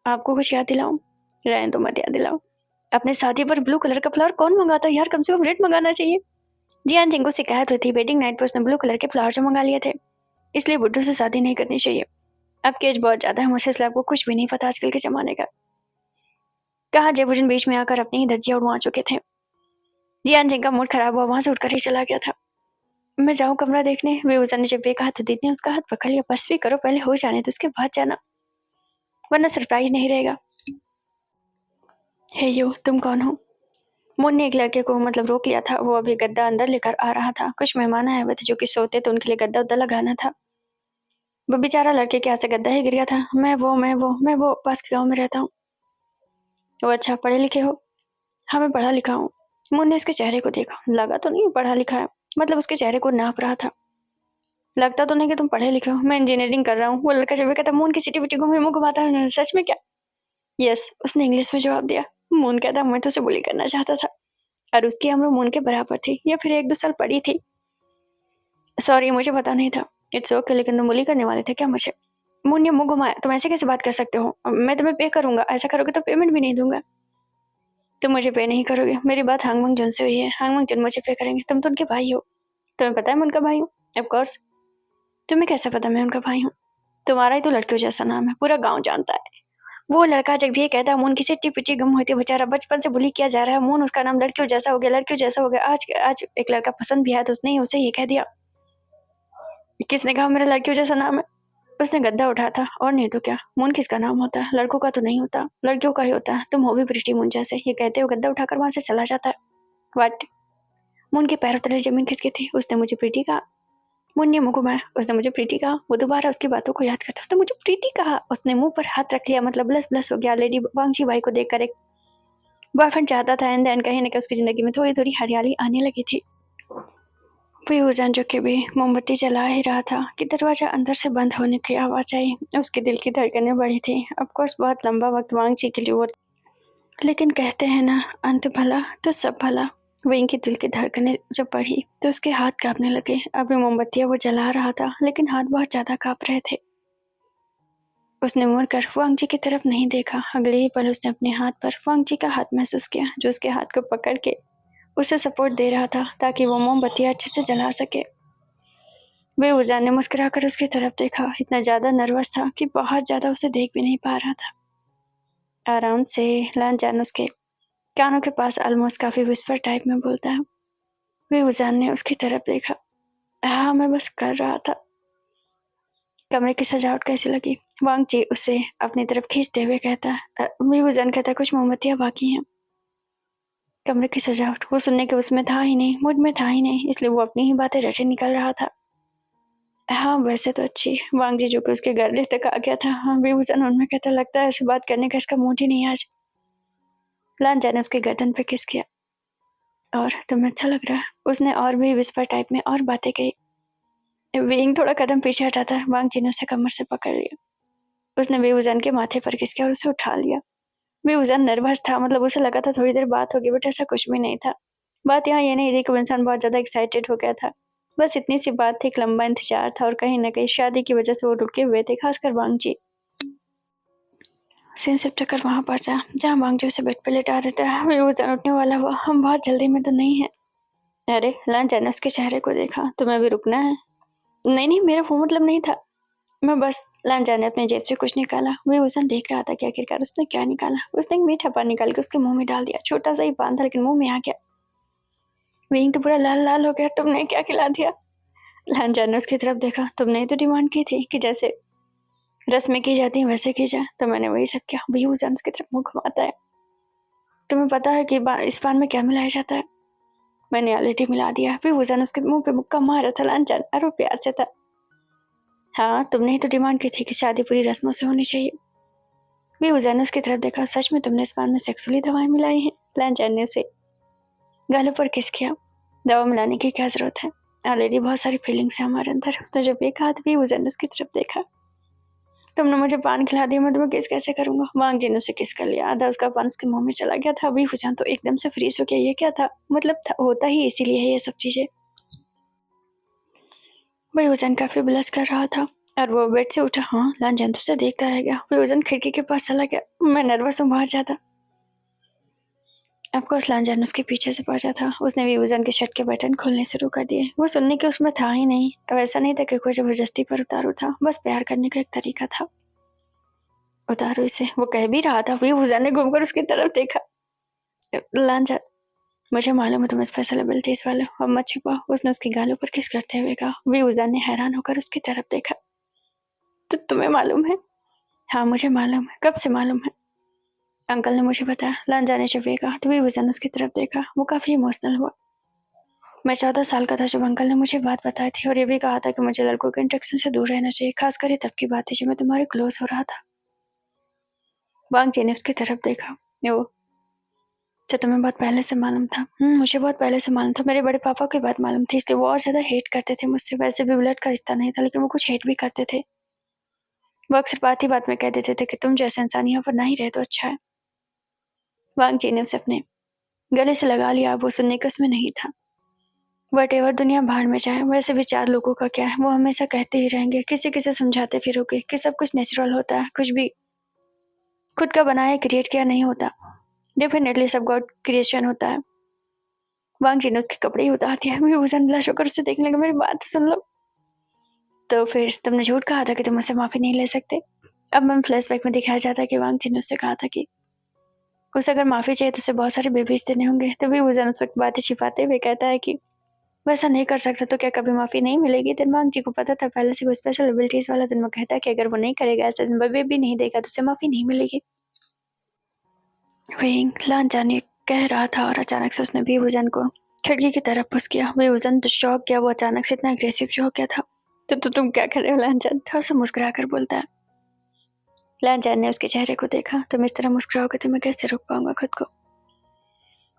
आपको कुछ याद दिलाऊं? रहने तो मत याद दिलाओ। अपने शादी पर ब्लू कलर का फ्लावर कौन मंगाता है यार? कम से कम रेड मंगाना चाहिए। जियान जिंग को शिकायत हुई थी वेडिंग नाइट पर उसने ब्लू कलर के फ्लावर जो मंगा लिए थे, इसलिए बुड्ढू से शादी नहीं करनी चाहिए। आपकी एज बहुत ज्यादा है मुझसे, इसलिए आपको कुछ भी नहीं पता आजकल के जमाने का। कहा जेबुजन बीच में आकर अपनी ही धज्जियां उड़वा चुके थे। जियान जिंग का मूड खराब हुआ, वहां से उठकर ही चला गया था। मैं जाऊं कमरा देखने? बेवजन ने जब ये कहा तो दीदी ने उसका हाथ पकड़ लिया। बस भी करो, पहले हो जाने तो उसके बाद जाना, वरना सरप्राइज नहीं रहेगा। हे यो, तुम कौन हो? मुन ने एक लड़के को मतलब रोक लिया था। वो अभी गद्दा अंदर लेकर आ रहा था। कुछ मेहमान आए हुए थे जो कि सोते, तो उनके लिए गद्दा उद्दा लगाना था। वो बेचारा लड़के के हाथ से गद्दा ही गिर गया था। मैं वो पास के गाँव में रहता हूँ। वो अच्छा, पढ़े लिखे हो? हाँ, मैं पढ़ा लिखा हूँ। मुन ने उसके चेहरे को देखा। लगा तो नहीं पढ़ा लिखा है, मतलब उसके चेहरे को नाप रहा था। लगता तो नहीं कि तुम पढ़े लिखे हो। मैं इंजीनियरिंग कर रहा हूँ। वो लड़का जब कहता, मून की सिटी बिटी घूमे मुंह घुमाता है, सच में क्या? यस, उसने इंग्लिश में जवाब दिया। मून कहता, मैं तो उसे बुली करना चाहता था और उसकी उम्र मून के बराबर थी या फिर 1-2 साल बड़ी थी। सॉरी, मुझे पता नहीं था। इट्स ओके, लेकिन तुम बुली करने वाले थे क्या मुझे? मून ने मुंह घुमाया। तुम ऐसे कैसे बात कर सकते हो? मैं तुम्हें पे करूंगा। ऐसा करोगे तो पेमेंट भी नहीं दूंगा। तुम मुझे पे नहीं करोगे। मेरी बात हांगमंग जन से हुई है। हांगमंग जन मुझे पे करेंगे। तुम तो उनके भाई हो। तुम्हें पता है मैं उनका भाई हूँ? Of course. तुम्हें कैसे पता मैं उनका भाई हूँ? तुम्हारा ही तो लड़कियों जैसा नाम है, पूरा गांव जानता है। वो लड़का जब ये कहता है मून की सिट्टी पिट्टी गम होती है, बेचारा बचपन से बुली किया जा रहा है। मून उसका नाम लड़कियों जैसा हो गया, लड़कियों जैसा हो गया। आज आज एक लड़का पसंद भी आया तो उसने ही उसे ये कह दिया। किसने कहा मेरा लड़कियों जैसा नाम है? उसने गद्दा उठाया था। और नहीं तो क्या, मून किसका नाम होता है? लड़कों का तो नहीं होता, लड़कियों का ही होता है। तुम हो भी प्रीटी मून जैसे। ये कहते हो गद्दा उठाकर वहां से चला जाता है। वाट? मून के पैरों तले जमीन खिसकी थी। उसने मुझे प्रीटी कहा। मून ने मुंह घुमाया। उसने मुझे प्रीटी कहा। वो दोबारा उसकी बातों को याद करता, उसने मुझे प्रीटी कहा। उसने मुंह पर हाथ रख लिया, मतलब ब्लस ब्लस हो गया। लेडी वांगची बाई को देखकर एक बॉयफ्रेंड चाहता था, एंड देन कहीं ना कहीं उसकी जिंदगी में थोड़ी थोड़ी हरियाली आने लगी थी। बेहुजन जो कि भी मोमबत्ती जला ही रहा था कि दरवाजा अंदर से बंद होने की आवाज आई। उसके दिल की धड़कनें बढ़ी थी। ऑफकोर्स बहुत लंबा वक्त वांगची के लिए वो, लेकिन कहते हैं ना, अंत भला तो सब भला। विंग की दिल की धड़कनें जब बढ़ी तो उसके हाथ कांपने लगे। अभी मोमबत्तियां वो जला रहा था, लेकिन हाथ बहुत ज्यादा कांप रहे थे। उसने मुड़कर वांगजी की तरफ नहीं देखा। अगले ही पल उसने अपने हाथ पर वांगजी का हाथ महसूस किया, जो उसके हाथ को पकड़ के उसे सपोर्ट दे रहा था ताकि वो मोमबत्तियां अच्छे से जला सके। बेवजह ने मुस्कुराकर उसकी तरफ देखा। इतना ज्यादा नर्वस था कि बहुत ज्यादा उसे देख भी नहीं पा रहा था। आराम से, लांचान उसके कानों के पास ऑलमोस्ट काफी विस्पर टाइप में बोलता है। बेवजह ने उसकी तरफ देखा। हाँ, मैं बस कर रहा था। कमरे की सजावट कैसी लगी? वांगची उसे अपनी तरफ खींचते हुए कहता है। बेवजह कहता है, कुछ मोमबत्तियां बाकी हैं। कमरे की सजावट, वो सुनने के उसमें था ही नहीं, मूड में था ही नहीं, इसलिए वो अपनी ही बातें रटे निकल रहा था। हाँ, वैसे तो अच्छी है। वांग जीजू को उसके गले तक आ गया था। हाँ, बेवजन उनमें कहता लगता है ऐसे बात करने का इसका मूड ही नहीं है आज। लांचा ने उसके गर्दन पे किस किया। और तुम्हें अच्छा लग रहा है? उसने और भी विस्पर टाइप में और बातें कही। विंग थोड़ा कदम पीछे हटा था। वांग जी ने उसे कमर से पकड़ लिया। उसने बेवजन के माथे पर किस किया और उसे उठा लिया। बेवजन नर्वस था, मतलब उसे लगा था थोड़ी देर बात होगी, बट ऐसा कुछ भी नहीं था। बात यहाँ ये नहीं थी कि वो इंसान बहुत ज्यादा एक्साइटेड हो गया था। बस इतनी सी बात थी, एक लंबा इंतजार था और कहीं न कहीं शादी की वजह से वो रुके हुए थे, खासकर वांग जी। सीन शिफ्ट कर वहां पहुंचा जहाँ वांग जी उसे बेड पे लेटा देता है। बेवजन उठने वाला हुआ। हम बहुत जल्दी में तो नहीं है? अरे, लांचा ने उसके चेहरे को देखा। तुम्हें अभी रुकना है? नहीं नहीं, मेरा वो मतलब नहीं था। मैं बस। लांचा ने अपने जेब से कुछ निकाला। बेवजन देख रहा था कि आखिरकार उसने क्या निकाला। उसने एक मीठा पान निकाल के उसके मुंह में डाल दिया। छोटा सा ही पान था लेकिन मुंह में आ गया। विंग तो पूरा लाल लाल हो गया। तुमने क्या खिला दिया? लांचा ने उसकी तरफ देखा। तुमने ही तो डिमांड की थी कि जैसे रस्में की जाती हैं वैसे की जाए, तो मैंने वही सब किया। बेवजन उसकी तरफ मुंह घुमाता है। तुम्हें पता है कि इस पान में क्या मिलाया जाता है? मैंने ऑलरेडी मिला दिया। बेवजन उसके मुंह पे मुक्का मारा था। लांचा और वो प्यार से था। हाँ, तुमने ही तो डिमांड की थी कि शादी पूरी रस्मों से होनी चाहिए। बेवजन ने उसकी तरफ देखा। सच में तुमने इस पान में सेक्सुअली दवाएं मिलाई हैं? लांचा ने उसे गालों पर किस किया। दवा मिलाने की क्या जरूरत है? ऑलरेडी बहुत सारी फीलिंग्स है हमारे अंदर। उसने जब ये कहा तो बेवजन ने उसकी तरफ देखा। तुमने मुझे पान खिला दिया, मैं तुम्हें किस कैसे करूंगा? वांग जी ने उसे किस कर लिया। आधा उसका पान उसके मुंह में चला गया था। बेवजन तो एकदम से फ्रीज हो गया। ये क्या था? मतलब होता ही इसीलिए है ये सब चीजें। बेवजन काफी बलस कर रहा था और वो बेड से उठा। हाँ, लांजन तो उसे देखता रह गया। बेवजन खिड़की के पास चला गया। मैं नर्वस हूँ बहुत ज्यादा। ऑफकोर्स लांजन उसके पीछे से पहुंचा था। उसने बेवजन के शर्ट के बटन खोलने शुरू कर दिए। वो सुनने के उसमें था ही नहीं। वैसा नहीं था कि कोई जबरदस्ती पर उतारू था, बस प्यार करने का एक तरीका था। उतारो इसे, वो कह भी रहा था। बेवजन ने घूमकर उसकी तरफ देखा। लांजन, मुझे मालूम है तुम स्पेशल एबिलिटीज वाले हो, अब मत छुपाओ। उसने उसकी गालों पर किस करते हुए कहा। बेवजन ने हैरान होकर उसकी तरफ देखा। तो तुम्हें मालूम है? हाँ, मुझे मालूम है। कब से मालूम है? अंकल ने मुझे बताया। लांजा ने जब ये कहा तो बेवजन उसकी तरफ देखा। वो काफी इमोशनल हुआ। मैं 14 साल का था जब अंकल ने मुझे बात बताई थी और ये भी कहा था कि मुझे लड़कों के इंट्रैक्शन से दूर रहना चाहिए। खासकर ये तब की बात थी जब मैं तुम्हारे क्लोज हो रहा था। वांग जी ने उसकी तरफ देखा। वो तो तुम्हें बहुत पहले से मालूम था? मुझे बहुत पहले से मालूम था। मेरे बड़े पापा की बात मालूम थी, इसलिए वो और ज्यादा हेट करते थे मुझसे। वैसे भी ब्लड का रिश्ता नहीं था, लेकिन वो कुछ हेट भी करते थे। वो अक्सर बात ही बात में कह देते थे कि तुम जैसे इंसान यहाँ पर नहीं रहे तो अच्छा है। वांग जी ने उसे अपने गले से लगा लिया। वो सुनने का उसमें नहीं था। वटेवर दुनिया भाड़ में जाए, वैसे भी चार लोगों का क्या है, वो हमेशा कहते ही रहेंगे। किसी किसी समझाते फिरोगे कि सब कुछ नेचुरल होता है, कुछ भी खुद का बनाया क्रिएट किया नहीं होता। डेफिनेटली सब गॉड क्रिएशन होता है। वांग जी ने उसके कपड़े ही उतार दिया। विभूषण ब्लश होकर उसे देखने लगा। मेरी बात तो सुन लो। तो फिर तुमने झूठ कहा था कि तुम मुझसे माफी नहीं ले सकते। अब मैं फ्लैशबैक में दिखाया जाता है कि वांग जी ने उससे कहा था कि उसे अगर माफी चाहिए तो उसे बहुत सारे बेबीज देने होंगे। तो विभूषण उस वक्त बातें छिपाते हुए कहता है कि वैसा नहीं कर सकता तो क्या कभी माफी नहीं मिलेगी? दिन वांग जी को पता था पहले से, वो स्पेशल एबिलिटीज वाला। दिन वो कहता है कि अगर वो नहीं करेगा ऐसा, दिन बेबी नहीं देगा तो उसे माफी नहीं मिलेगी। विंग लान जाने कह रहा था और अचानक से उसने बेवजन को खिड़की की तरफ पुश किया। बेवजन तो शॉक गया। वो अचानक से इतना अग्रेसिव जो हो गया था। तो तुम क्या कर रहे हो? लांचन थोड़ा सा मुस्कुरा कर बोलता है। लांचन ने उसके चेहरे को देखा। तुम इस तरह मुस्कुराओगे तो मैं कैसे रोक पाऊंगा खुद को?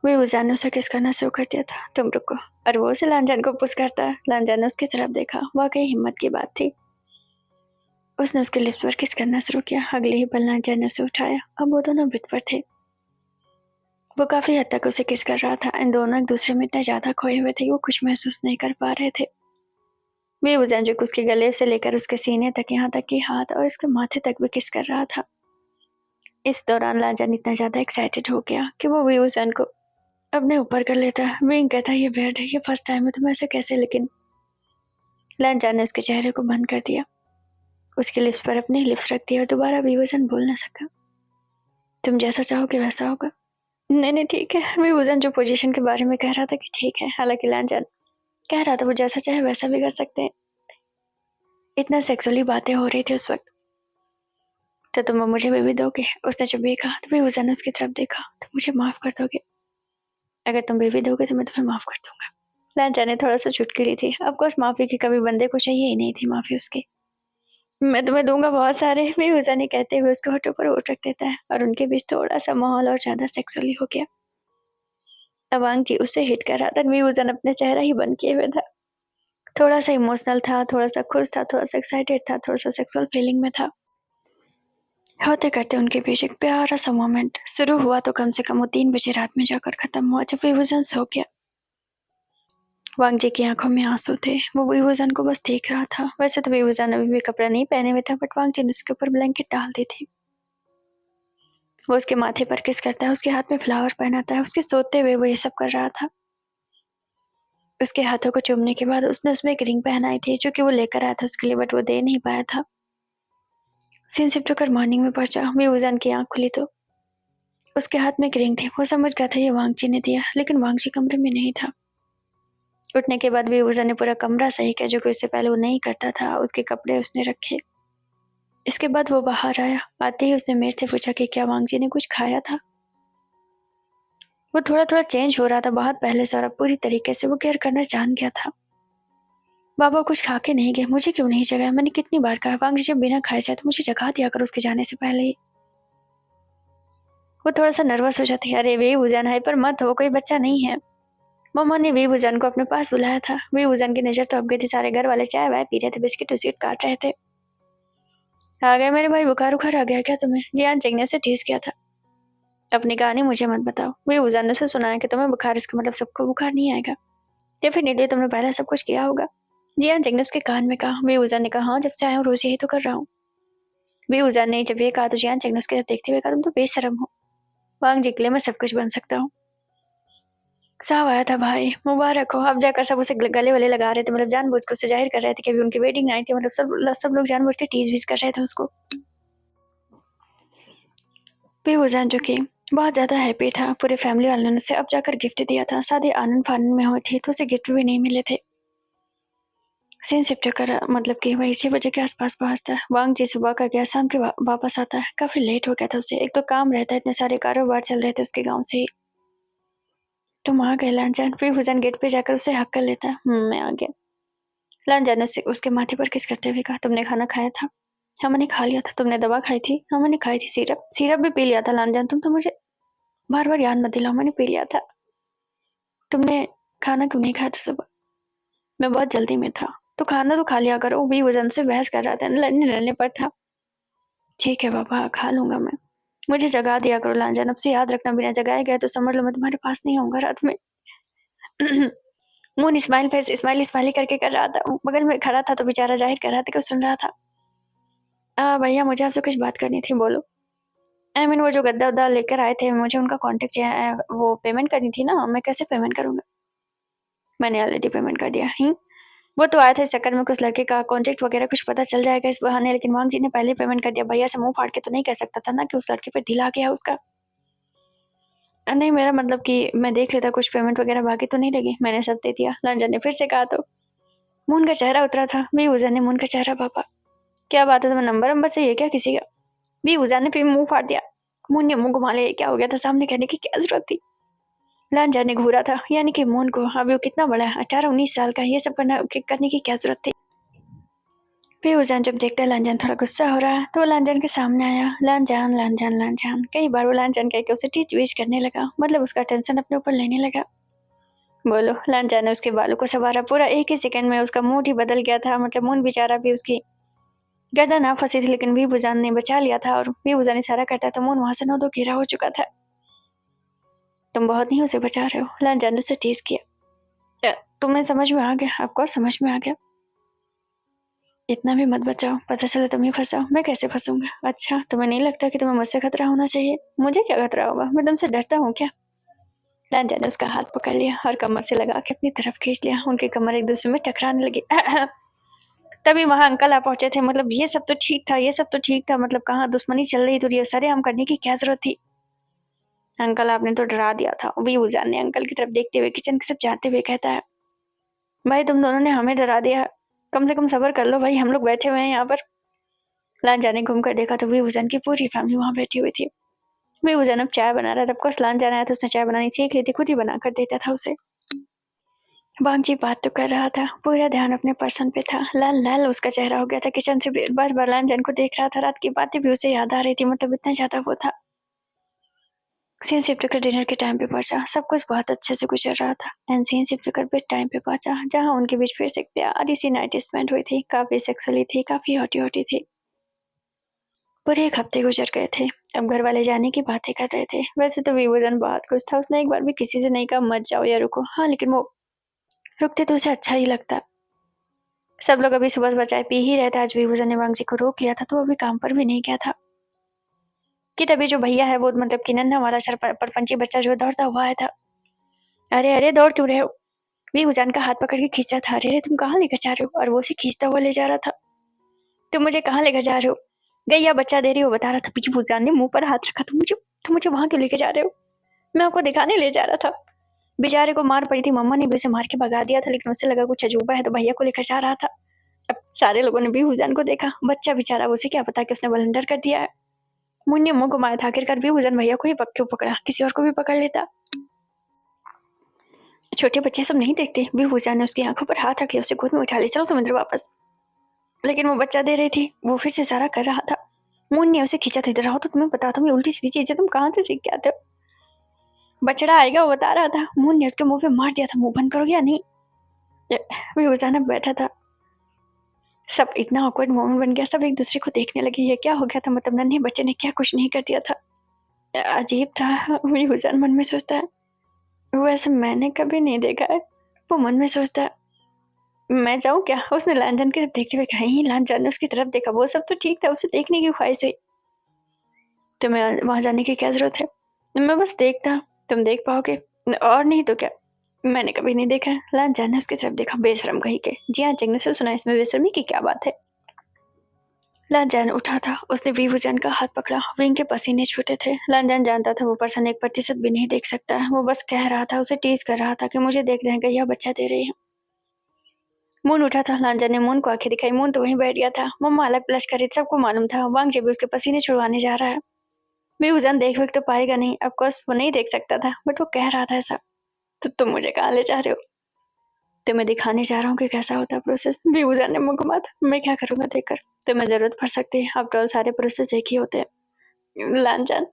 बेवजन ने उसे किस करना शुरू कर दिया था। तुम रुको। और वो उसे लांचन को पुश करता है। लांचन ने उसकी तरफ देखा। वाकई हिम्मत की बात थी। उसने उसके लिप्स पर किस करना शुरू किया। अगले ही पल लांचन ने उसे उठाया। अब वो दोनों बिट पर थे। वो काफी हद तक उसे किस कर रहा था। इन दोनों एक दूसरे में इतने ज्यादा खोए हुए थे कि वो कुछ महसूस नहीं कर पा रहे थे। बेवजन जो उसके गले से लेकर उसके सीने तक, यहाँ तक कि हाथ और उसके माथे तक भी किस कर रहा था। इस दौरान लांचन इतना ज्यादा एक्साइटेड हो गया कि वो बेवजन को अपने ऊपर कर लेता है। विंग कहता है ये वेird है, ये फर्स्ट टाइम है, तुम ऐसे कैसे? लेकिन लांचन ने उसके चेहरे को बंद कर दिया। उसके लिप्स पर अपनी लिप्स रख दिया और दोबारा बेवजन बोल न सका। तुम जैसा चाहोगे वैसा होगा। नहीं नहीं ठीक है। बेवजन जो पोजीशन के बारे में कह रहा था कि ठीक है, हालांकि लांचन कह रहा था वो जैसा चाहे वैसा भी कर सकते हैं। इतना सेक्सुअली बातें हो रही थी उस वक्त। तो तुम मुझे बेबी दोगे? उसने जब ये कहा तो बेवजन ने उसकी तरफ देखा। तो मुझे माफ कर दोगे? अगर तुम बेबी दोगे तो मैं तुम्हें माफ कर दूंगा। लांचा ने थोड़ा सा चुटकी ली थी। ऑफकोर्स माफी की कभी बंदे को चाहिए ही नहीं थी माफी उसकी। मैं तुम्हें दूंगा बहुत सारे, बेहुजा ने कहते हुए उसके होठों पर ओट रख देता है और उनके बीच थोड़ा सा माहौल और ज्यादा सेक्सुअली हो गया। अवांग जी उसे हिट कर रहा था। बेहुजन अपने चेहरा ही बंद किए हुए था। थोड़ा सा इमोशनल था, थोड़ा सा खुश था, थोड़ा सा एक्साइटेड था, थोड़ा सा सेक्सुअल फीलिंग में था। होते करते उनके बीच एक प्यारा सा मोमेंट शुरू हुआ तो कम से कम वो 3 बजे रात में जाकर खत्म हुआ जब बेहुजन सो गया। वांग जी की आंखों में आंसू थे। वो बेहुजन को बस देख रहा था। वैसे तो बेहुजन अभी भी कपड़ा नहीं पहने हुए था, बट वांग जी ने उसके ऊपर ब्लैंकेट डाल दी थी। वो उसके माथे पर किस करता है, उसके हाथ में फ्लावर पहनाता है। उसके सोते हुए वो ये सब कर रहा था। उसके हाथों को चूमने के बाद उसने उसमें एक रिंग पहनाई थी जो कि वो लेकर आया था उसके लिए, बट वो दे नहीं पाया था। सीन शिफ्ट होकर मॉर्निंग में पहुंचा। बेहुजन की आंख खुली तो उसके हाथ में एक रिंग थी। वो समझ गया था ये वांग जी ने दिया, लेकिन वांग जी कमरे में नहीं था। उठने के बाद बेहुजन ने पूरा कमरा सही किया, जो कि उससे पहले वो नहीं करता था। उसके कपड़े उसने रखे। इसके बाद वो बाहर आया। आते ही उसने मेरे से पूछा कि क्या वांग जी ने कुछ खाया था। वो थोड़ा थोड़ा चेंज हो रहा था बहुत पहले से, और अब पूरी तरीके से वो केयर करना जान गया था। बाबा कुछ खा के नहीं गए, मुझे क्यों नहीं जगाया? मैंने कितनी बार कहा वांग जी जब बिना खाए जाए तो मुझे जगा दिया कर उसके जाने से पहले ही। वो थोड़ा सा नर्वस हो जाती है। अरे बेहुजन हाइपर मत हो, कोई बच्चा नहीं है। मम्मा ने बेहुजन को अपने पास बुलाया था। बेहुजन की नजर तो अब गई थी। सारे घर वाले चाय वाय पी रहे थे, बिस्किट उस्किट काट रहे थे। आ गए मेरे भाई, बुखार उखार आ गया क्या तुम्हें? जी हाँ, जगने से टीस किया था। अपनी कहानी मुझे मत बताओ। बेहुजन ने से सुना है कि तुम्हें बुखार, इसका मतलब सबको बुखार नहीं आएगा। डेफिनेटली तुमने पहले सब कुछ किया होगा। जी हाँ, जगने उसके कान में कहा। बेहुजन ने कहा हाँ, जब चाहे रोज यही तो कर रहा हूँ। बेहुजन ने जब ये कहा तो जियान जगने उसके तरफ देखते हुए कहा तुम तो बेशरम हो। वांग जी के लिए मैं सब कुछ बन सकता हूँ। साहब आया था भाई, मुबारक हो। अब जाकर सब उसे गले वले लगा रहे थे, मतलब जानबूझ के उसे जाहिर कर रहे थे कि अभी उनकी वेडिंग नाइट थी। मतलब सब लोग जानबूझ के टीज वीज कर रहे थे उसको। बेहुजन जो कि बहुत ज्यादा हैप्पी था। पूरे फैमिली वालों ने उसे अब जाकर गिफ्ट दिया था। शादी आनंद फानंद में हुई थी तो उसे गिफ्ट भी नहीं मिले थे। सीन शिफ्ट कर मतलब कि वही 6 बजे के आसपास पहुंचता है। वांग जी सुबह का गया, शाम के वापस आता है। काफी लेट हो गया था उसे। एक तो काम रहता है, इतने सारे कारोबार चल रहे थे उसके गाँव से ही। तुम आ गए लांचन। फिर हुसैन गेट पे जाकर उसे हक कर लेता है। मैं आ गया। लांचन ने उसके माथे पर किस करते हुए कहा तुमने खाना खाया था? हाँ मैंने खा लिया था। तुमने दवा खाई थी? हाँ मैंने खाई थी। सिरप सिरप भी पी लिया था लांचन। तुम तो मुझे बार बार याद मत दिलाओ, मैंने पी लिया था। तुमने खाना क्यों नहीं खाया था सुबह? मैं बहुत जल्दी में था। तो खाना तो खा लिया करो। भी वजन से बहस कर रहा था, लड़ने लड़ने पर था। ठीक है बाबा, खा लूंगा मैं। मुझे जगा दिया करो लांचन। अब से याद रखना, बिना जगाए गए तो समझ लो मैं तुम्हारे पास नहीं आऊंगा रात में। मुन स्माइल फेस स्माइल स्माइली करके कर रहा था। बगल में खड़ा था तो बेचारा जाहिर कर रहा था कि वो सुन रहा था। भैया मुझे आपसे कुछ बात करनी थी, बोलो। वो जो गद्दा उद्दा लेकर आए थे, मुझे उनका कांटेक्ट चाहिए। वो पेमेंट करनी थी ना, मैं कैसे पेमेंट करूंगा? मैंने ऑलरेडी पेमेंट कर दिया ही। वो तो आए थे इस चक्कर में कुछ लड़के का कांटेक्ट वगैरह कुछ पता चल जाएगा इस बहाने, लेकिन वांग जी ने पहले पेमेंट कर दिया। भैया से मुंह फाड़ के तो नहीं कह सकता था ना कि उस लड़के पे दिल आ गया उसका। नहीं मेरा मतलब कि मैं देख लेता, कुछ पेमेंट वगैरह बाकी तो नहीं लगी। मैंने सब दे दिया। लंजन ने फिर से कहा तो मून का चेहरा उतरा था। भी उजर ने मून का चेहरा पापा क्या बात है, तुम्हें नंबर नंबर चाहिए क्या किसी का? भी उजर ने फिर मुंह फाड़ दिया। मून ने मुंह घुमा लिया। क्या हो गया था, सामने कहने की क्या जरूरत थी? लांजा ने घूरा था, यानी कि मून को अभी वो कितना बड़ा है, 18-19 साल का, ये सब करने की क्या जरूरत थी? फिर उजान जब देखता है लांजान थोड़ा गुस्सा हो रहा है तो वो लांजान के सामने आया। लांजान लांजान लांजान कई बार वो लांजान कह के उसे टीच वीच करने लगा, मतलब उसका टेंशन अपने ऊपर लेने लगा। बोलो। लांजान ने उसके बालों को संवारा। पूरा एक ही सेकंड में उसका मूड ही बदल गया था। मतलब मून बेचारा भी उसकी गर्दन ना फंसी थी, लेकिन भीभुजान ने बचा लिया था, और भीभुजान इशारा करता तो मून वहां से नौ दो घेरा हो चुका था। तुम बहुत नहीं उसे बचा रहे हो, लांजान ने उसे टीज किया। तुम्हें समझ में आ गया? ऑफकोर्स समझ में आ गया। इतना भी मत बचाओ, पता चले तुम ही फंसाओ। मैं कैसे फंसूंगा? अच्छा तुम्हें नहीं लगता कि तुम्हें मुझसे खतरा होना चाहिए? मुझे क्या खतरा होगा, मैं तुमसे डरता हूँ क्या? लांजा ने उसका हाथ पकड़ लिया और कमर से लगा के अपनी तरफ खींच लिया। उनकी कमर एक दूसरे में टकराने लगी। तभी वहां अंकल आ पहुंचे थे। मतलब ये सब तो ठीक था, ये सब तो ठीक था, मतलब कहाँ दुश्मनी चल रही थी, सरे हम करने की क्या जरूरत थी? अंकल आपने तो डरा दिया था। वी उजान ने अंकल की तरफ देखते हुए किचन की तरफ जाते हुए कहता है, भाई तुम दोनों ने हमें डरा दिया, कम से कम सब्र कर लो भाई, हम लोग बैठे हुए हैं यहाँ पर। लांजा ने घूमकर देखा तो वी उजान की पूरी फैमिली वहां बैठी हुई थी। वी उजान अब चाय बना रहा था। ऑफकोर्स लांजा आया तो उसने चाय बनानी सीख ली थी, खुद ही बनाकर देता था उसे। वांग जी बात तो कर रहा था, पूरा ध्यान अपने पर्सन पे था। लाल लाल उसका चेहरा हो गया था। किचन से बार बार लालचंद को देख रहा था। रात की बातें भी उसे याद आ रही थी, मतलब इतना ज्यादा वो था। सीन शिफ्ट कर डिनर के टाइम पे पहुंचा। सब कुछ बहुत अच्छे से गुजर रहा था। एंड सीन शिफ्ट कर बेड टाइम पे पहुंचा, जहां उनके बीच फिर से एक प्यारी सी नाइट स्पेंड हुई थी। काफी सेक्सुअली थी, काफी हॉटी हॉटी थी। पूरे एक हफ्ते गुजर गए थे। अब घर वाले जाने की बातें कर रहे थे। वैसे तो विभूषण बहुत खुश था। उसने एक बार भी किसी से नहीं कहा मत जाओ या रुको। हाँ, लेकिन वो रुकते तो उसे अच्छा ही लगता। सब लोग अभी सुबह सुबह चाय पी ही रहे थे। आज विभूषण ने वांग जी को रोक लिया था, तो वो अभी काम पर भी नहीं गया था। कि तभी जो भैया है वो, मतलब कि नन्हा वाला सर परपंची बच्चा जो दौड़ता हुआ आया था। अरे अरे, दौड़ क्यों रहे हो? विभूषण का हाथ पकड़ के खींचा था। अरे अरे, तुम कहाँ लेकर जा रहे हो? और वो उसे खींचता हुआ ले जा रहा था। तुम मुझे कहाँ लेकर जा रहे हो? गैया बच्चा दे रही हो, बता रहा था। विभूषण ने मुंह पर हाथ रखा। तुम मुझे वहां क्यों लेके जा रहे हो? मैं आपको दिखाने ले जा रहा था। बेचारे को मार पड़ी थी। मम्मा ने भी उसे मार के भगा दिया था, लेकिन उसे लगा कुछ अजूबा है, तो भैया को लेकर जा रहा था। अब सारे लोगों ने भी हुसैन को देखा। बच्चा बेचारा, उसे क्या पता कि उसने बलंडर कर दिया है। मुन्ने ने मुंह घुमाया था। आखिरकार भी हुसैन भैया को ही क्यों पकड़ा, किसी और को भी पकड़ लेता। छोटे बच्चे सब नहीं देखते। भी हुसैन ने उसकी आंखों पर हाथ रख लिया, उसे गोद में उठा लिया। चलो तुम इधर वापस। लेकिन वो बच्चा दे रही थी। वो फिर से इशारा कर रहा था। मुन ने उसे खींचा था। इधर आओ तो तुम्हें बताता हूँ, ये उल्टी सीधी चीजें तुम कहाँ से सीख के आते हो? बछड़ा आएगा, वो बता रहा था। मुन ने उसके मुंह पे मार दिया था। मुंह बंद करोगे या नहीं? भी हुसैन बैठा था। सब इतना ऑकवर्ड मोमेंट बन गया। सब एक दूसरे को देखने लगे। ये क्या हो गया था? मतलब नन्हे बच्चे ने क्या कुछ नहीं कर दिया था? अजीब था। वही हुसैन मन में सोचता है। वो ऐसे मैंने कभी नहीं देखा है। वो मन में सोचता है, मैं जाऊं क्या? उसने लांजन की तरफ देखते हुए कहा। ही लांजन ने उसकी तरफ देखा। वो सब तो ठीक था, उसे देखने की ख्वाहिश हुई। तुम्हें वहां जाने की क्या जरूरत है? मैं बस देखता। तुम देख पाओगे और नहीं तो क्या? मैंने कभी नहीं देखा है। लांजन ने उसकी तरफ देखा। बेशरम कहीं के। जी हाँ, चंगने से सुना। इसमें बेशर्मी की क्या बात है? लांजन उठा था। उसने विभूषण का हाथ पकड़ा। विंग के पसीने छूटे थे। लांजन जानता था वो पर्सन 1% भी नहीं देख सकता है। वो बस कह रहा था, उसे टीज कर रहा था कि मुझे देख देंगे, यह बच्चा दे रही है। मून उठा था। लांजन ने मून को आंखें दिखाई। मून तो वहीं बैठ गया था। मम्मा अलग ब्लश कर रही थी। सबको मालूम था वांग जी भी उसके पसीने छुड़वाने जा रहा है। विभूषण देख तो पाएगा नहीं, ऑफकोर्स वो नहीं देख सकता था, बट वो कह रहा था ऐसा। तो तुम मुझे कहाँ ले जा रहे हो? तुम्हें दिखाने जा रहा हूँ कि कैसा होता है प्रोसेस। विभूषण ने मुंह घुमा था। मैं क्या करूंगा देखकर? तुम्हें जरूरत पड़ सकती है। आफ्टर ऑल सारे प्रोसेस एक ही होते हैं। लांजन,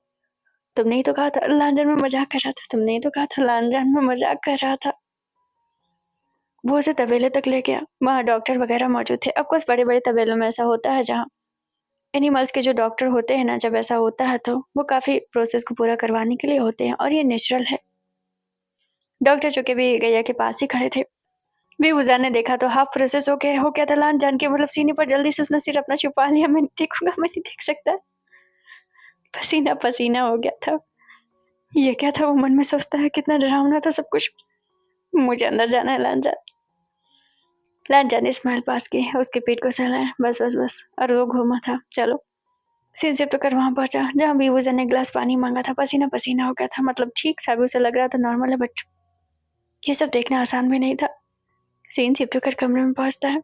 तुमने ही तो कहा था। लांजन में मजाक कर रहा था। तुमने ही तो कहा था। लांजन में मजाक कर रहा था। वो उसे तबेले तक ले गया। वहाँ डॉक्टर वगैरह मौजूद थे। अब कुछ बड़े बड़े तबेलों में ऐसा होता है, जहाँ एनिमल्स के जो डॉक्टर होते हैं ना, जब ऐसा होता है तो वो काफी प्रोसेस को पूरा करवाने के लिए होते हैं, और ये नेचुरल है। डॉक्टर चुके भी गैया के पास ही खड़े थे। विभूषण ने देखा तो हाफ प्रोसेस हो गया था। लांजन के मतलब सीने पर जल्दी से उसने सिर अपना छुपा लिया। मैं देखूंगा, मैं नहीं देख सकता। पसीना पसीना हो गया था। ये क्या था? वो मन में सोचता है। कितना डरावना था सब कुछ। मुझे अंदर जाना है। लांजन ने स्माइल पास की। उसके पेट को सहलाया। बस बस बस। और वो घूमा था। चलो। सीन शिफ्ट कर वहां पहुंचा, जहाँ विभूषण ने गिलास पानी मांगा था। पसीना पसीना हो गया था। मतलब ठीक था, अभी उसे लग रहा था नॉर्मल है, बट ये सब देखना आसान भी नहीं था। सीन शिफ्ट कर कमरे में पहुंचता है।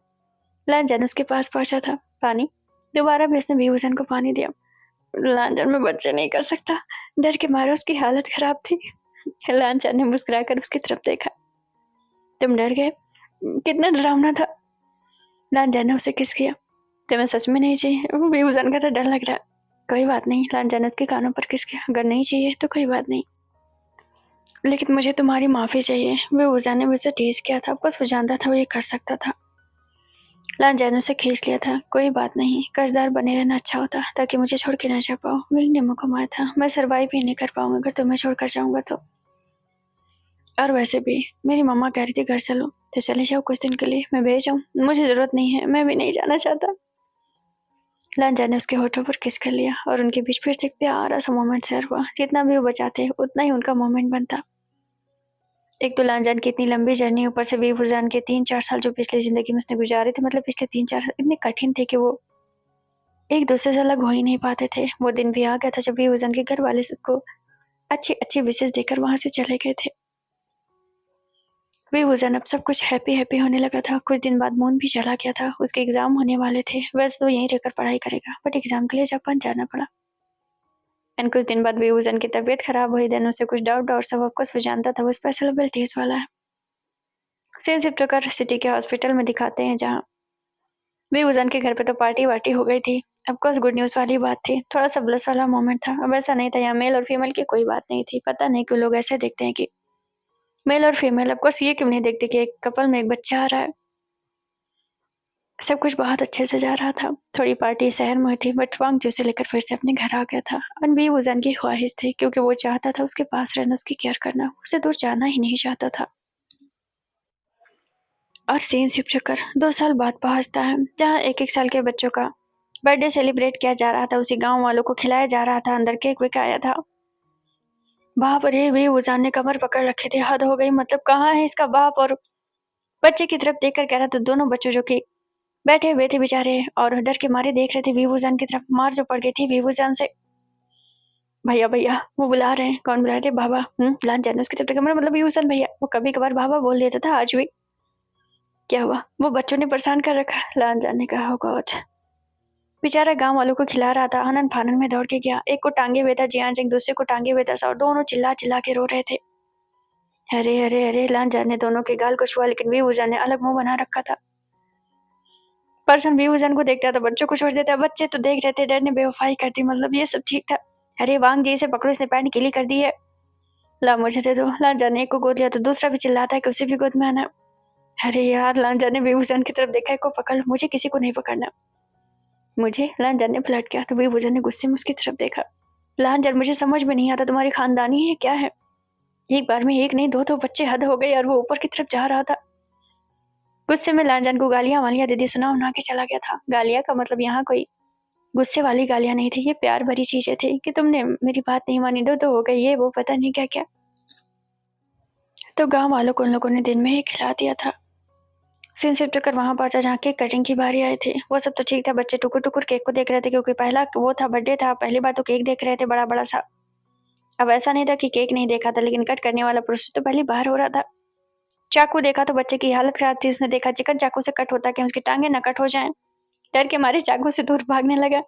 लांजन उसके पास पहुंचा था। पानी। दोबारा भी उसने विभूषण को पानी दिया। लांजन में बच्चे नहीं कर सकता। डर के मारे उसकी हालत खराब थी। लांजन ने मुस्कुराकर उसकी तरफ देखा। तुम डर गए? कितना डरावना था। लांजन ने उसे किस किया। तुम्हें सच में नहीं चाहिए? विभूषण का तो डर लग रहा है। कोई बात नहीं। लांजन उसके कानों पर किस किया। अगर नहीं चाहिए तो कोई बात नहीं, लेकिन मुझे तुम्हारी माफी चाहिए। विभूषण ने मुझे टीज किया था। बस वो जानता था वो ये कर सकता था। लांजन उसे खींच लिया था। कोई बात नहीं, कर्जदार बने रहना अच्छा होता, ताकि मुझे छोड़ के ना जा पाओ। विंग ने मुंह घुमाया था। मैं सरवाइव ही नहीं कर पाऊंगा अगर तुम्हें छोड़कर जाऊंगा तो। और वैसे भी मेरी मम्मा कह रही थी घर चलो, तो चले जाओ कुछ दिन के लिए। मैं भेज जाऊँ? मुझे जरूरत नहीं है। मैं भी नहीं जाना चाहता। लांजन ने उसके होठों पर किस कर लिया, और उनके बीच फिर से एक प्यारा सा मोमेंट शेयर हुआ। जितना भी वो बचाते उतना ही उनका मोमेंट बनता। एक तो लांजन की इतनी लंबी जर्नी, ऊपर से विभूषण के 3-4 साल जो पिछली जिंदगी में उसने गुजारे थे, मतलब पिछले 3-4 साल इतने कठिन थे कि वो एक दूसरे से अलग हो ही नहीं पाते थे। वो दिन भी आ गया था जब विभूषण के घर वाले उसको अच्छी अच्छी विशेष देकर वहां से चले गए थे। विभूषण अब सब कुछ हैप्पी हैप्पी होने लगा था। कुछ दिन बाद मून भी चला गया था। उसके एग्जाम होने वाले थे। वैसे तो यहीं रहकर पढ़ाई करेगा, बट एग्जाम के लिए जापान जाना पड़ा। एंड कुछ दिन बाद विभूषण की तबीयत खराब हुई। देन उसे कुछ डाउट सा। ऑफकोर्स वो जानता था वो स्पेशल एबिलिटीज वाला है। सीन शिफ्ट होकर सिटी के हॉस्पिटल में दिखाते हैं, जहाँ बेगूजान के घर पे तो पार्टी वार्टी हो गई थी। ऑफ कोर्स गुड न्यूज़ वाली बात थी, थोड़ा सा ब्लस वाला मोमेंट था। अब ऐसा नहीं था, यहाँ मेल और फीमेल की कोई बात नहीं थी। पता नहीं क्यों लोग ऐसे देखते हैं कि मेल और फीमेल। ऑफ कोर्स ये क्यों नहीं देखते कि एक कपल में एक बच्चा आ रहा है। सब कुछ बहुत अच्छे से जा रहा था। थोड़ी पार्टी शहर में हुई थी, बट वांग जी उसे लेकर फिर से अपने घर आ गया था। और बेगूजान की ख्वाहिश थी, क्योंकि वो चाहता था उसके पास रहना, उसकी केयर करना, उसे दूर जाना ही नहीं चाहता था। और सीन शिफ्ट होकर 2 साल बाद पहुंचता है, जहाँ एक एक साल के बच्चों का बर्थडे सेलिब्रेट किया जा रहा था। उसी गांव वालों को खिलाया जा रहा था। अंदर केक वेक आया था। बाप रे, बेगूजान ने कमर पकड़ रखे थे। हद हो गई, मतलब कहाँ है इसका बाप। और बच्चे की तरफ देखकर कह रहा था, दोनों बच्चों जो कि बैठे हुए थे बेचारे और डर के मारे देख रहे थे बेगूजान की तरफ। मार जो पड़ गई थी बेगूजान से। भैया भैया वो बुला रहे हैं। कौन बुला रहे थे? बाबा। लान जाने उसकी तरफ देखा, मतलब बेगूजान भैया। वो कभी कभार बाबा बोल देता था, आज भी क्या हुआ? वो बच्चों ने परेशान कर रखा। लान जाने का होगा आज। बेचारा गांव वालों को खिला रहा था। आनन फानन में दौड़ के गया। एक को टांगे हुए था जियान जिंग, दूसरे को टांगे हुए था, और दोनों चिल्ला चिल्ला के रो रहे थे। अरे अरे अरे, लान जाने दोनों के गाल कुछ हुआ, लेकिन बेगूजान ने अलग मुंह बना रखा था। पर्सन बेगूजान को देखता तो बच्चों को छोड़ देता। बच्चे तो देख रहे थे, डर ने बेवफाई कर दी, मतलब ये सब ठीक था। अरे वांग जी, इसे पकड़ो, इसने पैंट गीली कर दी है। ला मुझे दे दो। लान जाने एक को गोद लिया तो दूसरा भी चिल्लाता है कि उसे भी गोद में आना। अरे यार, लान जाने बेगूजान की तरफ देखा, को पकड़ लो, मुझे किसी को नहीं पकड़ना। मुझे? लान जान ने पलट गया तो बेगूजान ने गुस्से में उसकी तरफ देखा। लान जान, मुझे समझ में नहीं आता, तुम्हारी खानदानी है क्या है? एक बार में एक नहीं, दो दो बच्चे, हद हो गई। और वो ऊपर की तरफ जा रहा था। गुस्से में लान जान को गालियां वालियां दे दी, सुना उना के चला गया था। गालियां का मतलब यहाँ कोई गुस्से वाली गालियां नहीं थी, ये प्यार भरी चीजें थी कि तुमने मेरी बात नहीं मानी, दो तो हो गई, ये वो पता नहीं क्या क्या। तो गांव वालों को उन लोगों ने दिन में ही खिला दिया था। सीन शिफ्ट कर वहां पहुंचा जहाँ केक कटिंग की बारी आई थी। वो सब तो ठीक था, बच्चे टुकुर टुकुर केक को देख रहे थे, क्योंकि पहला वो था, बर्थडे था, पहली बार तो केक देख रहे थे बड़ा बड़ा सा। अब ऐसा नहीं था कि केक नहीं देखा था, लेकिन कट करने वाला प्रोसेस तो पहली बार हो रहा था। चाकू देखा तो बच्चे की हालत खराब थी। उसने देखा चिकन चाकू से कट होता कि उसकी टांगे न कट हो जाएं। डर के मारे चाकू से दूर भागने लगा।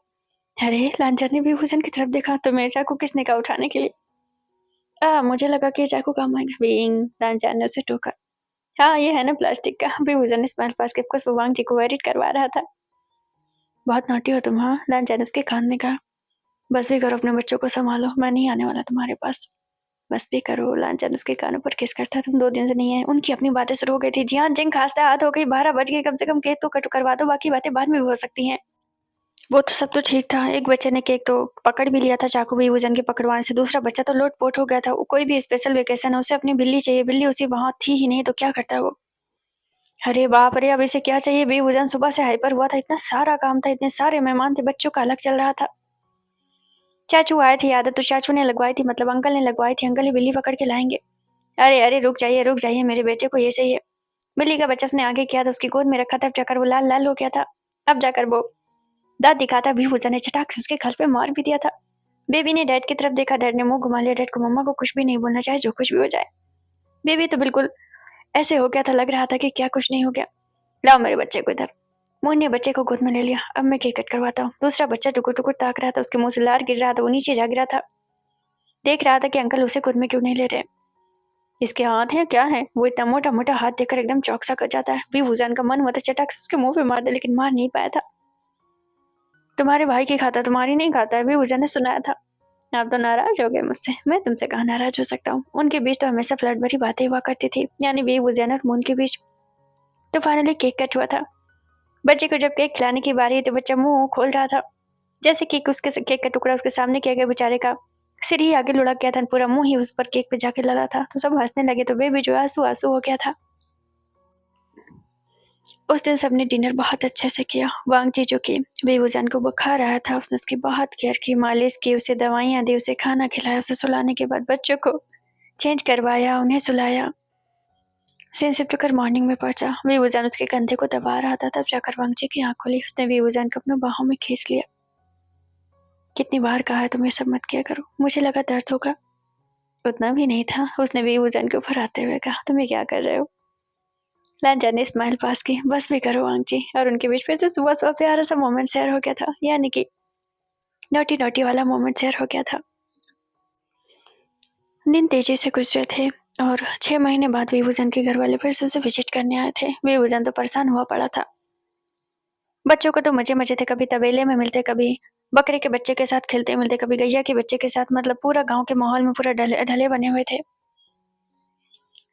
अरे, लांचा ने भी हुसैन की तरफ देखा तो मेरे चाकू किसने कहा उठाने के लिए? मुझे लगा कि चाकू काम आएगा। बींग, लांचा ने उसे टोका। हाँ, ये है ना प्लास्टिक का। अभी हुसैन ने स्माइल पास के कुछ वांग जी को वेरिट करवा रहा था। बहुत नोटी हो तुम। हाँ, लांचा ने उसके कान में कहा। बस भी करो, अपने बच्चों को संभालो, मैं नहीं आने वाला तुम्हारे पास। बस भी करो। लांचन उसके कानों पर किस करता, तुम 2 दिन से नहीं है। उनकी अपनी बातें शुरू हो गई थी। जियान जिंग खास्ता हाथ हो गई, 12 बज गए, कम से कम केक तो कट करवा दो, बाकी बातें बाद में भी हो सकती हैं। वो तो सब तो ठीक था। एक बच्चे ने केक तो पकड़ भी लिया था, चाकू भी वजन के पकड़वाने से। दूसरा बच्चा तो लोटपोट हो गया था। वो कोई भी स्पेशल वेकेशन है, उसे अपनी बिल्ली चाहिए। बिल्ली उसी वहां थी ही नहीं, तो क्या करता है वो? अरे बाप रे, अब इसे क्या चाहिए? बेवजन सुबह से हाइपर हुआ था, इतना सारा काम था, इतने सारे मेहमान थे, बच्चों का अलग चल रहा था। चाचू आए थे, आदत तो चाचू ने लगवाई थी, मतलब अंकल ने लगवाई थी। अंकल ही बिल्ली पकड़ के लाएंगे। अरे अरे, रुक जाइए, मेरे बेटे को ये चाहिए। बिल्ली का बच्चा उसने आगे किया था, उसकी गोद में रखा था, जाकर वो लाल लाल हो गया था। अब जाकर वो दांत दिखाता भी हुसैन ने चटाक से उसके गल पे मार भी दिया था। बेबी ने डैड की तरफ देखा। डैड ने मुंह घुमा लिया। डैड को मम्मा को कुछ भी नहीं बोलना, चाहे जो कुछ भी हो जाए। बेबी तो बिल्कुल ऐसे हो गया था, लग रहा था कि क्या कुछ नहीं हो गया। लाओ मेरे बच्चे को इधर। मोहन ने बच्चे को गोद में ले लिया। अब मैं केक कट करवाता हूँ। दूसरा बच्चा टुकुर टुकुर ताक रहा था, उसके मुंह से लार गिर रहा था, वो नीचे जा गिरा था। देख रहा था कि अंकल उसे गोद में क्यों नहीं ले रहे। इसके हाथ हैं क्या है? वो इतना मोटा मोटा हाथ देखकर एकदम चौक सा कर जाता है। भी हुसैन का मन हुआ था चटाक से उसके मुंह पे मार दे, लेकिन मार नहीं पाया था। तुम्हारे भाई की खाता, तुम्हारी नहीं खाता है, भी हुसैन ने सुनाया था। आप तो नाराज हो गए मुझसे। मैं तुमसे कहाँ नाराज हो सकता हूँ? उनके बीच तो हमेशा फ्लर्ट भरी बातें हुआ करती थी, यानी भी हुसैन और मून के बीच। तो फाइनली केक कट हुआ था। बच्चे को जब केक खिलाने की बारी तो बच्चा मुंह खोल रहा था। जैसे कि उसके केक का टुकड़ा उसके सामने किया गया, बेचारे का सिर ही आगे लुढ़क गया था, पूरा मुंह ही उस पर केक पे जाके लगा था। तो सब हंसने लगे, तो बेबी जो आंसू आंसू हो गया था। उस दिन सबने डिनर बहुत अच्छे से किया। वांग जी जो कि बेबूजान को बुखार आया था, उसने उसकी बहुत केयर की, मालिश की, उसे दवाइयाँ दी, उसे खाना खिलाया। उसे सुलाने के बाद बच्चों को चेंज करवाया, उन्हें सुलाया। सीन शिफ्ट कर मॉर्निंग में पहुंचा। बेबूजान उसके कंधे को दबा रहा था। तब जाकर वांग जी की आंख खुली। उसने बेबूजान को अपने बाहों में खींच लिया। कितनी बार कहा है तुम ये सब मत किया करो, मुझे लगा दर्द होगा। उतना भी नहीं था। उसने बेबूजान के ऊपर आते हुए कहा, तुम ये क्या कर रहे हो? लांचा ने स्माइल पास की। बस भी करो वांग जी। और उनके बीच फिर से सुबह सुबह प्यारा सा मोमेंट शेयर हो गया था, यानी कि नोटी नोटी वाला मोमेंट शेयर हो गया था। दिन तेजी से गुजरे थे। और 6 महीने बाद वीवूजन के घर वाले फिर से उसे विजिट करने आए थे। वीवूजन तो परेशान हुआ पड़ा था। बच्चों को तो मजे-मजे थे, कभी तबेले में मिलते, कभी बकरे के बच्चे के साथ खेलते मिलते, कभी गैया के बच्चे के साथ, मतलब पूरा गाँव के माहौल में पूरा ढले बने हुए थे।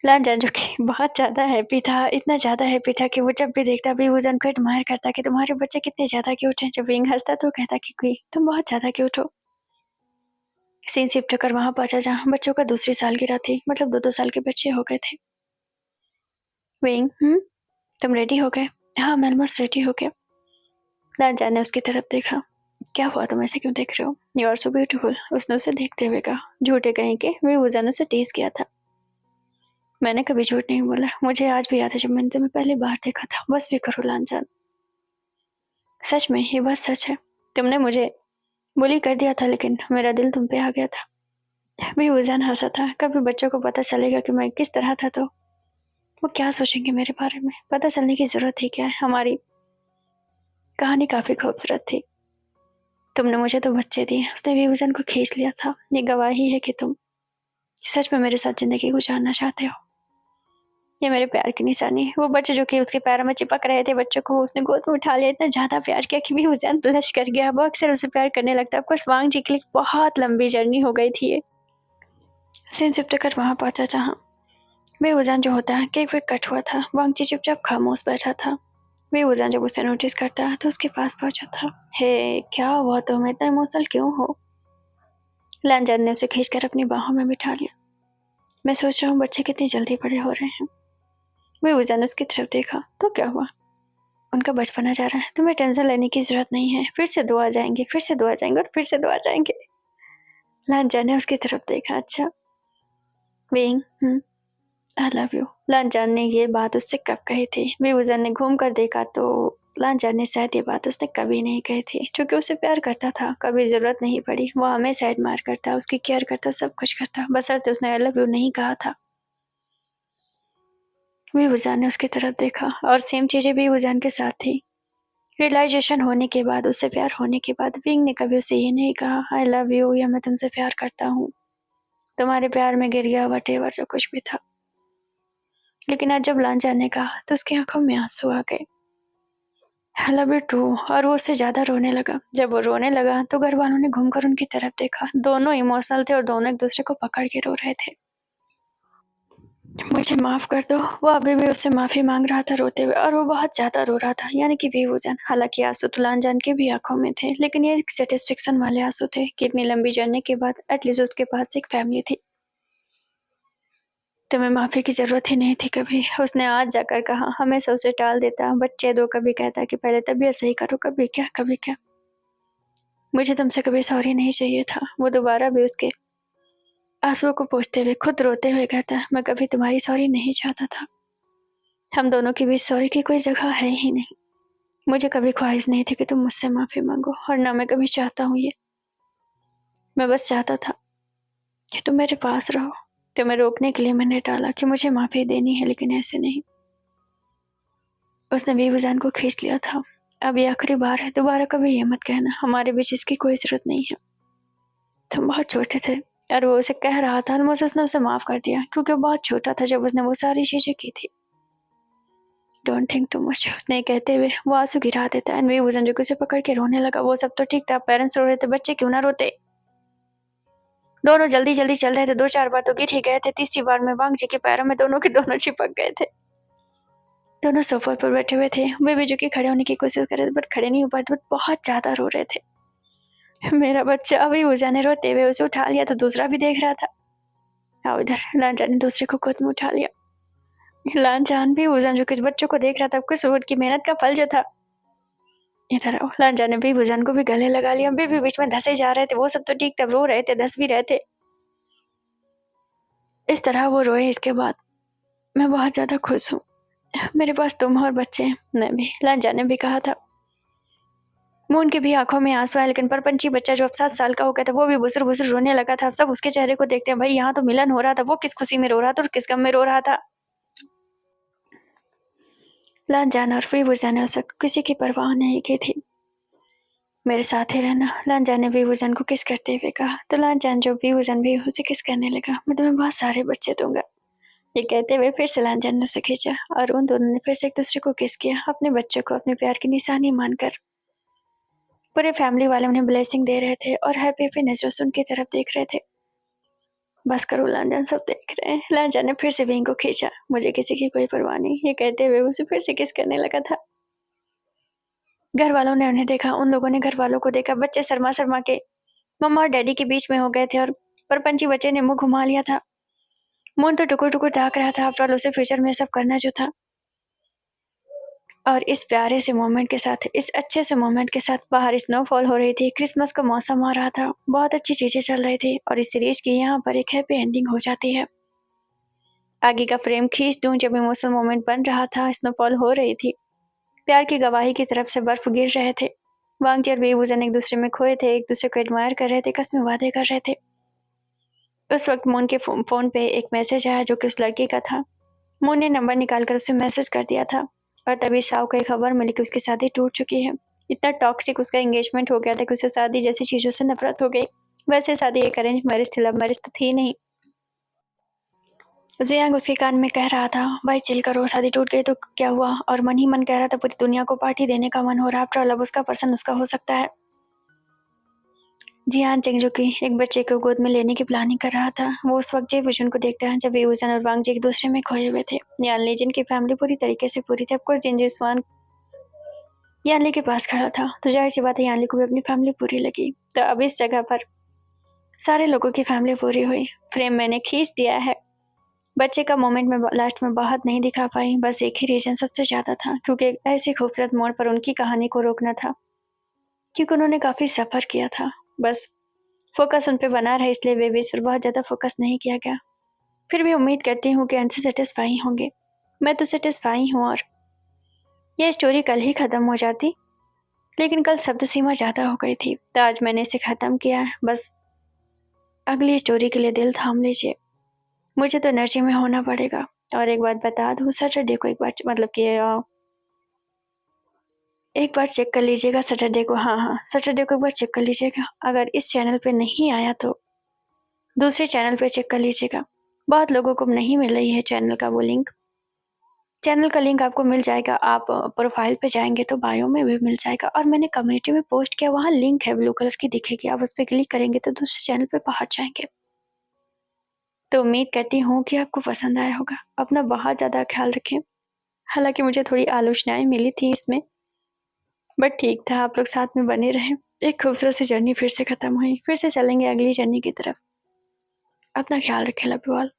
लांजा जो कि बहुत ज़्यादा हैप्पी था, इतना ज़्यादा हैप्पी था कि वो जब भी देखता वीवूजन को एडमायर करता कि तुम्हारे बच्चे कितने ज़्यादा क्यूट हैं। जब विंग हँसता तो कहता कि तुम बहुत ज़्यादा क्यूट हो। सीन शिफ्ट होकर वहाँ पहुँचा जहाँ बच्चों का दूसरी सालगिरह थी, मतलब 2-2 साल के बच्चे हो गए थे। विंग, तुम रेडी हो गए? हाँ, मैं ऑलमोस्ट रेडी हो गया। लांजा ने उसकी तरफ देखा। क्या हुआ, तुम ऐसे क्यों देख रहे हो? यू आर सो ब्यूटीफुल, उसने उसे देखते हुए कहा। झूठे कहीं के वीवूजन उसे टीज किया था। मैंने कभी झूठ नहीं बोला, मुझे आज भी याद है जब मैंने तुम्हें पहली बार देखा था। बस भी करो लांजान। सच में ये बात सच है, तुमने मुझे बुली कर दिया था लेकिन मेरा दिल तुम पे आ गया था। वीवूजन हंसा था। कभी बच्चों को पता चलेगा कि मैं किस तरह था तो वो क्या सोचेंगे मेरे बारे में? पता चलने की जरूरत ही क्या है? हमारी कहानी काफी खूबसूरत थी। तुमने मुझे तो बच्चे दिए। उसने वीवूजन को खींच लिया था। ये गवाही है कि तुम सच में मेरे साथ जिंदगी गुजारना चाहते हो। ये मेरे प्यार की निशानी है। वो बच्चे जो कि उसके पैरों में चिपक रहे थे, बच्चों को उसने गोद में उठा लिया, इतना ज्यादा प्यार किया कि वीवूजन ब्लश कर गया। वो अक्सर उसे प्यार करने लगता। ऑफकोर्स वांग जी के लिए बहुत लंबी जर्नी हो गई थी ये। सीन शिफ्ट कर वहां पहुंचा जहाँ वीवूजन जो होता है केक वेक कट हुआ था। वांग जी चुपचाप खामोश बैठा था। वीवूजन जब उसे नोटिस करता तो उसके पास पहुंचा था। हे, क्या हुआ, तुम इतना इमोशनल क्यों हो? लांजान ने उसे खींचकर अपनी बाहों में बिठा लिया। मैं सोच रहा हूँ बच्चे कितनी जल्दी बड़े हो रहे हैं। वीवूजन ने उसकी तरफ देखा। तो क्या हुआ? उनका बचपना जा रहा है। तुम्हें टेंशन लेने की जरूरत नहीं है। फिर से दो आ जाएंगे, फिर से दो आ जाएंगे और फिर से दो आ जाएंगे। लांजान ने उसकी तरफ देखा। अच्छा विंग, आई लव यू। लांजान ने ये बात उससे कब कही थी? वीवूजन ने घूम कर देखा तो लांजान ने शायद ये बात उसने कभी नहीं कही थी। क्योंकि उसे प्यार करता था, कभी जरूरत नहीं पड़ी। वो हमेशा एडमायर करता, उसकी केयर करता, सब कुछ करता, बशर्ते उसने आई लव यू नहीं कहा था। वीवूजन ने उसकी तरफ देखा और सेम चीजें वीवूजन के साथ थी। रियलाइजेशन होने के बाद, उससे प्यार होने के बाद विंग ने कभी उसे ये नहीं कहा आई लव यू या मैं तुमसे प्यार करता हूँ, तुम्हारे प्यार में गिर गया, वटेवर जो कुछ भी था। लेकिन आज जब लांजा ने कहा तो उसकी आंखों में आंसू आ गए। I love you too. और वो उससे ज्यादा रोने लगा। जब वो रोने लगा तो घर वालों ने घूमकर उनकी तरफ देखा। दोनों इमोशनल थे और दोनों एक दूसरे को पकड़ के रो रहे थे। मुझे माफ कर दो। वो अभी भी उससे माफी मांग रहा था रोते हुए, और वो बहुत ज्यादा रो रहा था, यानी कि वीवूजन। हालांकि आंसू तो लांजान के भी आंखों में थे, लेकिन ये सेटिस्फेक्शन वाले आंसू थे कि इतनी लंबी जर्नी के बाद एटलीस्ट उसके पास एक फैमिली थी। तुम्हें माफी की जरूरत ही नहीं थी कभी, उसने आज जाकर कहा। हमेशा उसे टाल देता, बच्चे दो, कभी कहता कि पहले तबीयत सही करो, कभी क्या कभी क्या। मुझे तुमसे कभी सॉरी नहीं चाहिए था। वो दोबारा भी उसके आंसुओं को पोंछते हुए खुद रोते हुए कहता, मैं कभी तुम्हारी सॉरी नहीं चाहता था। हम दोनों के बीच सॉरी की कोई जगह है ही नहीं। मुझे कभी ख्वाहिश नहीं थी कि तुम मुझसे माफी मांगो, और ना मैं कभी चाहता हूँ ये। मैं बस चाहता था कि तुम मेरे पास रहो। तुम्हें रोकने के लिए मैंने टाला कि मुझे माफी देनी है, लेकिन ऐसे नहीं। उसने वीवूजन को खींच लिया था। अब ये आखिरी बार है, दोबारा कभी ये मत कहना, हमारे बीच इसकी कोई जरूरत नहीं है। तुम बहुत छोटे थे। और वो उसे कह रहा था, मुझे उसने उसे माफ कर दिया क्योंकि वो बहुत छोटा था जब उसने वो सारी चीजें की थी। डोंट थिंक टू मच, उसने कहते हुए वो आंसू गिरा देता है। वीवूजन जो उसे पकड़ के रोने लगा। वो सब तो ठीक था, पेरेंट्स रो रहे थे, बच्चे क्यों ना रोते। दोनों जल्दी जल्दी चल रहे थे, 2-4 बार तो गिर ही गए थे। तीसरी बार में वांग जी के पैरों में दोनों के दोनों चिपक गए थे। दोनों सोफा पर बैठे हुए थे। वे भी जो कि खड़े होने की कोशिश कर रहे थे, बट खड़े नहीं हो पाए थे, बट बहुत ज्यादा रो रहे थे। मेरा बच्चा। अभी वीवूजन ने रोते हुए उसे उठा लिया तो दूसरा भी देख रहा था। आओ इधर। लांजान ने दूसरे को गोद में उठा लिया। लांजान भी वीवूजन जो कुछ बच्चों को देख रहा था, कुछ की मेहनत का फल जो था। इधर आओ। लांजान ने भी वीवूजन को भी गले लगा लिया। वे भी बीच में धंसे जा रहे थे। वो सब तो ठीक था, रो रहे थे, धंस भी रहे थे। इस तरह वो रोए। इसके बाद मैं बहुत ज्यादा खुश हूँ। मेरे पास तुम और बच्चे हैं। मैं भी, लांजान ने भी कहा था। मून की भी आंखों में आंसू आए, लेकिन परपंची बच्चा जो अब 7 साल का हो गया था वो भी बुसुर बुसुर रोने लगा था। अब सब उसके चेहरे को देखते हैं। भाई यहाँ तो मिलन हो रहा था, वो किस खुशी में रो रहा था और किस गम में रो रहा था। लांजान और वीवूजन ने उसे किसी की परवाह नहीं की थी। मेरे साथ ही रहना, लांजान ने वीवूजन को किस करते हुए कहा। तो लांजान जो वीवूजन भी उसे किस करने लगा। मैं तुम्हें बहुत सारे बच्चे दूंगा। ये कहते हुए फिर से लांछन ने उसे खींचा और उन दोनों ने फिर से एक दूसरे को किस किया, अपने बच्चे को अपने प्यार की निशानी मानकर। पूरे फैमिली वाले उन्हें ब्लेसिंग दे रहे थे और हैप्पी हैप्पी नजरों से उनकी तरफ देख रहे थे। बस करो लांछन, सब देख रहे हैं। लांछन ने फिर से विंग को खींचा, मुझे किसी की कोई परवाह नहीं, ये कहते हुए उसे फिर से किस करने लगा था। घर वालों ने उन्हें देखा, उन लोगों ने घर वालों को देखा। बच्चे शर्मा शर्मा के मम्मा और डैडी के बीच में हो गए थे और परपंची बच्चे ने मुंह घुमा लिया था। मोहन तो टुकुर टुकुर ताक रहा था, आफ्टर ऑल उसे फ्यूचर में सब करना जो था। और इस प्यारे से मोमेंट के साथ, इस अच्छे से मोमेंट के साथ बाहर स्नोफॉल हो रही थी, क्रिसमस का मौसम आ रहा था, बहुत अच्छी चीजें चल रही थी और इस सीरीज की यहाँ पर एक हैप्पी एंडिंग हो जाती है। आगे का फ्रेम खींच दूं जब इमोशनल मोमेंट बन रहा था, स्नोफॉल हो रही थी, प्यार की गवाही की तरफ से बर्फ गिर रहे थे। वांगजी और बेबूजन एक दूसरे में खोए थे, एक दूसरे को एडमायर कर रहे थे, कसमें वादे कर रहे थे। उस वक्त मोन के फोन पे एक मैसेज आया जो कि उस लड़की का था। मोन ने नंबर निकालकर उसे मैसेज कर दिया था और तभी साव को एक खबर मिली कि उसकी शादी टूट चुकी है। इतना टॉक्सिक उसका एंगेजमेंट हो गया था कि उसे शादी जैसी चीजों से नफरत हो गई। वैसे शादी एक अरेंज मैरिज थी, लव मैरिज तो थी नहीं। जियांग उसके कान में कह रहा था, भाई चिल करो, शादी टूट गई तो क्या हुआ। और मन ही मन कह रहा था, पूरी दुनिया को पार्टी देने का मन हो रहा है, आफ्टर ऑल अब उसका पर्सन उसका हो सकता है। जियान चेंगजो की एक बच्चे को गोद में लेने की प्लानिंग कर रहा था। वो उस वक्त जे बुजुन को देखता है जब वेवूजन और वांगजी एक दूसरे में खोए हुए थे। यानली जिनकी फैमिली पूरी तरीके से पूरी थी, ऑफकोर्स जिंजीस वान यानली के पास खड़ा था, तो जाहिर सी बात है यानली को भी अपनी फैमिली पूरी लगी। तो अब इस जगह पर सारे लोगों की फैमिली पूरी हुई। फ्रेम मैंने खींच दिया है। बच्चे का मोमेंट में लास्ट में बहुत नहीं दिखा पाई, बस एक ही रीजन सबसे ज्यादा था, क्योंकि एक ऐसे खूबसूरत मोड़ पर उनकी कहानी को रोकना था, क्योंकि उन्होंने काफी सफर किया था। बस फोकस उन पे बना रहे, इसलिए बेबीज पर बहुत ज्यादा फोकस नहीं किया गया। फिर भी उम्मीद करती हूँ कि अंश सेटिस्फाई होंगे। मैं तो सेटिस्फाई हूँ और यह स्टोरी कल ही खत्म हो जाती, लेकिन कल शब्द सीमा ज्यादा हो गई थी, तो आज मैंने इसे खत्म किया है। बस अगली स्टोरी के लिए दिल थाम लीजिए, मुझे तो एनर्जी में होना पड़ेगा। और एक बात बता दूं, सैटरडे को एक बार मतलब कि एक बार चेक कर लीजिएगा सैटरडे को। हाँ, सैटरडे को एक बार चेक कर लीजिएगा। अगर इस चैनल पे नहीं आया तो दूसरे चैनल पे चेक कर लीजिएगा। बहुत लोगों को नहीं मिल रही है चैनल का वो लिंक। चैनल का लिंक आपको मिल जाएगा, आप प्रोफाइल पे जाएंगे तो बायो में भी मिल जाएगा, और मैंने कम्युनिटी में पोस्ट किया, वहाँ लिंक है, ब्लू कलर की दिखेगी, आप उस पर क्लिक करेंगे तो दूसरे चैनल पे पहुंच जाएंगे। तो उम्मीद करती हूँ कि आपको पसंद आया होगा। अपना बहुत ज़्यादा ख्याल रखें। हालांकि मुझे थोड़ी आलोचनाएं मिली थी इसमें, बट ठीक था, आप लोग साथ में बने रहे। एक खूबसूरत सी जर्नी फिर से खत्म हुई, फिर से चलेंगे अगली जर्नी की तरफ। अपना ख्याल रखें, लव यू ऑल।